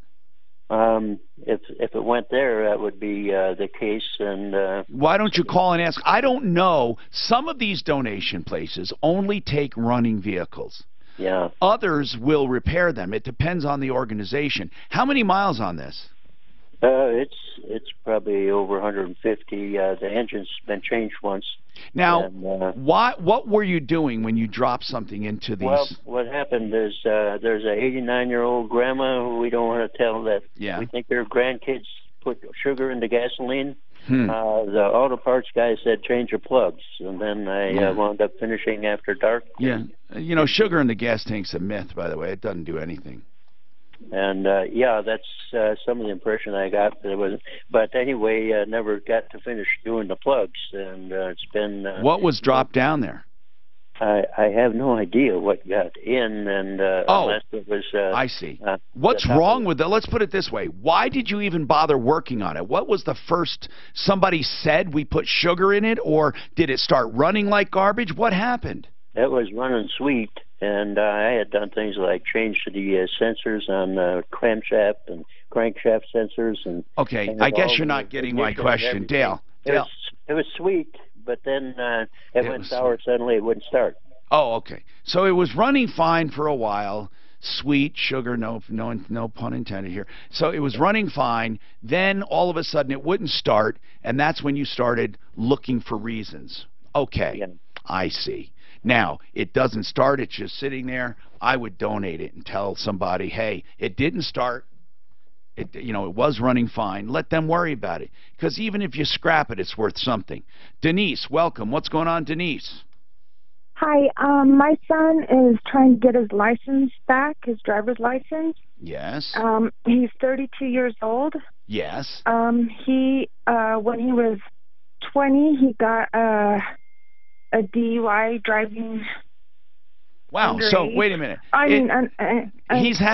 If it went there, that would be the case. And
why don't you call and ask? I don't know. Some of these donation places only take running vehicles.
Yeah.
Others will repair them. It depends on the organization. How many miles on this?
It's probably over 150. The engine's been changed once.
Now, what were you doing when you dropped something into these?
Well, what happened is there's a 89-year-old grandma who we don't want to tell that we think her grandkids put sugar in the gasoline. The auto parts guy said change your plugs, and then I wound up finishing after dark.
Yeah, you know, sugar in the gas tank's a myth, by the way. It doesn't do anything.
And that's some of the impression I got. But anyway, never got to finish doing the plugs, and it's been.
What was dropped down there?
I have no idea what got in, and unless it was.
I see. What's wrong with it? Let's put it this way: why did you even bother working on it? What was the first? Somebody said we put sugar in it, or did it start running like garbage? What happened?
It was running sweet, and I had done things like change the sensors on the crankshaft and crankshaft sensors. And
Okay, I guess you're not getting my question, Dale. Dale.
It was sweet, but then it went sour. Suddenly, it wouldn't start.
Oh, okay. So it was running fine for a while. Sweet sugar, no pun intended here. So it was running fine. Then all of a sudden it wouldn't start, and that's when you started looking for reasons. Okay, yeah. I see. Now it doesn't start. It's just sitting there. I would donate it and tell somebody, hey, it didn't start. It was running fine. Let them worry about it, because even if you scrap it, it's worth something. Denise, welcome. What's going on, Denise?
Hi, my son is trying to get his license back, his driver's license.
Yes.
He's 32 years old.
Yes.
When he was 20, he got a DUI driving.
Wow.
underage.
So wait a minute.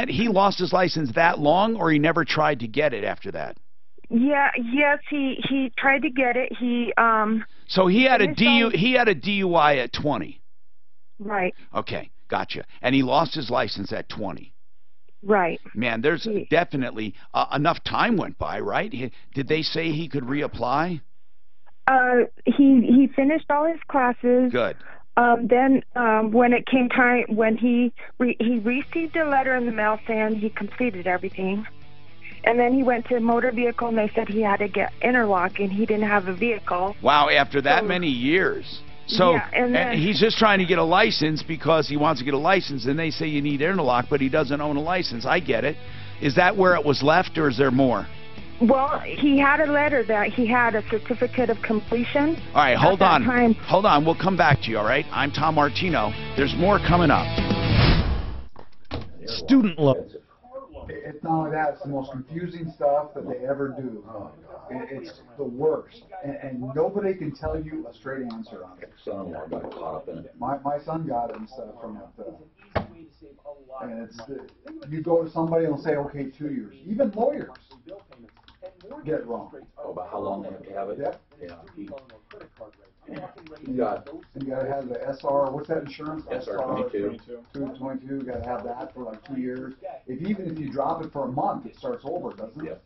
He lost his license that long, or he never tried to get it after that?
Yeah. Yes. He tried to get it.
So he had a DUI at 20.
Right.
Okay, gotcha. And he lost his license at 20.
Right.
Man, there's definitely enough time went by, right? Did they say he could reapply?
He finished all his classes.
Good.
Then when it came time, when he received a letter in the mail saying he completed everything, and then he went to motor vehicle and they said he had to get interlock and he didn't have a vehicle.
Wow, after that many years. So
yeah, and
he's just trying to get a license because he wants to get a license, and they say you need interlock, but he doesn't own a license. I get it. Is that where it was left, or is there more?
Well, he had a letter that he had a certificate of completion.
All right, hold on. Hold on. We'll come back to you, all right? I'm Tom Martino. There's more coming up.
Student loans.
It's not only that, it's the most confusing stuff that they ever do. It's the worst. And nobody can tell you a straight answer on it.
Son-in-law got caught up in it.
My son got it and stuff from it. And it's, you go to somebody and they'll say, okay, 2 years. Even lawyers get it wrong.
Oh, about how long they have to have it?
Yep.
Yeah. You got
to have the SR, what's that insurance?
SR-22.
222, you got to have that for like 2 years. Even if you drop it for a month, it starts over, doesn't it?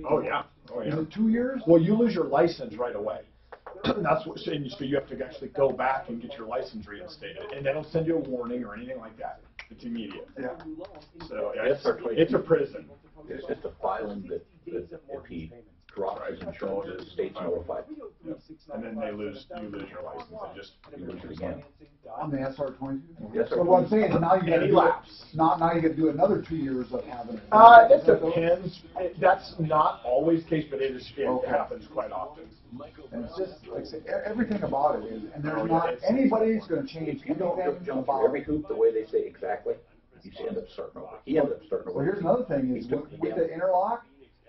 Oh, yeah. Oh, yeah.
Is it 2 years?
Well, you lose your license right away. That's what, so you have to actually go back and get your license reinstated, and they don't send you a warning or anything like that. It's immediate.
Yeah.
So yeah, it's a prison.
It's just a filing that if he drops his insurance, the state's notified.
Yep. And then you lose your license and just
you lose it again.
On the SR-22?
Yes,
so what I'm saying is now you got to do now you got to do another 2 years of having it.
It depends. That's not always the case, but it happens quite often.
And it's just like I say, everything about it is, and there's not anybody's going to change anything about
every hoop the way they say exactly. You end up starting over. He ended up starting over.
Well, here's another thing: is with the interlock,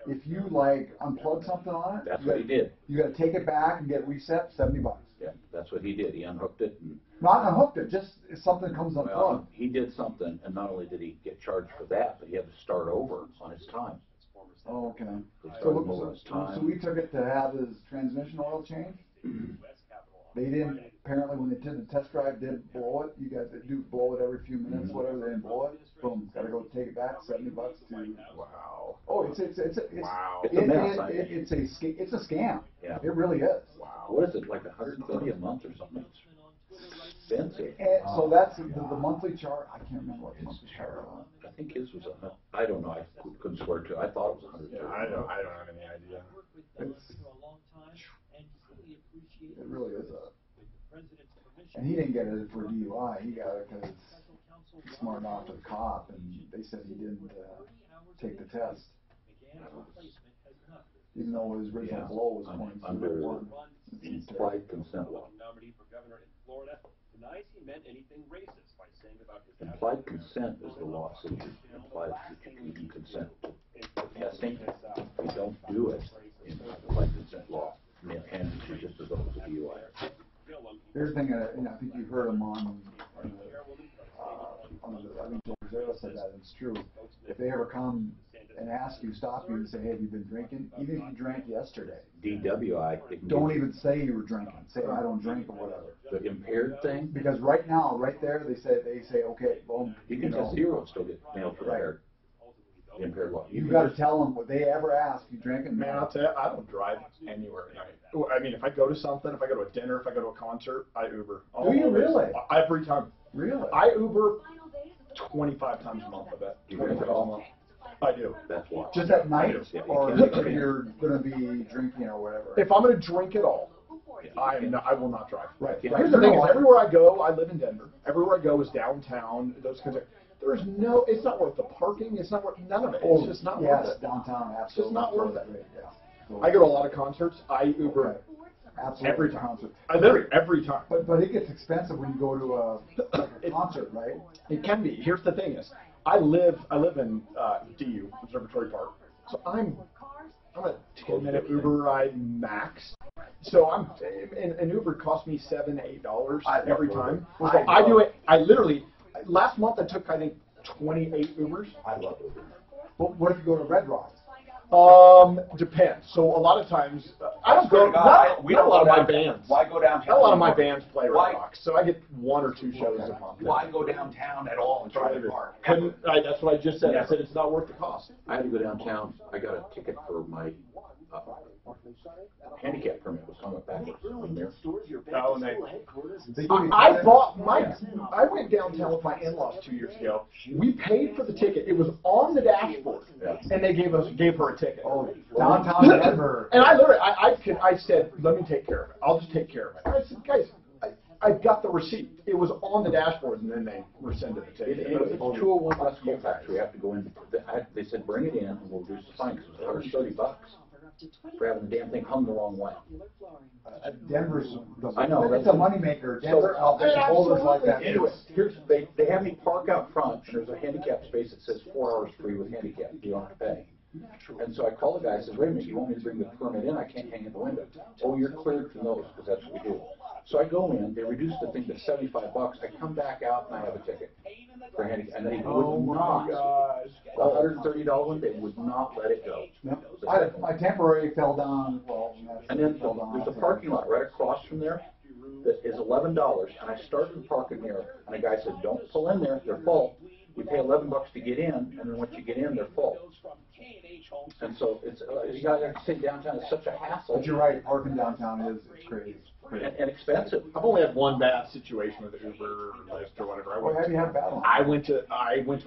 if you like unplug something on it,
that's what he did.
You got to take it back and get reset, $70.
Yeah, that's what he did. He unhooked it. And,
not unhooked it, just if something comes unplugged.
Well, he did something, and not only did he get charged for that, but he had to start over on his time.
Oh, okay. So we took it to have his transmission oil changed. They didn't, apparently when they did the test drive, did blow it. You guys do blow it every few minutes, whatever, they didn't blow it. Boom, gotta go take it back, $70 to.
Wow.
Oh, it's
wow. It's a mess.
It's a scam.
Yeah.
It really is.
Wow. What is it, like $130 a month or something? It's expensive.
And so that's the monthly charge. I can't remember what the monthly charge was.
I think his was I don't know. I couldn't swear to it. I thought it was $130.
Yeah, I don't have any idea.
It really is and he didn't get it for DUI. He got it because he smarted off to the cop, and they said he didn't take the test. Even though his original blow was
under implied consent law. Implied consent is the lawsuit. Implies that you can consent to testing. If you don't do it in implied consent law, and it's just as though it was a DUI.
Here's the thing, I think you heard him on I think Joe Zero said that, and it's true. If they ever come and ask you, stop you, and say, hey, have you been drinking? Even if you drank yesterday.
DWI.
Don't even say you were drinking. Say, I don't drink or whatever.
The impaired thing?
Because right now, right there, they say, okay, boom.
You can test 0 and still get mailed for impaired. Impaired what?
You got to tell them what they ever ask. You drinking?
Man, I'll tell you, I don't drive anywhere at night. I mean, if I go to something, if I go to a dinner, if I go to a concert, I Uber.
Do you really?
Every time.
Really?
I Uber 25 times a month, I bet. 25 a month. I do.
That's why.
Just at night? Or if you're going to be drinking or whatever?
If I'm going to drink at all, I will not drive.
Right.
Here's the thing is, everywhere I go, I live in Denver. Everywhere I go is downtown. Those kinds of. There's no. It's not worth the parking. It's not worth none of it. It's just not worth it.
Downtown, absolutely.
It's just not worth it.
Yeah.
I go to a lot of concerts. I Uber.
Okay. Absolutely.
Every time. Every time.
But it gets expensive when you go to a concert, right?
It can be. Here's the thing is, I live in DU, Observatory Park. So I'm a 10-minute Uber ride max. So an Uber costs me $7, $8 every time. I do it. I literally last month I took I think 28 Ubers.
I love Uber. But what if you go to Red Rocks?
Depends. So a lot of times I don't go. Not a lot of my bands.
Why go downtown?
Not a lot of my bands play Red Rocks, so I get 1 or 2 shows a month.
Why go downtown at all and try to park?
That's what I just said. I said it's not worth the cost.
I had to go downtown. I got a ticket for my handicap permit was hung up backwards on there.
I went downtown with my in-laws 2 years ago. We paid for the ticket. It was on the dashboard, and they gave her a ticket.
Oh, downtown Denver.
And I literally, I said, let me take care of it. I'll just take care of it. And I said, guys, I got the receipt. It was on the dashboard, and then they rescinded the ticket.
It's 201 West Colfax. We have to go in. They said, bring it in, and we'll reduce the fine because it was $130 for having the damn thing hung the wrong way.
Denver's,
I know,
it's a moneymaker. Denver holders like that.
They have me park out front, and there's a handicap space that says 4 hours free with handicap. You don't have to pay. And so I call the guy and says, wait a minute, you want me to bring the permit in? I can't hang it in the window. Oh, you're cleared from those, because that's what we do. So I go in, they reduce the thing to $75. I come back out, and I have a ticket for handicap. And they would not. The $130 one, they would not let it go.
Yep. My temporary fell down.
And then there's a parking lot right across from there that is $11. And I started parking there, and a guy said, don't pull in there, they're full. You pay $11 to get in, and then once you get in, they're full. And so it's you gotta sit downtown. It's such a hassle.
But you're right. Parking downtown is crazy.
And expensive.
I've only had one bad situation with Uber or Lyft or whatever.
Have you had bad ones?
I went to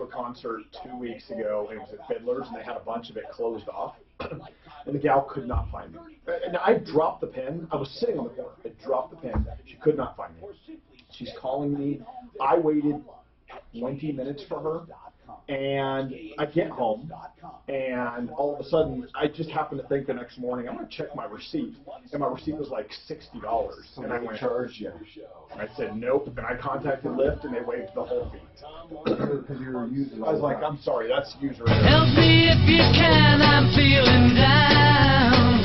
a concert 2 weeks ago, and it was at Fiddler's, and they had a bunch of it closed off. And the gal could not find me. And I dropped the pen. I was sitting on the corner. I dropped the pen. She could not find me. She's calling me. I waited 20 minutes for her. And I get home, and all of a sudden, I just happened to think the next morning, I'm going to check my receipt. And my receipt was like $60. And I went, charged you. And I said, nope. And I contacted Lyft, and they waived the whole fee.
Because you're a user.
I was like, I'm sorry, that's user.
Help me if you can, I'm feeling down.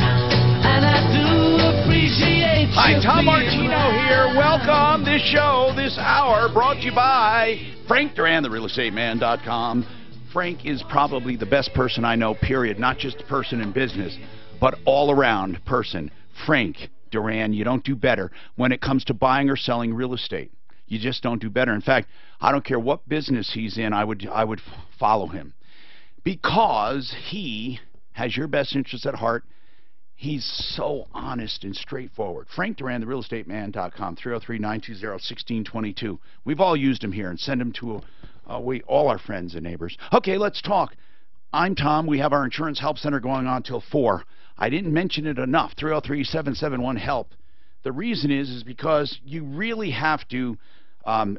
And I do appreciate
Hi, Tom Martino here. Welcome. This show, this hour, brought to you by Frank Duran, therealestateman.com. Frank is probably the best person I know, period. Not just a person in business, but all-around person. Frank Duran, you don't do better when it comes to buying or selling real estate. You just don't do better. In fact, I don't care what business he's in, I would follow him. Because he has your best interests at heart. He's so honest and straightforward. Frank Duran, therealestateman.com, 303-920-1622. We've all used him here and send him to all our friends and neighbors. Okay, let's talk. I'm Tom. We have our insurance help center going on till 4. I didn't mention it enough, 303-771-HELP. The reason is because you really have to do an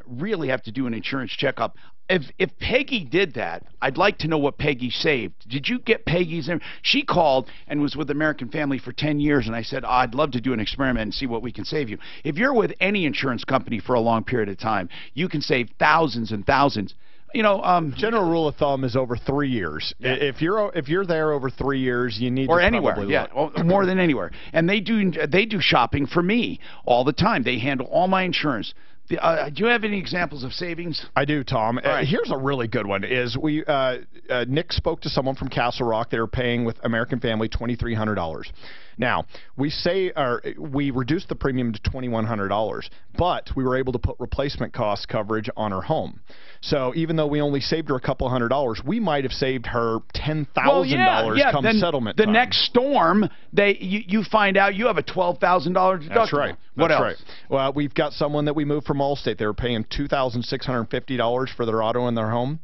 insurance checkup. If Peggy did that, I'd like to know what Peggy saved. Did you get Peggy's? She called and was with American Family for 10 years, and I said, I'd love to do an experiment and see what we can save you. If you're with any insurance company for a long period of time, you can save thousands and thousands. You know,
general rule of thumb is over 3 years. Yeah. If you're there over 3 years, you need
or
to
anywhere, yeah, more than anywhere. And they do shopping for me all the time. They handle all my insurance. Do you have any examples of savings?
I do, Tom.
Right.
Here's a really good one. Is Nick spoke to someone from Castle Rock. They were paying with American Family $2,300. Now, we reduced the premium to $2,100, but we were able to put replacement cost coverage on her home. So even though we only saved her a couple $100, we might have saved her $10,000 come settlement time.
The next storm, you find out you have a $12,000 deductible.
That's right.
What else?
Right. Well, we've got someone that we moved from Allstate. They were paying $2,650 for their auto in their home.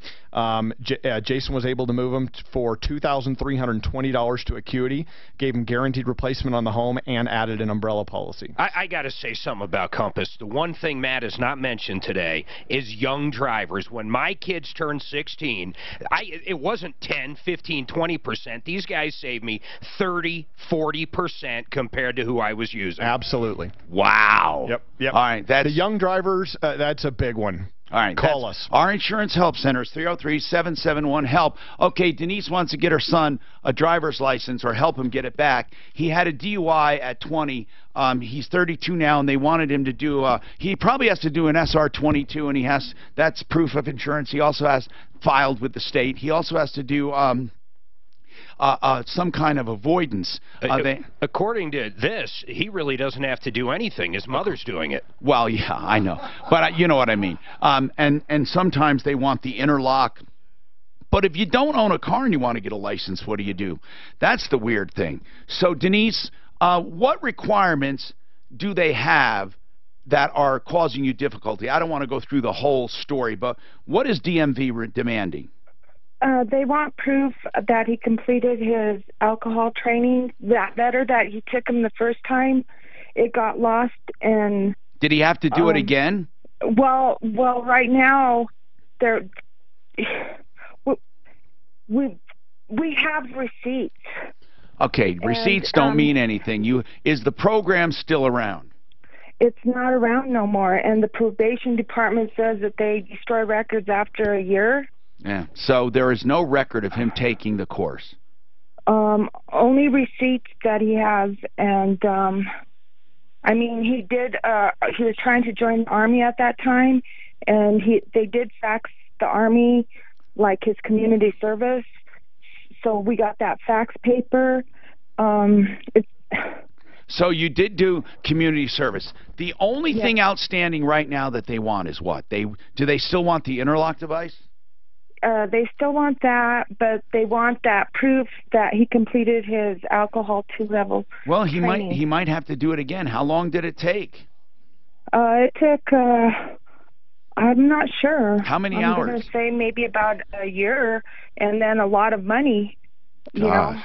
Jason was able to move them for $2,320 to Acuity, gave them guaranteed replacement on the home, and added an umbrella policy.
I got to say something about Compass. The one thing Matt has not mentioned today is young drivers. When my kids turned 16, it wasn't 10, 15, 20%. These guys saved me 30, 40% compared to who I was using.
Absolutely.
Wow.
Yep.
All right.
The young drivers, that's a big one.
All right.
Call us.
Our insurance help center is 303-771-HELP. Okay, Denise wants to get her son a driver's license or help him get it back. He had a DUI at 20. He's 32 now, and they wanted him to do, he probably has to do an SR22, and that's proof of insurance. He also has filed with the state. He also has to do some kind of avoidance.
According to this, he really doesn't have to do anything. His mother's doing it.
Well, yeah, I know. But you know what I mean. And sometimes they want the interlock. But if you don't own a car and you want to get a license, what do? That's the weird thing. So, Denise, what requirements do they have that are causing you difficulty? I don't want to go through the whole story, but what is DMV demanding?
They want proof that he completed his alcohol training. That letter that he took him the first time, it got lost. And
did he have to do it again?
Well, right now, we have receipts.
Okay, receipts don't mean anything. Is the program still around?
It's not around no more, and the probation department says that they destroy records after a year.
Yeah. So there is no record of him taking the course.
Only receipts that he has, and I mean, he did. He was trying to join the Army at that time, and they did fax the Army like his community service. So we got that fax paper.
So you did do community service. The only thing outstanding right now that they want is what? Do they still want the interlock device?
They still want that, but they want that proof that he completed his alcohol 2 level.
Well, he might have to do it again. How long did it take?
It took I'm not sure.
How many
hours? I'm going to say maybe about a year, and then a lot of money. You know.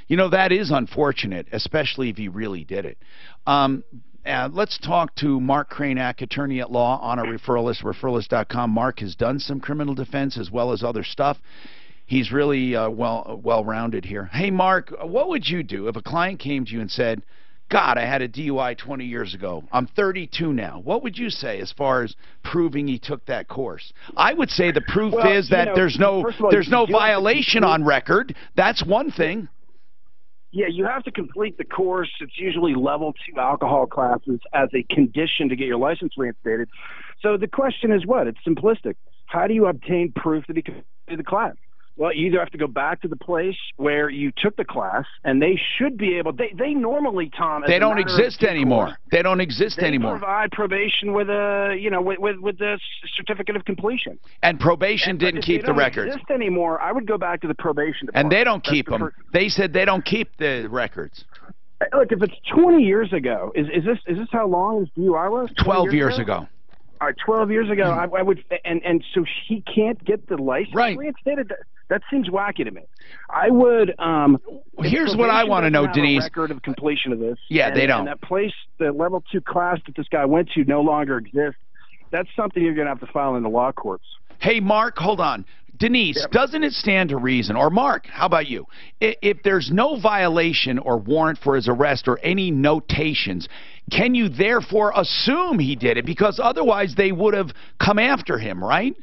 You know, that is unfortunate, especially if he really did it. Let's talk to Mark Kranak, attorney at law, on our referral list, referralist.com. Mark has done some criminal defense as well as other stuff. He's really well-rounded here. Hey, Mark, what would you do if a client came to you and said, God, I had a DUI 20 years ago. I'm 32 now. What would you say as far as proving he took that course? I would say the proof is that there's no violation on record. That's one thing.
Yeah, you have to complete the course. It's usually level 2 alcohol classes as a condition to get your license reinstated. So the question is what? It's simplistic. How do you obtain proof that he completed the class? Well, you either have to go back to the place where you took the class, and they should be able. They normally, Tom.
They don't exist anymore. They don't exist anymore.
They provide probation with a, with the certificate of completion.
And probation didn't keep the records.
If they don't exist anymore, I would go back to the probation department.
And they don't keep them. They said they don't keep the records.
Look, if it's 20 years ago, is this how long his DUI was?
12 years ago.
All right, 12 years ago, I would, and so he can't get the license reinstated. That seems wacky to me. I would.
Here's what I want to know, Denise.
Record of completion of this.
Yeah, they don't.
And that place, the level 2 class that this guy went to, no longer exists. That's something you're going to have to file in the law courts.
Hey, Mark, hold on. Denise, doesn't it stand to reason, or Mark, how about you? If there's no violation or warrant for his arrest or any notations, can you therefore assume he did it? Because otherwise they would have come after him, right?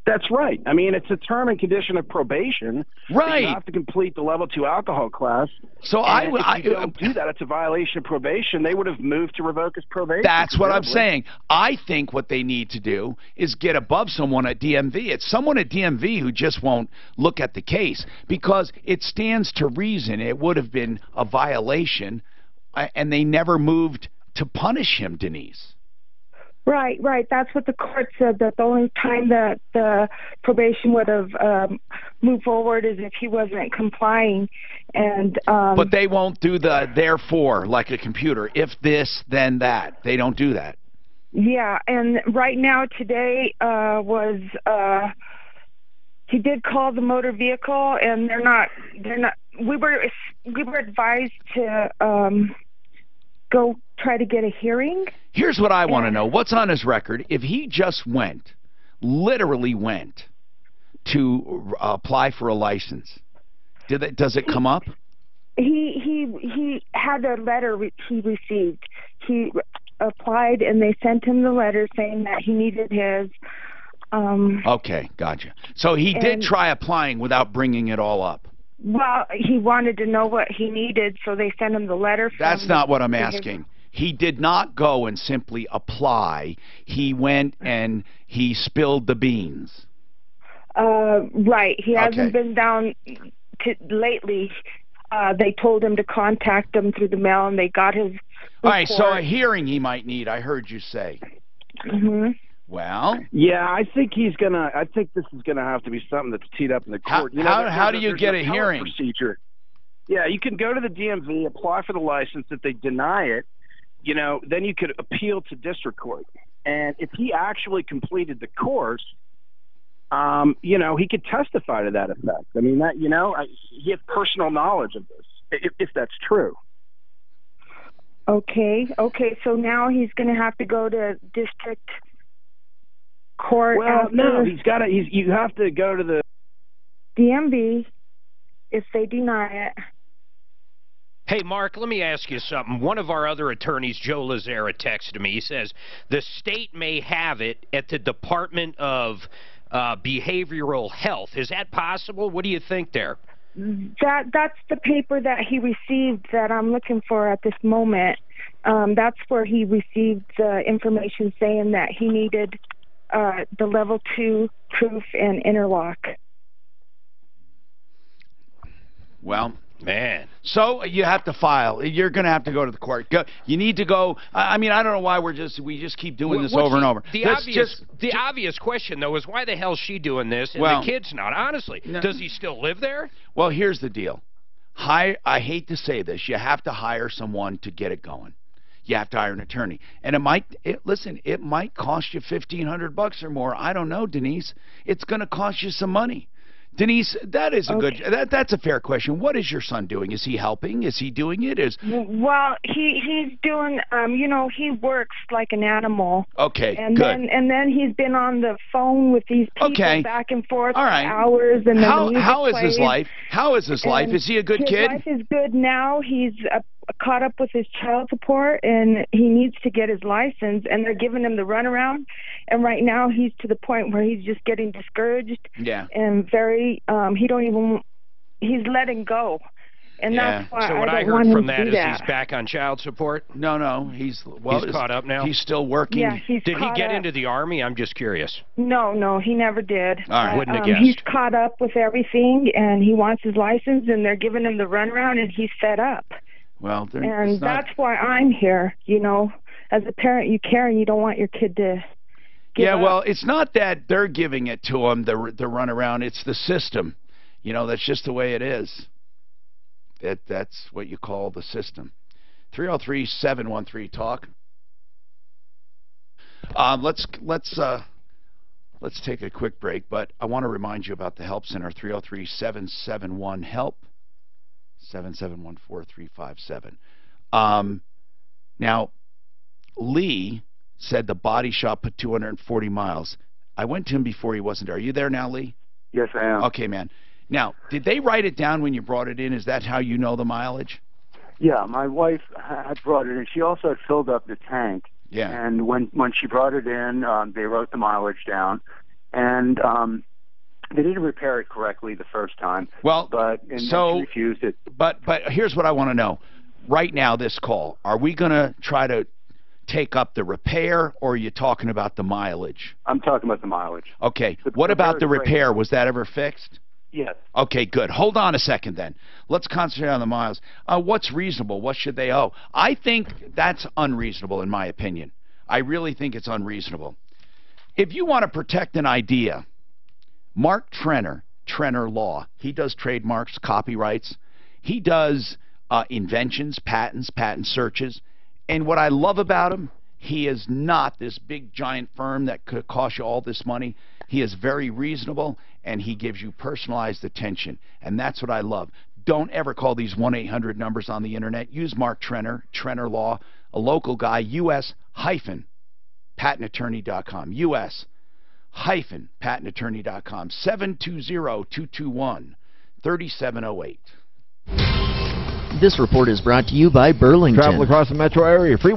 That's right. I mean, it's a term and condition of probation.
Right.
You have to complete the level 2 alcohol class.
So
if you don't do that, it's a violation of probation. They would have moved to revoke his probation.
That's what I'm saying. I think what they need to do is get above someone at DMV. It's someone at DMV who just won't look at the case, because it stands to reason it would have been a violation, and they never moved to punish him, Denise.
Right. That's what the court said, that the only time that the probation would have moved forward is if he wasn't complying. And
but they won't do the therefore like a computer. If this, then that. They don't do that.
Yeah, and right now today he did call the motor vehicle, and they're not. We were advised to go try to get a hearing.
Here's what I want to know. What's on his record? If he just literally went to apply for a license, does it come up?
He had a letter he received. He applied, and they sent him the letter saying that he needed his...
Okay, gotcha. So he did try applying without bringing it all up.
Well, he wanted to know what he needed, so they sent him the letter.
That's not what I'm asking. He did not go and simply apply. He went and he spilled the beans.
Right. He hasn't been down lately. They told him to contact them through the mail, and they got his report.
All right, so a hearing he might need, I heard you say.
Mm-hmm.
Well,
yeah, I think this is gonna have to be something that's teed up in the court.
How do you get a hearing?
Procedure. Yeah, you can go to the DMV, apply for the license. If they deny it, then you could appeal to district court. And if he actually completed the course, he could testify to that effect. I mean, he has personal knowledge of this, if that's true.
Okay. So now he's going to have to go to district court.
Well, no, you have to go to the
DMV if they deny it.
Hey, Mark, let me ask you something. One of our other attorneys, Joe Lazara, texted me. He says the state may have it at the Department of Behavioral Health. Is that possible? What do you think there?
That's the paper that he received that I'm looking for at this moment. That's where he received the information saying that he needed the level 2 proof and interlock.
Well,
man.
So you have to file. You're going to have to go to the court. You need to go. I mean, I don't know why we just keep doing this over and over.
The obvious question, though, is why the hell is she doing this and the kid's not? Honestly, does he still live there?
Well, here's the deal. I hate to say this. You have to hire someone to get it going. You have to hire an attorney, and it might cost you $1,500 or more. I don't know, Denise. It's going to cost you some money. Denise, that is that's a fair question. What is your son doing? Is he helping? Is he doing it?
Well, he's doing he works like an animal.
Okay,
and
good.
Then he's been on the phone with these people back and forth for hours. And
how is his life? How is his life? Is he a good kid?
His life is good now. He's caught up with his child support, and he needs to get his license, and they're giving him the runaround. And right now he's to the point where he's just getting discouraged.
Yeah.
And very he's letting go. And that's why
so what I heard from that is he's back on child support?
No, he's
caught up now?
He's still working.
Yeah,
Did he get into the Army? I'm just curious.
No, he never did.
All right.
Wouldn't have guessed.
He's caught up with everything, and he wants his license, and they're giving him the runaround, and he's fed up.
Well,
and that's why I'm here. As a parent, you care, and you don't want your kid to give up.
Well, it's not that they're giving it to him, the runaround. It's the system. That's just the way it is. That's what you call the system. 303-713-TALK. Let's take a quick break, but I want to remind you about the Help Center. 303-771-HELP. 771-4357. Now, Lee said the body shop put 240 miles. I went to him before he wasn't there. Are you there now, Lee?
Yes, I am.
Okay, man. Now, did they write it down when you brought it in? Is that how you know the mileage?
Yeah, my wife had brought it in. She also had filled up the tank.
Yeah.
And when she brought it in, they wrote the mileage down. and they didn't repair it correctly the first time.
Well,
she
so
refused it.
But here's what I want to know. Right now, this call, are we going to try to take up the repair, or are you talking about the mileage?
I'm talking about the mileage.
Okay. What about the repair? Was that ever fixed?
Yes.
Okay, good. Hold on a second then. Let's concentrate on the miles. What's reasonable? What should they owe? I think that's unreasonable, in my opinion. I really think it's unreasonable. If you want to protect an idea, Mark Trenner Law, he does trademarks, copyrights. He does inventions, patents, patent searches. And what I love about him, he is not this big giant firm that could cost you all this money. He is very reasonable, and he gives you personalized attention. And that's what I love. Don't ever call these 1-800 numbers on the internet. Use Mark Trenner Law, a local guy, US-patentattorney.com. US-patentattorney.com. 720-221-3708.
This report is brought to you by Burlington.
Travel across the metro area. Free.
A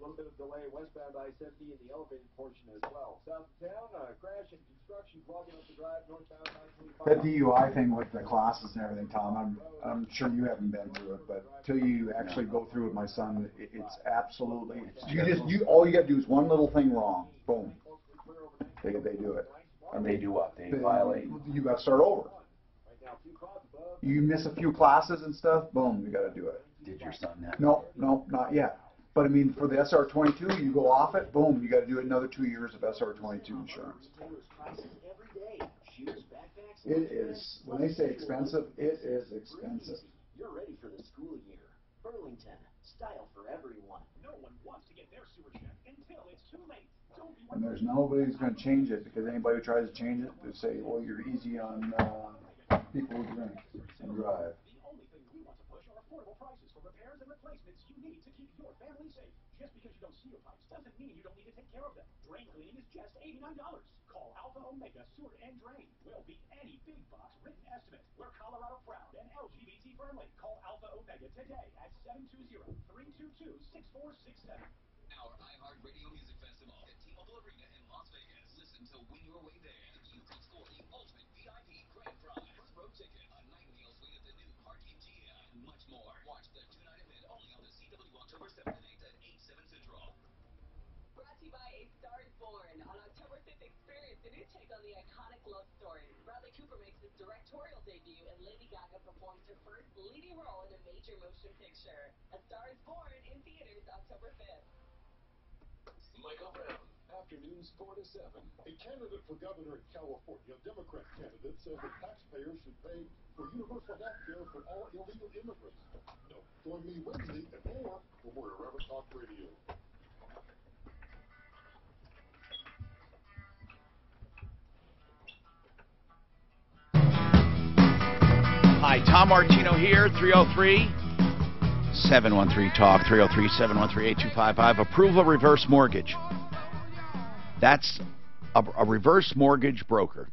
little bit of delay westbound I-70 in the elevated portion as well. South of town, crash and construction clogging up the drive northbound I-25.
That DUI thing with the classes and everything, Tom, I'm sure you haven't been through it, but till you actually go through with my son, it's absolutely, all you got to do is one little thing wrong, boom, they do it.
And they do what? They violate.
You got to start over. You miss a few classes and stuff, boom, you got to do it.
Did your son that?
No, not yet. But I mean, for the SR22, you go off it, boom, you got to do another 2 years of SR22 insurance. It is, when they say expensive, it is expensive.
You're ready for the school year. Burlington, style for everyone. No one wants to get their sewer check until it's too late.
And there's nobody who's going to change it, because anybody who tries to change it, they say, well, you're easy on people who drink and drive.
Family safe. Just because you don't see your pipes doesn't mean you don't need to take care of them. Drain cleaning is just $89. Call Alpha Omega Sewer and Drain. We'll beat any big box written estimate. We're Colorado proud and LGBT friendly. Call Alpha Omega today at 720-322-6467.
Our iHeartRadio Music Festival at T-Mobile Arena in Las Vegas. Listen to win your way there. You could score the ultimate VIP grand prize. Front row ticket, a night meal suite at the new Parking Gia, and much more. Watch the two-night event only on the CW October 7th and 8th at 8, 7 Central.
Brought to you by A Star is Born. On October 5th, experience a new take on the iconic love story. Bradley Cooper makes his directorial debut, and Lady Gaga performs her first leading role in a major motion picture. A Star is Born in theaters October 5th.
Michael Brown, afternoons 4 to 7. A candidate for governor in California, Democrat candidate, says that taxpayers should pay for universal health care for all illegal immigrants. No, join me Wednesday at 4 for more Irreverent Talk Radio.
Hi, Tom Martino here, 303-713-TALK, 303-713-8255. Approval reverse mortgage. That's a reverse mortgage broker,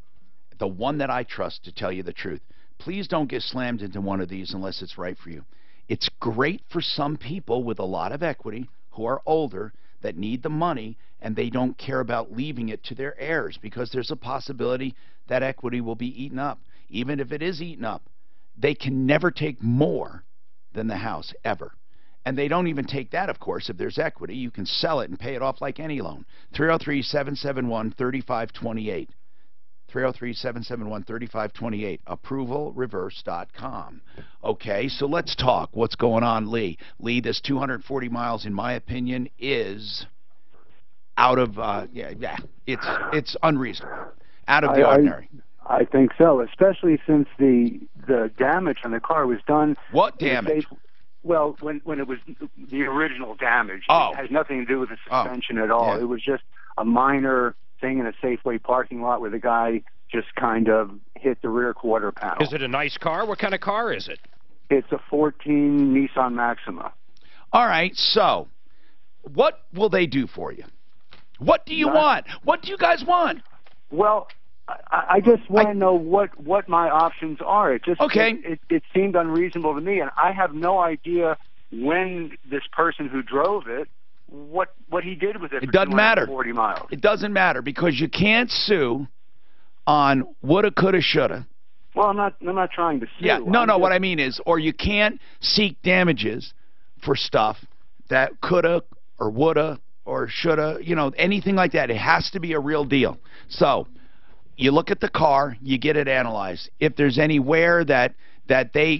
the one that I trust to tell you the truth. Please don't get slammed into one of these unless it's right for you. It's great for some people with a lot of equity who are older that need the money and they don't care about leaving it to their heirs because there's a possibility that equity will be eaten up. Even if it is eaten up, they can never take more than the house, ever. And they don't even take that, of course, if there's equity. You can sell it and pay it off like any loan. 303-771-3528. 303-771-3528. ApprovalReverse.com. Okay, so let's talk. What's going on, Lee? Lee, this 240 miles, in my opinion, is out of, it's unreasonable. Out of the ordinary.
I think so, especially since the damage on the car was done.
What damage?
Well, when it was the original damage, it has nothing to do with the suspension at all. Yeah. It was just a minor thing in a Safeway parking lot where the guy just kind of hit the rear quarter panel.
Is it a nice car? What kind of car is it?
It's a 14 Nissan Maxima.
All right, so what will they do for you? What do you want? What do you guys want?
Well, I just want to know what my options are. It just it seemed unreasonable to me, and I have no idea when this person who drove it, what he did with it.
It doesn't matter.
40 miles.
It doesn't matter because you can't sue on woulda, coulda, shoulda.
Well, I'm not trying to sue.
Yeah, no. What I mean is, or you can't seek damages for stuff that coulda or woulda or shoulda, anything like that. It has to be a real deal. So you look at the car, you get it analyzed. If there's any wear that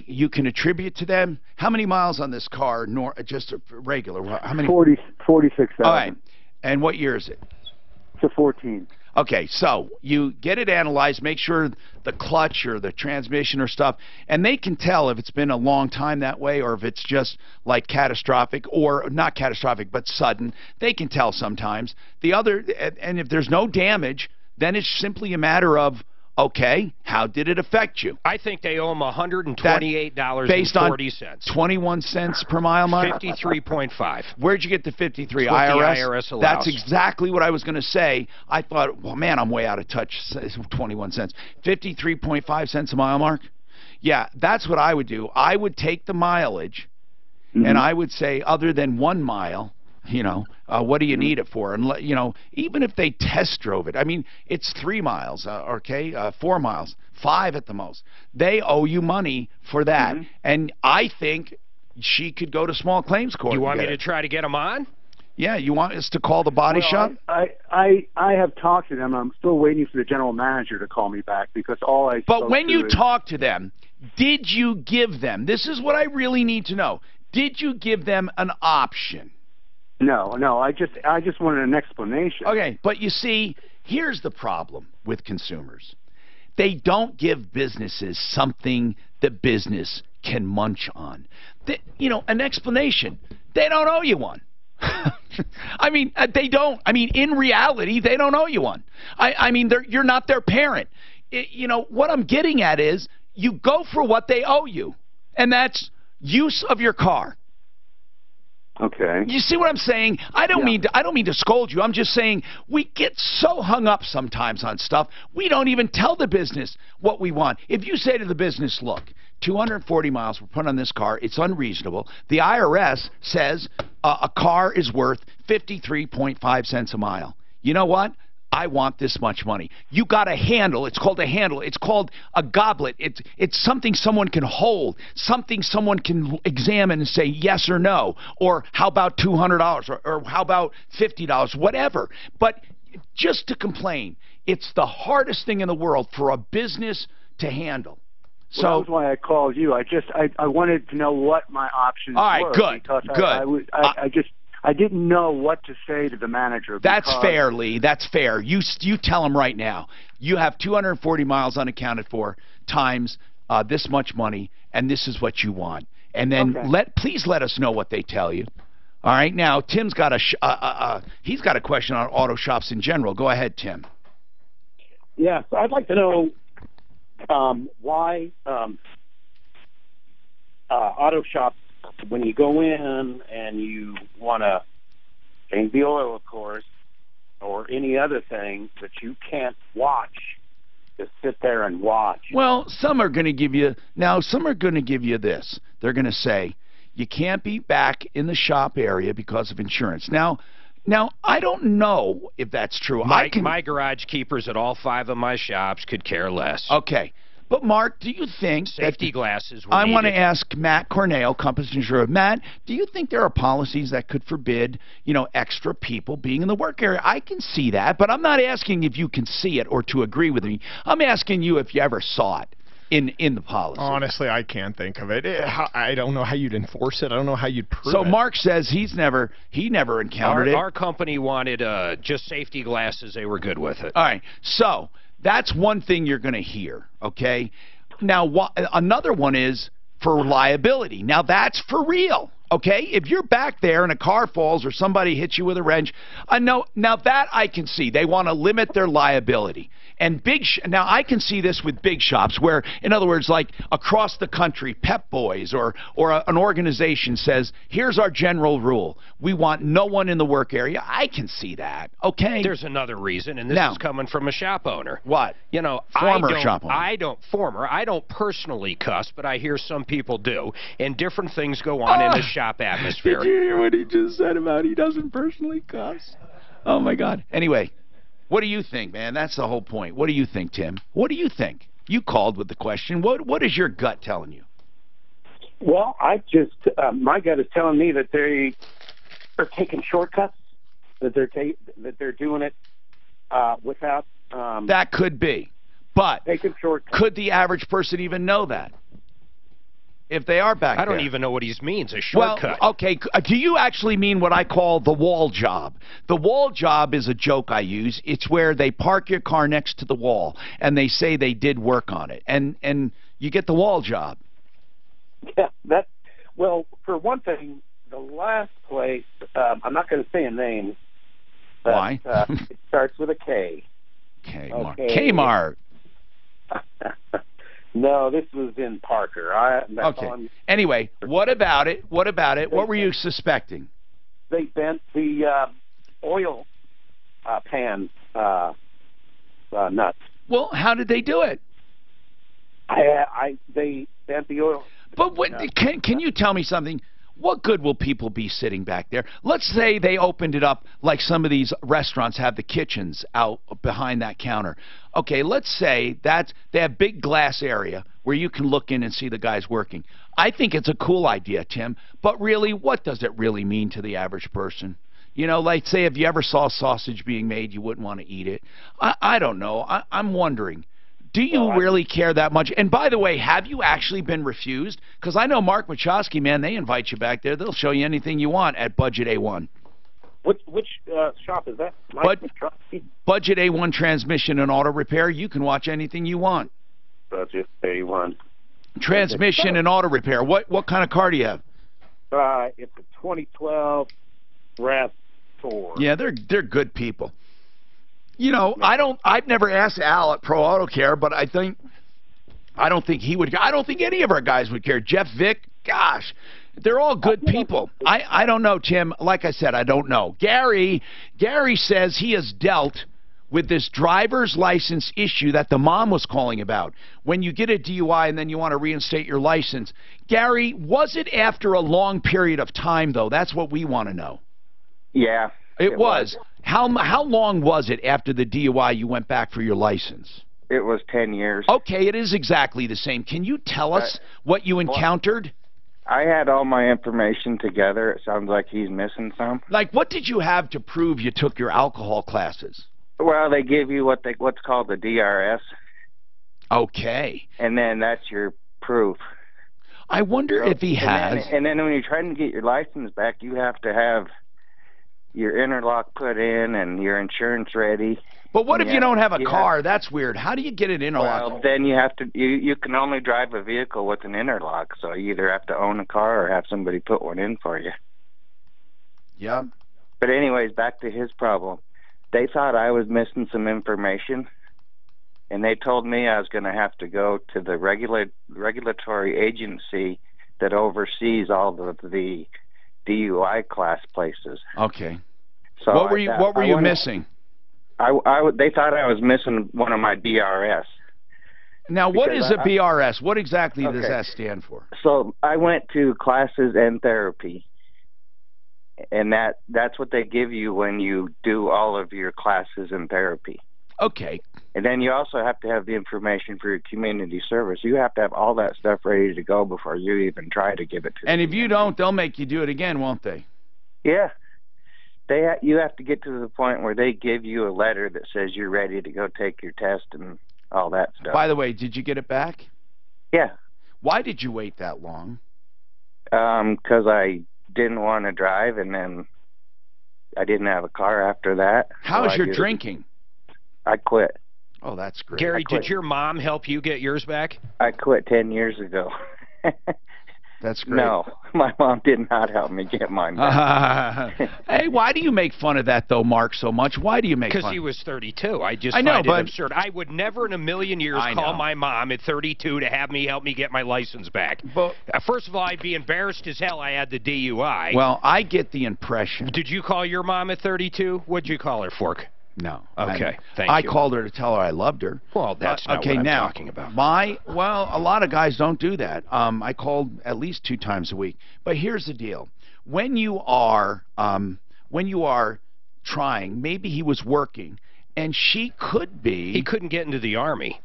you can attribute to them, how many miles on this car? Just regular? How many?
46,000.
All right. And what year is it?
It's a 14.
Okay, so you get it analyzed, make sure the clutch or the transmission or stuff, and they can tell if it's been a long time that way or if it's just like catastrophic or not catastrophic but sudden. They can tell sometimes. And if there's no damage, then it's simply a matter of, okay, how did it affect you?
I think they owe him $128.40.
Based on 21 cents per mile, Mark?
53.5.
Where'd you get the 53?
That's what the IRS allows.
That's exactly what I was going to say. I thought, well, man, I'm way out of touch. 21 cents. 53.5 cents a mile, Mark? Yeah, that's what I would do. I would take the mileage, and I would say, other than 1 mile, what do you need it for? And even if they test drove it, I mean, it's 3 miles, 4 miles, 5 at the most. They owe you money for that, and I think she could go to small claims court.
You want me to try to get them on?
Yeah, you want us to call the body shop?
I have talked to them. I'm still waiting for the general manager to call me back because all I.
But when you talk to them, did you give them? This is what I really need to know. Did you give them an option?
No. I just wanted an explanation.
Okay, but you see, here's the problem with consumers. They don't give businesses something the business can munch on. An explanation. They don't owe you one. I mean, they don't. I mean, in reality, they don't owe you one. I mean, you're not their parent. What I'm getting at is you go for what they owe you, and that's use of your car.
Okay.
You see what I'm saying? I don't mean to scold you. I'm just saying we get so hung up sometimes on stuff. We don't even tell the business what we want. If you say to the business, look, 240 miles were put on this car. It's unreasonable. The IRS says a car is worth 53.5 cents a mile. You know what? I want this much money. You got a handle. It's called a handle. It's called a goblet. It's something someone can hold, something someone can examine and say yes or no, or how about $200 or how about $50, whatever. But just to complain, it's the hardest thing in the world for a business to handle. So
that was why I called you. I wanted to know what my options were.
All right, good,
good. I didn't know what to say to the manager.
That's fair, Lee. That's fair. You tell him right now. You have 240 miles unaccounted for times this much money, and this is what you want. And then please let us know what they tell you. All right. Now Tim's got he's got a question on auto shops in general. Go ahead, Tim.
Yeah, so I'd like to know why auto shops, when you go in and you want to change the oil, of course, or any other thing, that you can't watch, just sit there and watch.
Well, some are going to give you this. They're going to say, you can't be back in the shop area because of insurance. Now, I don't know if that's true.
My garage keepers at all 5 of my shops could care less.
Okay. But, Mark, do you think
safety glasses were
I want to
needed?
ask Matt Cornell, Compass Insurer. Matt, do you think there are policies that could forbid, extra people being in the work area? I can see that, but I'm not asking if you can see it or to agree with me. I'm asking you if you ever saw it in the policy.
Honestly, I can't think of it. I don't know how you'd enforce it. I don't know how you'd prove it.
So Mark says he never encountered it.
Our company wanted just safety glasses. They were good with it.
All right. So that's one thing you're going to hear, okay? Now, another one is for liability. Now, that's for real, Okay, if you're back there and a car falls or somebody hits you with a wrench, now that I can see. They want to limit their liability. And now I can see this with big shops where, in other words, like across the country, Pep Boys or an organization says, here's our general rule. We want no one in the work area. I can see that, okay?
There's another reason, and this is coming from a shop owner.
What?
You know,
Former shop owner.
I don't personally cuss, but I hear some people do, and different things go on in the shop atmosphere.
Did you hear what he just said about he doesn't personally cuss? Oh, my God. Anyway. What do you think, man? That's the whole point. What do you think, Tim? What do you think? You called with the question. What is your gut telling you?
Well, I just my gut is telling me that they are taking shortcuts, that they're doing it without.
That could be, but
taking shortcuts.
Could the average person even know that? If they are back there.
I don't even know what he means, a shortcut.
Well, okay, do you actually mean what I call the wall job? The wall job is a joke I use. It's where they park your car next to the wall, and they say they did work on it, and you get the wall job.
Yeah, well, for one thing, the last place, I'm not going to say a name. But,
why?
It starts with a K.
Kmart.
Okay.
Kmart.
No, this was in Parker.
Okay. Anyway, what about it? What about it? What were you suspecting?
They bent the oil pan nuts.
Well, how did they do it?
They bent the oil.
But can you tell me something? What good will people be sitting back there? Let's say they opened it up like some of these restaurants have the kitchens out behind that counter. Okay, let's say that they have big glass area where you can look in and see the guys working. I think it's a cool idea, Tim, but really, what does it really mean to the average person? You know, like say if you ever saw sausage being made, you wouldn't want to eat it. I don't know. I'm wondering. Do you really care that much? And by the way, have you actually been refused? Because I know Mark Wachowski, man, they invite you back there. They'll show you anything you want at Budget A1.
Which shop is that?
Budget A1 Transmission and Auto Repair. You can watch anything you want.
Budget A1.
Transmission and Auto Repair. What kind of car do you have?
It's a 2012 RAV4.
Yeah, they're good people. You know, I've never asked Al at Pro Auto Care, but I don't think he would. I don't think any of our guys would care. Jeff Vick, gosh, they're all good people. I don't know, Tim. Like I said, I don't know. Gary says he has dealt with this driver's license issue that the mom was calling about. When you get a DUI and then you want to reinstate your license. Gary, was it after a long period of time, though? That's what we want to know.
Yeah.
It was. How long was it after the DUI you went back for your license?
It was 10 years.
Okay, it is exactly the same. Can you tell us what you encountered?
I had all my information together. It sounds like he's missing some.
Like, what did you have to prove you took your alcohol classes?
Well, they give you what's called the DRS.
Okay.
And then that's your proof.
I wonder if he has.
And then when you're trying to get your license back, you have to have your interlock put in and your insurance ready.
But what if you don't have a car? That's weird. How do you get an interlock?
Well, then you have to. You can only drive a vehicle with an interlock, so you either have to own a car or have somebody put one in for you.
Yeah.
But anyways, back to his problem. They thought I was missing some information, and they told me I was going to have to go to the regulatory agency that oversees all of the DUI class places.
Okay.
So
what were you missing?
They thought I was missing one of my DRS.
Now, what is a BRS? What exactly does that stand for?
So I went to classes and therapy, and that's what they give you when you do all of your classes and therapy.
Okay.
And then you also have to have the information for your community service. You have to have all that stuff ready to go before you even try to give it to them.
And if you don't, they'll make you do it again, won't they?
Yeah. You have to get to the point where they give you a letter that says you're ready to go take your test and all that stuff.
By the way, did you get it back?
Yeah.
Why did you wait that long?
Because I didn't want to drive, and then I didn't have a car after that.
How's your drinking?
I quit.
Oh, that's great.
Gary, did your mom help you get yours back?
I quit 10 years ago.
That's great.
No, my mom did not help me get mine back.
Hey, why do you make fun of that, though, Mark, so much? Why do you make fun?
Because he was 32. I just
know,
find it
but
absurd. I would never in a million years call my mom at 32 to have me help me get my license back.
But,
first of all, I'd be embarrassed as hell I had the DUI.
Well, I get the impression.
Did you call your mom at 32? What'd you call her, Fork?
No.
Okay, thank
I
you.
called her to tell her I loved her.
Well, that's not
okay,
what I'm
now,
talking about.
Well, a lot of guys don't do that. I called at least 2 times a week. But here's the deal. When you are trying, maybe he was working, and she could be...
He couldn't get into the Army.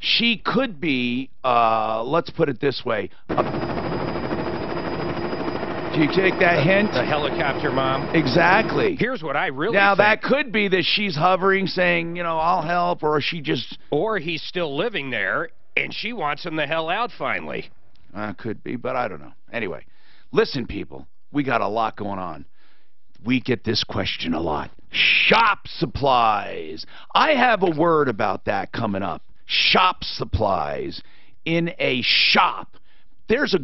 She could be, let's put it this way... Do you take that hint?
The helicopter mom.
Exactly.
Here's what I really
Now,
think.
that could be that she's hovering, saying, I'll help, or she just...
Or he's still living there, and she wants him the hell out finally.
Could be, but I don't know. Anyway, listen, people, we got a lot going on. We get this question a lot. Shop supplies. I have a word about that coming up. Shop supplies. In a shop. There's a...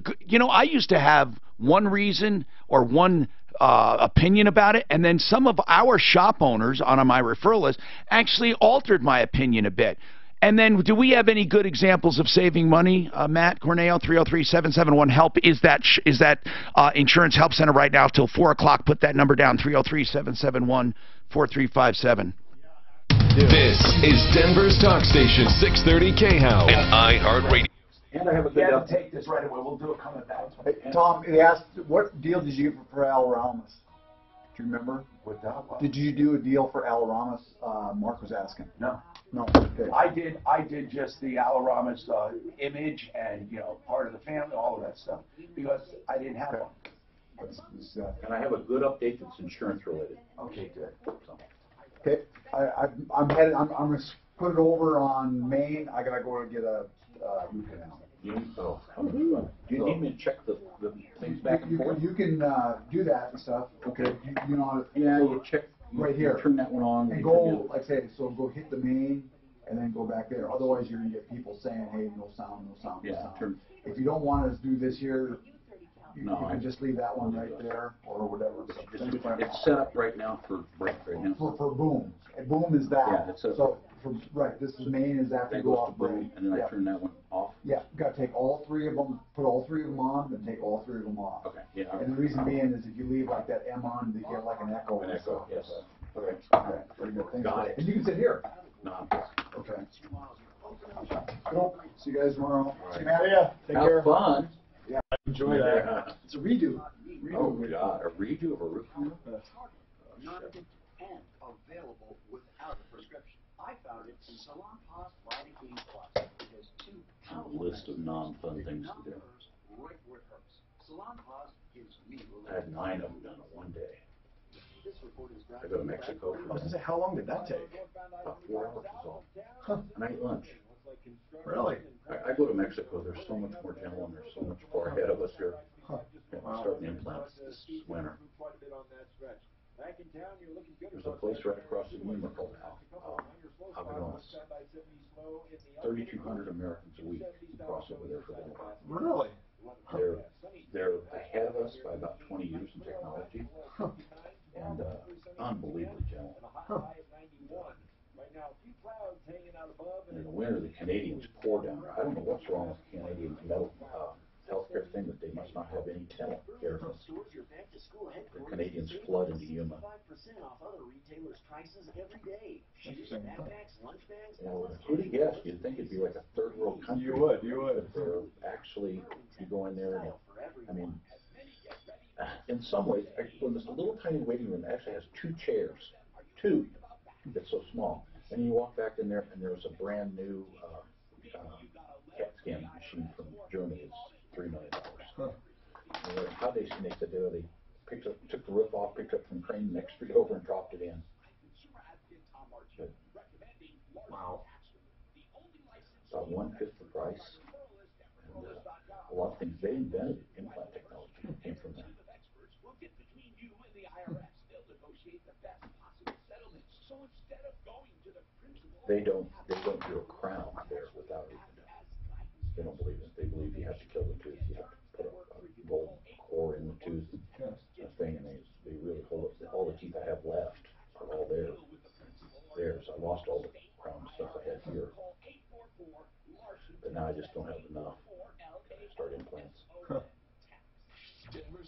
I used to have one reason or one opinion about it, and then some of our shop owners on my referral list actually altered my opinion a bit. And then, do we have any good examples of saving money? Matt Corneo, 303-771-HELP. Is that Insurance Help Center right now till 4 o'clock? Put that number down, 303-771-4357.
This is Denver's Talk Station, 630 KHOW and iHeartRadio.
And I have a good take this right away. We'll do it coming back.
Hey, Tom, he asked, what deal did you do for Al Ramos? Do you remember?
What that was?
Did you do a deal for Al Ramos? Mark was asking.
No.
No. Okay.
I did just the Al Ramos image and part of the family, all of that stuff, because I didn't have one.
And I have a good update that's insurance related.
Okay, good.
Okay, I'm headed. I'm gonna put it over on Maine. I gotta go and get a root canal.
Do you need me to check the things back and forth?
You can do that and stuff. Okay. You
check
right here.
Turn that one on.
And go, like I say, so go hit the main and then go back there. Otherwise, you're gonna get people saying, "Hey, no sound, no sound, no sound." If you don't want to do this here, you can just leave that one right there or whatever.
It's set up right now for break right now.
For boom. And boom is that.
Yeah, it's
right. This is main is after you go off
boom, and then I turn that one off.
Yeah, got to take all 3 of them, put all 3 of them on, then take all 3 of them off.
Okay. Yeah.
And the reason being is if you leave like that M on, they get like an echo.
An echo. Yes.
Okay. Very good. Thanks.
Got it.
And you can sit here.
No.
Okay. Cool. See you guys tomorrow.
Right.
See you, Matt. Take care.
Have fun.
Yeah. Enjoy that. It's a redo.
Oh God, a redo of a roof canal?
And available without a prescription. I found it in Salon Paws Lidocaine Plus. It has 2
A list of non-fun things to do.
right where it hurts. Salon Paws gives me relief.
I had 9 of them done in one day.
This report is
I go to Mexico for that.
How long did that take?
About 4 hours is all. And I ate lunch.
Really?
I go to Mexico. They're so much more gentle and they're so much far ahead of us here. Starting implants this winter. There's a place right across the river called Averones. 3,200 Americans a week cross over there for the winter.
Really?
They're ahead of us by about 20 years in technology, and unbelievably gentle. And in the winter, the Canadians pour down. I don't know what's wrong with Canadian metal healthcare thing, that they must not have any dental care. The Canadians flood into Yuma. Who'd have guessed? You'd think it'd be like a third world country.
You would.
But they're actually, you go in there, and I mean, in some ways, when this little tiny waiting room actually has 2 chairs. 2. It's so small. And you walk back in there, and there's a brand new CAT scan machine from Germany. It's $3 million. How they sneaked the deal? They took the roof off, picked up from the crane the next street over, and dropped it in. But,
wow.
About 1/5 the price. And a lot of things they invented, implant technology, came from that. They don't do a crown there without it. They don't believe it. They believe you have to kill the tooth. You have to put a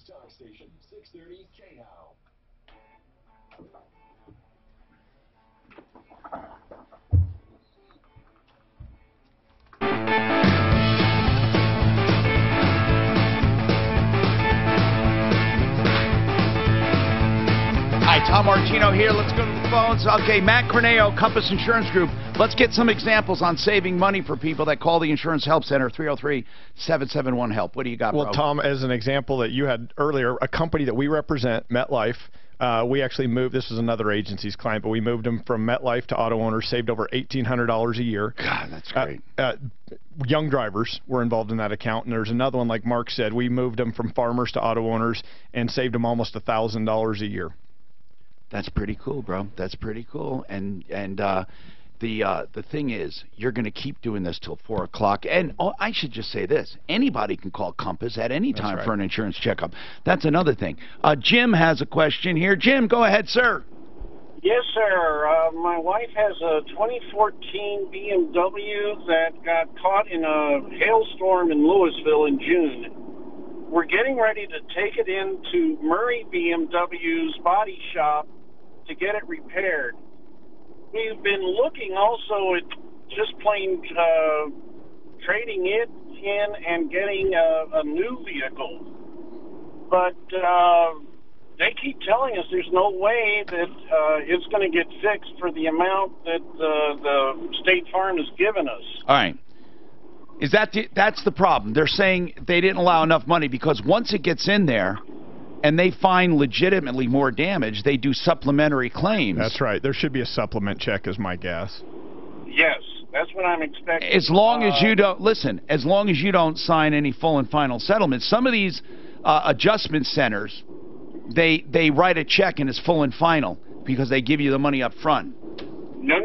News Talk Station, 630 KHOW.
Hi, Tom Martino here. Let's go to the phones. Okay, Matt Corneo, Compass Insurance Group. Let's get some examples on saving money for people that call the Insurance Help Center, 303-771-HELP. What do you got, bro?
Well, Tom, as an example that you had earlier, a company that we represent, MetLife, we actually moved, this was another agency's client, but we moved them from MetLife to Auto Owners, saved over $1,800 a year.
God, that's great.
Young drivers were involved in that account, and there's another one, like Mark said, we moved them from Farmers to Auto Owners and saved them almost $1,000 a year.
That's pretty cool, bro. That's pretty cool. And the thing is, you're going to keep doing this till 4 o'clock. And I should just say this: anybody can call Compass at any time for an insurance checkup. That's another thing. Jim has a question here. Jim, go ahead, sir.
Yes, sir. My wife has a 2014 BMW that got caught in a hailstorm in Louisville in June. We're getting ready to take it into Murray BMW's body shop to get it repaired. We've been looking also at just plain trading it in and getting a new vehicle. But they keep telling us there's no way that it's going to get fixed for the amount that the State Farm has given us.
All right. That's the problem. They're saying they didn't allow enough money because once it gets in there and they find legitimately more damage, they do supplementary claims.
That's right. There should be a supplement check, is my guess.
Yes, that's what I'm expecting.
As long as you don't, listen, as long as you don't sign any full and final settlements, some of these adjustment centers, they write a check and it's full and final because they give you the money up front.
No.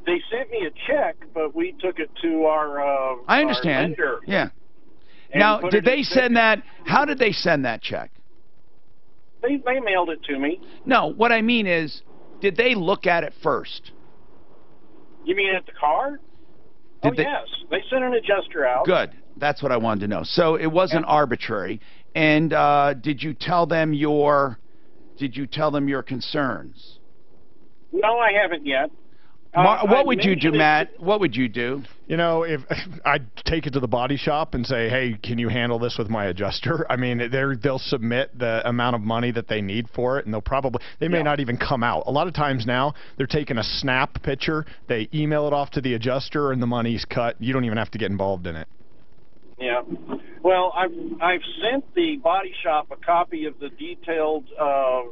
They sent me a check, but we took it to our
I understand.
Our lender.
Yeah. Now, did they send that? How did they send that check?
They mailed it to me.
No, what I mean is, did they look at it first?
You mean at the car? Yes. They sent an adjuster out.
Good. That's what I wanted to know. So it wasn't arbitrary. And did you tell them your concerns?
No, I haven't yet.
What would you do, Matt? What would you do?
You know, if I'd take it to the body shop and say, hey, can you handle this with my adjuster? I mean, they'll submit the amount of money that they need for it, and they may not even come out. A lot of times now, they're taking a snap picture, they email it off to the adjuster, and the money's cut. You don't even have to get involved in it.
Yeah. Well, I've sent the body shop a copy of the detailed,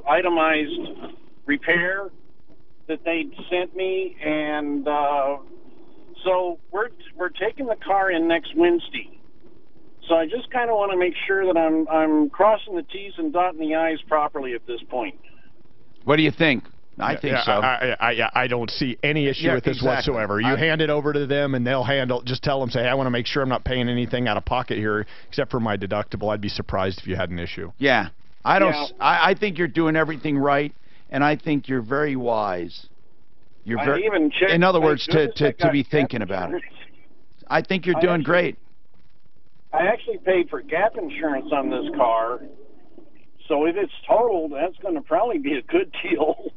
itemized repair that they sent me, and so we're taking the car in next Wednesday. So I just kind of want to make sure that I'm crossing the T's and dotting the I's properly at this point.
What do you think? I think so.
I don't see any issue with this whatsoever. You hand it over to them, and they'll handle. Just tell them, say, hey, I want to make sure I'm not paying anything out of pocket here, except for my deductible. I'd be surprised if you had an issue.
Yeah, I think you're doing everything right, and I think you're very wise. You're very, in other words, to be thinking about it. I think you're doing great.
I actually paid for gap insurance on this car, so if it's totaled, that's going to probably be a good deal.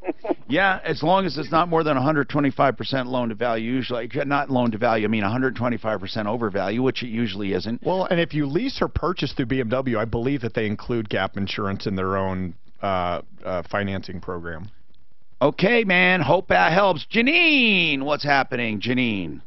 Yeah, as long as it's not more than 125% loan to value. Usually, not loan to value, I mean 125% over value, which it usually isn't.
Well, and if you lease or purchase through BMW, I believe that they include gap insurance in their own financing program.
Okay, man. Hope that helps. Janine, what's happening, Janine?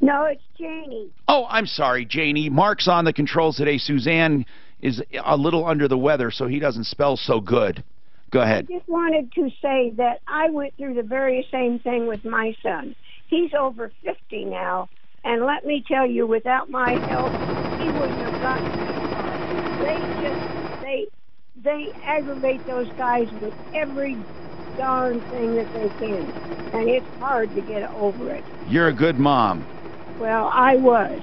No, it's Janie.
Oh, I'm sorry, Janie. Mark's on the controls today. Suzanne is a little under the weather, so he doesn't spell so good. Go ahead.
I just wanted to say that I went through the very same thing with my son. He's over 50 now, and let me tell you, without my help, he wouldn't have gotten that far. They aggravate those guys with every darn thing that they can, and it's hard to get over it.
You're a good mom.
Well, I was,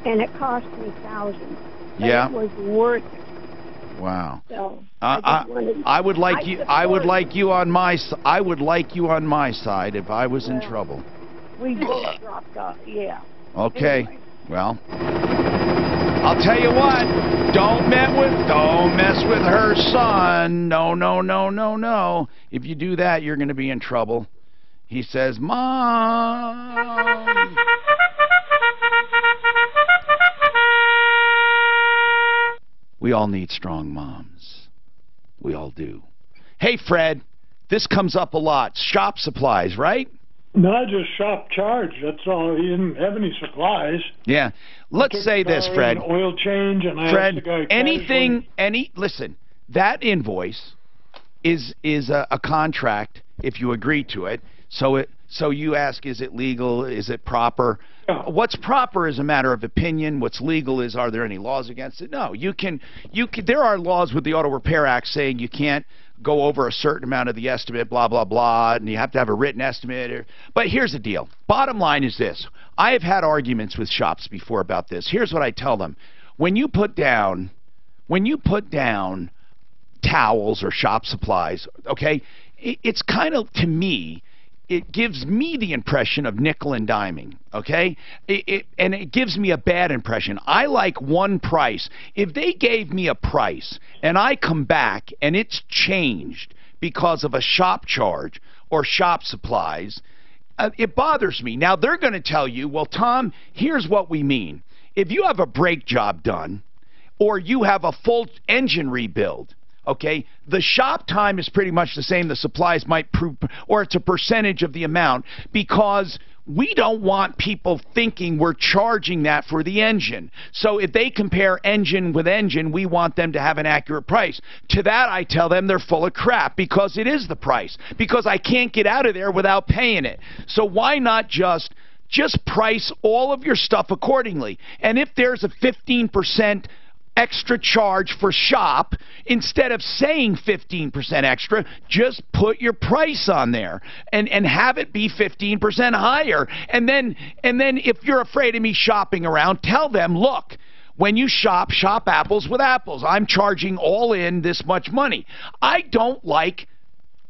and it cost me thousands.
Yeah.
It was worth it.
Wow.
So
I would like you on my side if I was in trouble.
We both dropped off. Yeah.
Okay.
Anyway.
Well. I'll tell you what. Don't mess with her son. No, no, no, no, no. If you do that, you're going to be in trouble. He says, Mom. We all need strong moms. We all do. Hey, Fred, this comes up a lot. Shop supplies, right?
Not just shop charge. That's all. He didn't have any supplies.
Yeah. Let's say this, Fred.
Oil change, and I
Fred,
asked the guy
anything, listen, that invoice is a contract if you agree to it. So you ask, is it legal? Is it proper? Yeah. What's proper is a matter of opinion. What's legal is, are there any laws against it? No, you can. There are laws with the Auto Repair Act saying you can't go over a certain amount of the estimate, blah, blah, blah, and you have to have a written estimate. But here's the deal. Bottom line is this. I have had arguments with shops before about this. Here's what I tell them. When you put down towels or shop supplies, okay, it's kind of, to me, it gives me the impression of nickel and diming, okay? And it gives me a bad impression. I like one price. If they gave me a price and I come back and it's changed because of a shop charge or shop supplies, it bothers me. Now, they're going to tell you, well, Tom, here's what we mean. If you have a brake job done or you have a full engine rebuild, okay, the shop time is pretty much the same. The supplies might prove, or it's a percentage of the amount, because we don't want people thinking we're charging that for the engine. So if they compare engine with engine, we want them to have an accurate price. To that, I tell them they're full of crap, because it is the price, because I can't get out of there without paying it. So why not just price all of your stuff accordingly? And if there's a 15% extra charge for shop, instead of saying 15% extra, just put your price on there and have it be 15% higher. And then if you're afraid of me shopping around, tell them, look, when you shop apples with apples. I'm charging all in this much money. I don't like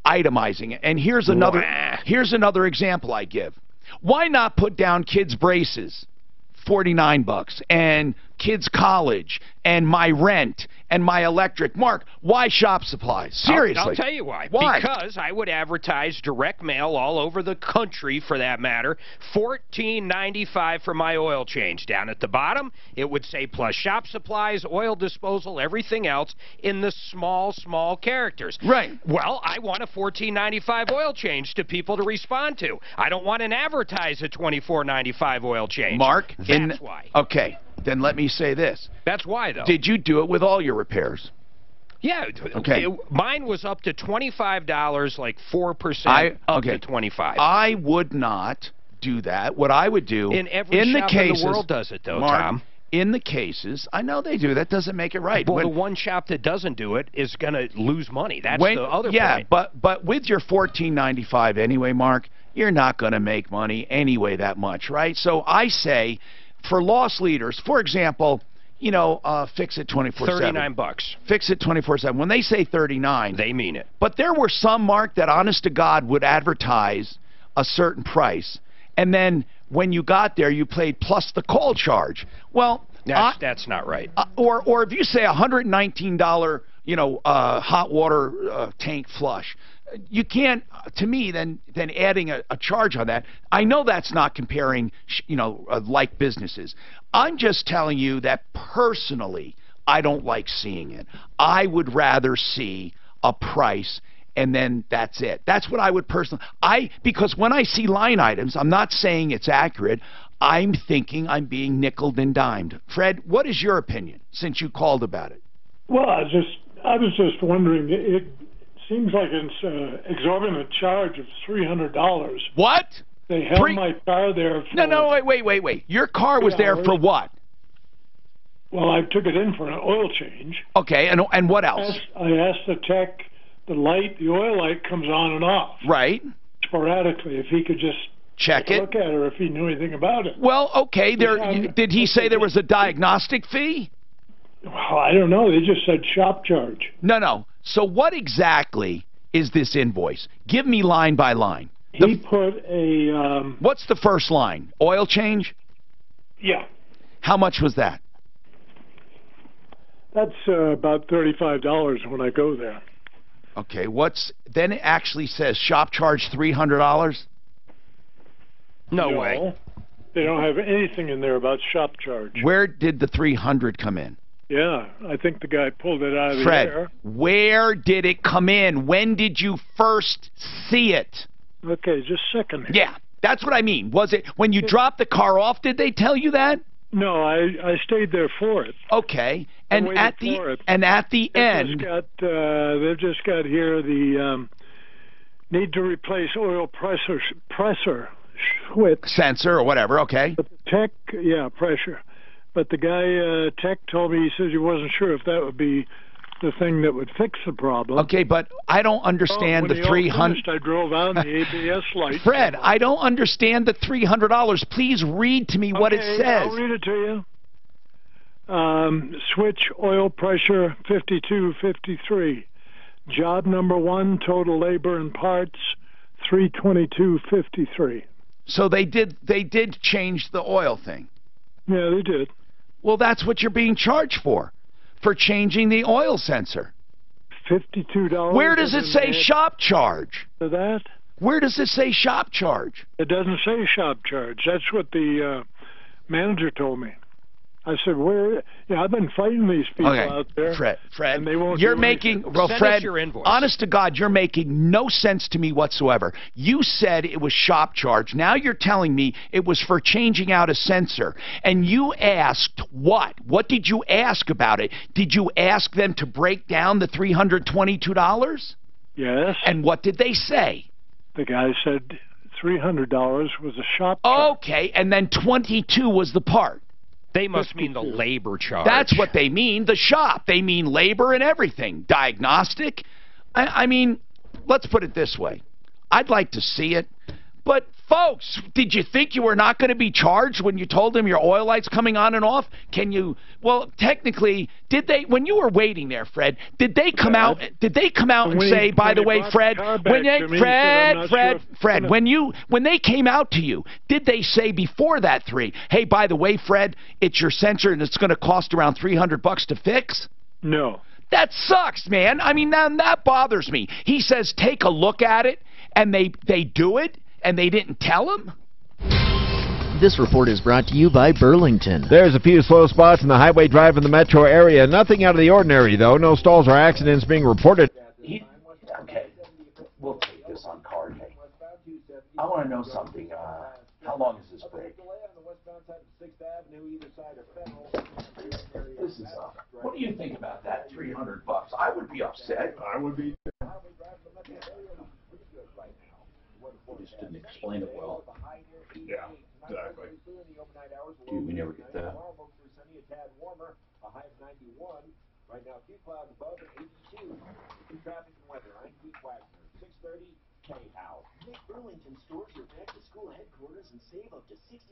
itemizing it. And here's another example I give. Why not put down kids' braces, $49, and kids' college, and my rent, and my electric? Mark, why shop supplies? Seriously.
I'll tell you why.
Why?
Because I would advertise direct mail all over the country, for that matter, $14.95 for my oil change. Down at the bottom, it would say plus shop supplies, oil disposal, everything else in the small characters.
Right.
Well, I want a $14.95 oil change to people to respond to. I don't want to advertise a $24.95 oil change.
Mark,
that's why.
Okay. Then let me say this.
That's why, though.
Did you do it with all your repairs?
Yeah.
Okay.
Mine was up to $25, like 4% up to $25.
I would not do that. What I would do
in every shop in the world does it, though,
Mark,
Tom.
In the cases, I know they do. That doesn't make it right.
Well, the one shop that doesn't do it is going to lose money. That's the other point.
Yeah, but with your $14.95 anyway, Mark, you're not going to make money anyway that much, right? So I say, for loss leaders, for example, you know, fix it 24/7.
$39.
Fix it 24/7. When they say 39,
they mean it.
But there were some, Mark, that honest to God would advertise a certain price, and then when you got there, you paid plus the call charge. Well,
that's not right.
Or if you say $119, you know, hot water tank flush, you can't, to me, then adding a charge on that. I know that's not comparing, you know, like businesses. I'm just telling you that personally, I don't like seeing it. I would rather see a price, and then that's it. That's what I would personally. Because when I see line items, I'm not saying it's accurate. I'm thinking I'm being nickeled and dimed. Fred, what is your opinion, since you called about it?
Well, I was just wondering. It seems like it's an exorbitant charge of $300.
What?
They held my car there for...
No, wait. Your car was there for what?
Well, I took it in for an oil change.
Okay, and what else?
I asked the tech, the oil light comes on and off.
Right.
Sporadically, if he could just
check it.
Look at her if he knew anything about it.
Well, okay. Did he say there was a diagnostic fee?
Well, I don't know. They just said shop charge.
No. So what exactly is this invoice? Give me line by line.
He put a...
What's the first line? Oil change?
Yeah.
How much was that?
That's about $35 when I go there.
Okay, then it actually says shop charge $300?
No way.
They don't have anything in there about shop charge.
Where did the $300 come in?
Yeah, I think the guy pulled it out of the
Fred,
air.
where did it come in? When did you first see it?
Okay, just a second here.
Yeah, that's what I mean. Was it when you dropped the car off, did they tell you that?
No, I stayed there for it.
Okay, and at the end,
they've just got here the need to replace oil pressure switch
sensor or whatever. Okay.
But the tech, pressure. But the guy tech told me, he says he wasn't sure if that would be the thing that would fix the problem.
Okay, but I don't understand the $300.
I drove out and the ABS light.
Fred, I don't understand the $300. Please read to me what it says.
I'll read it to you. Switch oil pressure 5253. Job number 1, total labor and parts 322.53.
So they did change the oil thing.
Yeah, they did.
Well, that's what you're being charged for changing the oil sensor.
$52.
Where does it say shop charge?
For that?
Where does it say shop charge?
It doesn't say shop charge. That's what the manager told me. I said, where? I've been fighting these people out there.
Fred,
and they won't
you're
do
making,
anything.
well,
Send
Fred,
us your invoice.
Honest to God, you're making no sense to me whatsoever. You said it was shop charge. Now you're telling me it was for changing out a sensor. And you asked what? What did you ask about it? Did you ask them to break down the $322?
Yes.
And what did they say?
The guy said $300 was a shop charge.
Okay, and then $22 was the part.
They must mean the labor charge.
That's what they mean, the shop. They mean labor and everything. Diagnostic. I mean, let's put it this way. I'd like to see it. But, folks, did you think you were not going to be charged when you told them your oil light's coming on and off? Well, technically, did they, when you were waiting there, Fred, did they come out and say, by the way, Fred, when they came out to you, did they say before that hey, by the way, Fred, it's your sensor and it's going to cost around $300 to fix?
No.
That sucks, man. I mean, now that bothers me. He says, take a look at it, and they do it, and they didn't tell him?
This report is brought to you by Burlington.
There's a few slow spots in the highway drive in the metro area. Nothing out of the ordinary, though. No stalls or accidents being reported.
Okay, we'll take this on card. Hey, I want to know something. How long is this break? This is what do you think about that? $300? I would be upset.
I would be. Just didn't explain it well.
Yeah, exactly.
Dude, we never get that.
Right now, few clouds above and 82. In traffic and weather, I'm Pete Wagner, 630 K-House.
Make Burlington stores your back-to-school headquarters and save up to 65%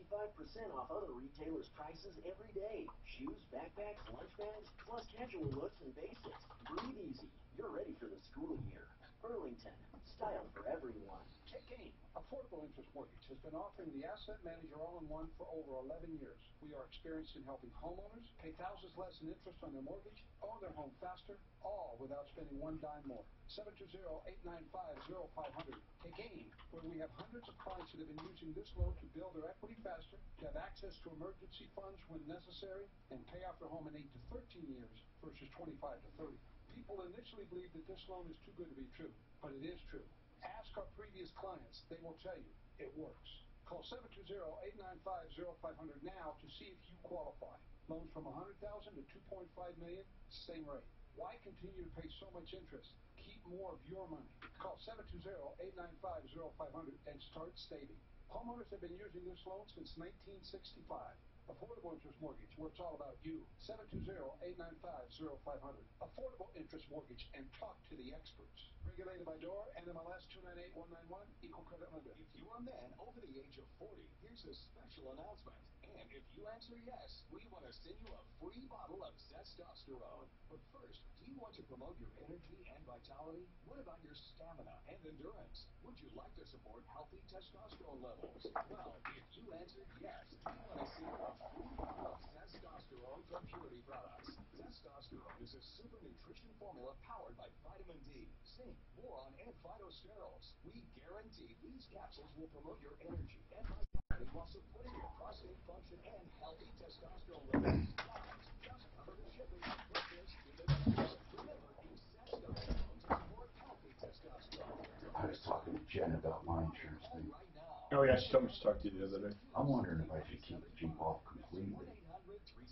off other retailers' prices every day. Shoes, backpacks, lunch bags, plus casual looks and basics. Breathe easy. You're ready for the school year. Burlington, style for everyone.
Checking. Affordable Interest Mortgage has been offering the Asset Manager All-in-One for over 11 years. We are experienced in helping homeowners pay thousands less in interest on their mortgage, own their home faster, all without spending one dime more. 720-895-0500. Take where we have hundreds of clients that have been using this loan to build their equity faster, to have access to emergency funds when necessary, and pay off their home in 8 to 13 years versus 25 to 30. People initially believe that this loan is too good to be true, but it is true. Ask our previous clients. They will tell you it works. Call 720-895-0500 now to see if you qualify. Loans from $100,000 to $2.5 million, same rate. Why continue to pay so much interest? Keep more of your money. Call 720-895-0500 and start saving. Homeowners have been using this loan since 1965. Affordable Interest Mortgage, where it's all about you. 720-895-0500. Affordable Interest Mortgage, and talk to the experts. Regulated by DOR, NMLS 298191, Equal Credit Lender.
If you are a man over the age of 40, here's a special announcement. And if you answer yes, we want to send you a free bottle of testosterone. But first, do you want to promote your energy and vitality? What about your stamina and endurance? Would you like to support healthy testosterone levels? Well, if you answered yes, we want to send you a free bottle of testosterone from Purity Products. Testosterone
nutrition formula powered by vitamin D, zinc, boron, and phytosterols. We guarantee these capsules will promote your energy and vitality while supporting your prostate function and healthy testosterone levels. Guys, just cover the shipping. Put this in the description. Remember, excess hormones for healthy testosterone.
I was talking to Jen about my insurance thing.
Oh, yeah, she told me to talk to you the other day.
I'm wondering if I should keep the Jeep off completely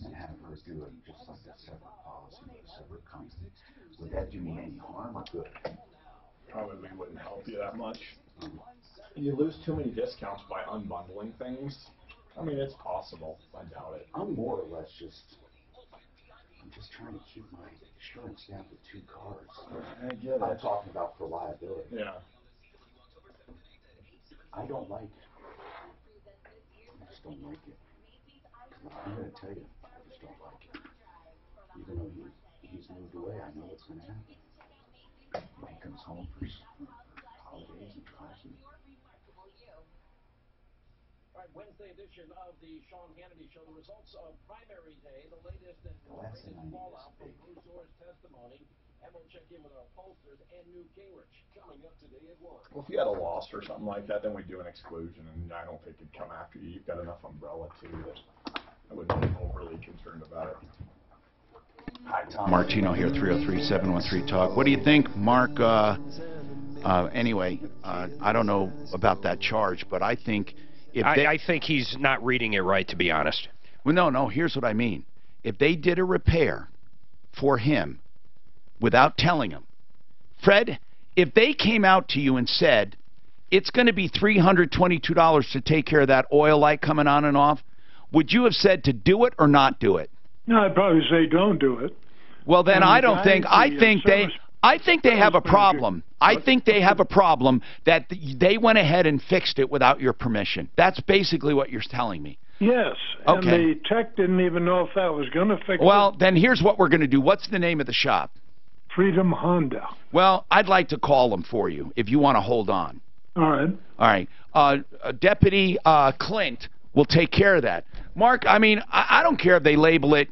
and have her do it just like a separate policy with a separate company. Would that do me any harm or good?
Probably wouldn't help you that much. You lose too many discounts by unbundling things. I mean, it's possible. I doubt it.
I'm more or less I'm just trying to keep my insurance down to 2 cars.
I get it.
I'm talking about for liability.
Yeah.
I don't like it. I just don't like it. I'm going to tell you, I just don't like it. Even though he's moved away, I know what's going to happen. When he comes home for holidays and tries me.
All right, Wednesday edition of the Sean Hannity Show. The results of primary day, the latest and greatest fallout from Bruce Orr's testimony. And we'll check in with our pollsters and Newt Gingrich coming up today at 1.
Well, if you had a loss or something like that, then we'd do an exclusion, and I don't think it'd come after you. You've got enough umbrella, too, that I wouldn't be overly concerned about it.
Hi, Tom Martino here, 303-713-TALK. What do you think, Mark? Anyway, I don't know about that charge, but I think if
I think he's not reading it right, to be honest.
Well, no, here's what I mean. If they did a repair for him without telling him, Fred, if they came out to you and said, it's going to be $322 to take care of that oil light coming on and off, would you have said to do it or not do it?
No, I'd probably say don't do it.
Well, then I don't think. I think they have a problem. I think they have a problem that they went ahead and fixed it without your permission. That's basically what you're telling me.
Yes.
Okay.
And the tech didn't even know if that was going to fix it.
Well, then here's what we're going to do. What's the name of the shop?
Freedom Honda.
Well, I'd like to call them for you if you want to hold on.
All right.
All right. Deputy Clint will take care of that. Mark, I mean, I don't care if they label it,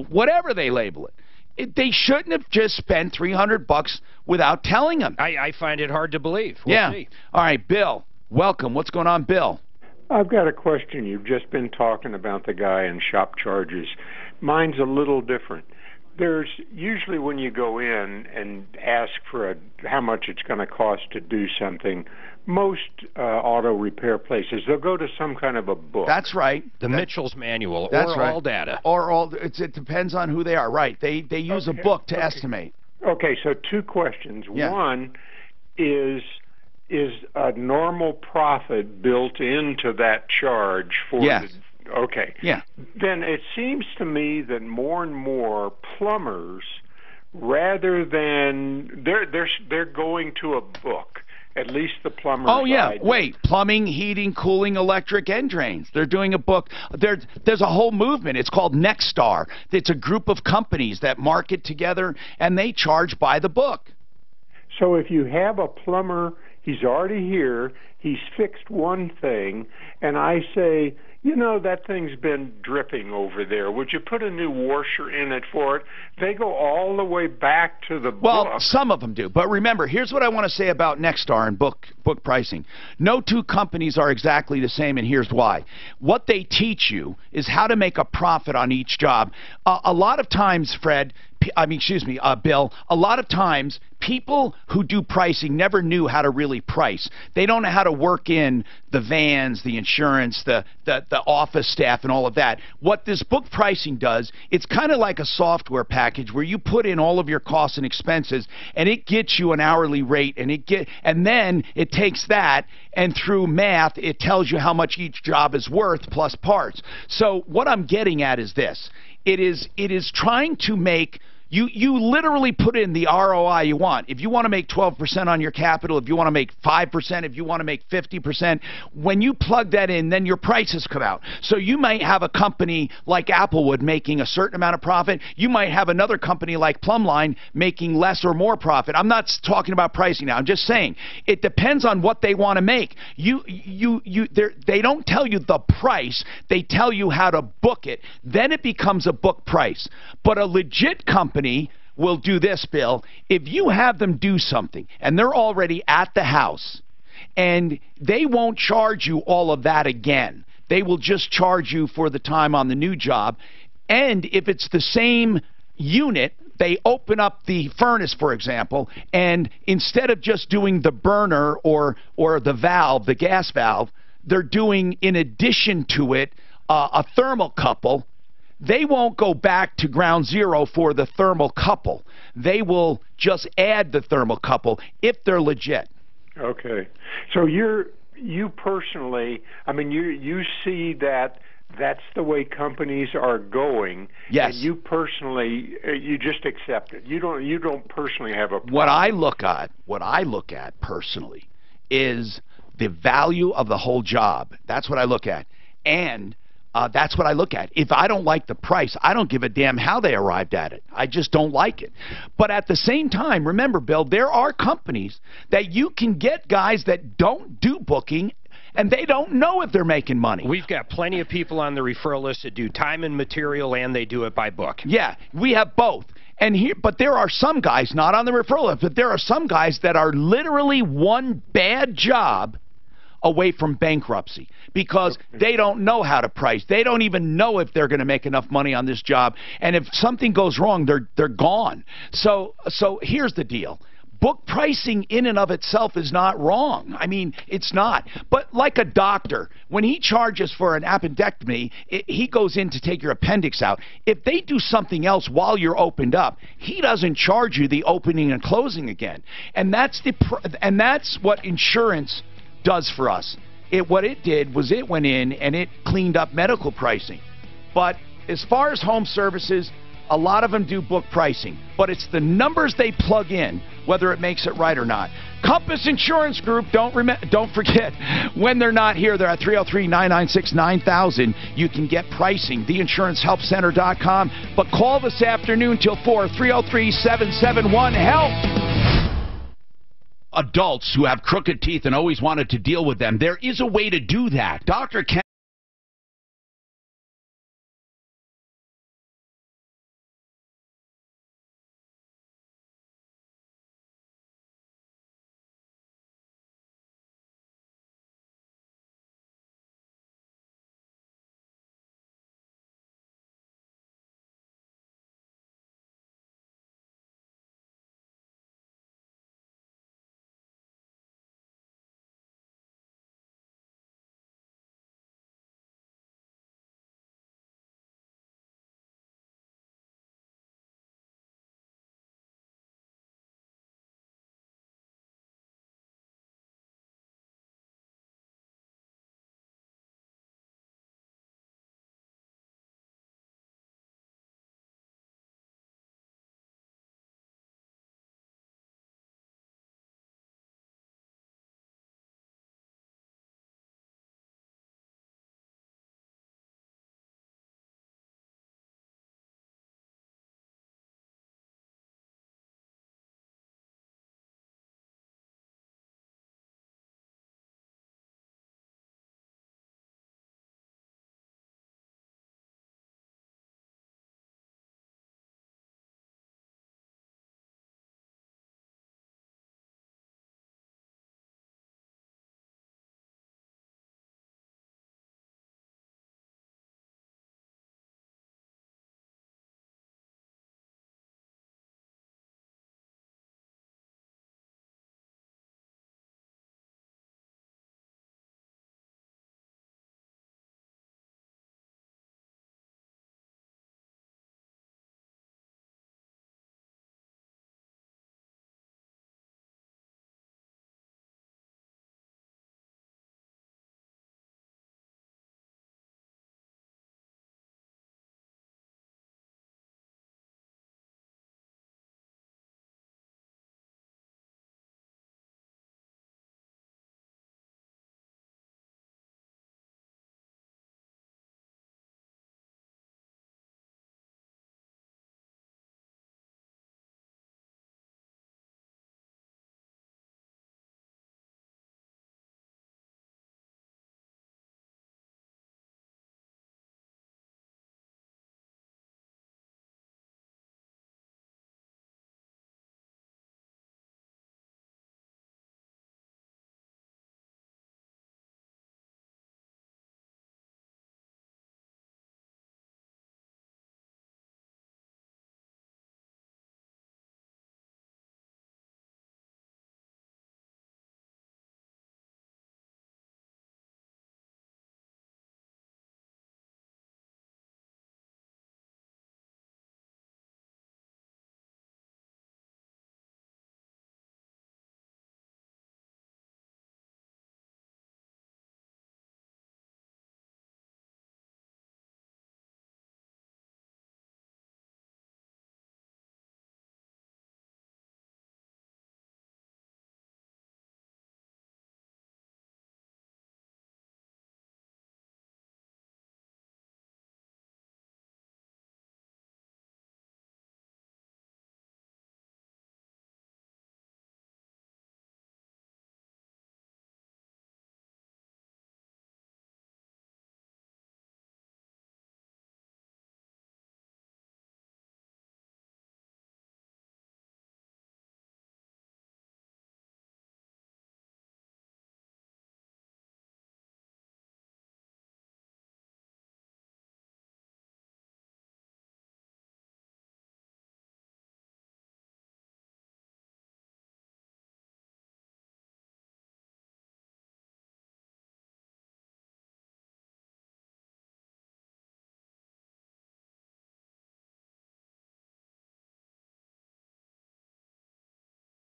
whatever they label it. They shouldn't have just spent $300 without telling them.
I find it hard to believe. We'll see.
All right, Bill, welcome. What's going on, Bill?
I've got a question. You've just been talking about the guy in shop charges. Mine's a little different. There's usually when you go in and ask for how much it's going to cost to do something, most auto repair places, they'll go to some kind of a book.
That's right.
The Mitchell's Manual
or
All Data.
Or all. It depends on who they are. Right. They use a book to estimate.
Okay, so 2 questions.
Yeah.
One is a normal profit built into that charge for
yes.
Okay.
Yeah.
Then it seems to me that more and more plumbers, rather than they're going to a book. At least the plumbers.
Oh yeah. Wait, plumbing, heating, cooling, electric, and drains. They're doing a book. There's a whole movement. It's called Nexstar. It's a group of companies that market together, and they charge by the book.
So if you have a plumber, he's already here. He's fixed one thing, and I say, that thing's been dripping over there. Would you put a new washer in it for it? They go all the way back to the book.
Well, some of them do. But remember, here's what I want to say about Nexstar and book pricing. No 2 companies are exactly the same, and here's why. What they teach you is how to make a profit on each job. A lot of times, Bill, a lot of times people who do pricing never knew how to really price. They don't know how to work in the vans, the insurance, the office staff, and all of that. What this book pricing does, it's kind of like a software package where you put in all of your costs and expenses, and it gets you an hourly rate, and then it takes that, and through math, it tells you how much each job is worth plus parts. So what I'm getting at is this. It is trying to make you literally put in the ROI you want. If you want to make 12% on your capital, if you want to make 5%, if you want to make 50%, when you plug that in, then your prices come out. So you might have a company like Applewood making a certain amount of profit. You might have another company like Plumline making less or more profit. I'm not talking about pricing now. I'm just saying it depends on what they want to make. They don't tell you the price. They tell you how to book it. Then it becomes a book price. But a legit company will do this, Bill. If you have them do something and they're already at the house and they won't charge you all of that again, they will just charge you for the time on the new job. And if it's the same unit, they open up the furnace, for example, and instead of just doing the burner or the valve, the gas valve, they're doing, in addition to it, a thermocouple. They won't go back to ground zero for the thermocouple. They will just add the thermocouple if they're legit.
Okay. So you personally, I mean, you see that that's the way companies are going.
Yes.
And you personally, you just accept it. You don't personally have a problem.
What I look at personally is the value of the whole job. That's what I look at. And that's what I look at. If I don't like the price, I don't give a damn how they arrived at it. I just don't like it. But at the same time, remember, Bill, there are companies that you can get guys that don't do booking and they don't know if they're making money.
We've got plenty of people on the referral list that do time and material, and they do it by book.
Yeah, we have both. But there are some guys, not on the referral list, but there are some guys that are literally one bad job away from bankruptcy because they don't know how to price. They don't even know if they're going to make enough money on this job. And if something goes wrong, they're gone. So here's the deal. Book pricing in and of itself is not wrong. I mean, it's not. But like a doctor, when he charges for an appendectomy, he goes in to take your appendix out. If they do something else while you're opened up, he doesn't charge you the opening and closing again. And that's what insurance does for us. What it did was it went in and it cleaned up medical pricing. But as far as home services, a lot of them do book pricing, but it's the numbers they plug in, whether it makes it right or not. Compass Insurance Group, don't forget, when they're not here, they're at 303-996-9000. You can get pricing, theinsurancehelpcenter.com. But call this afternoon till 4, 303-771-HELP. Adults who have crooked teeth and always wanted to deal with them, there is a way to do that. Dr. Ken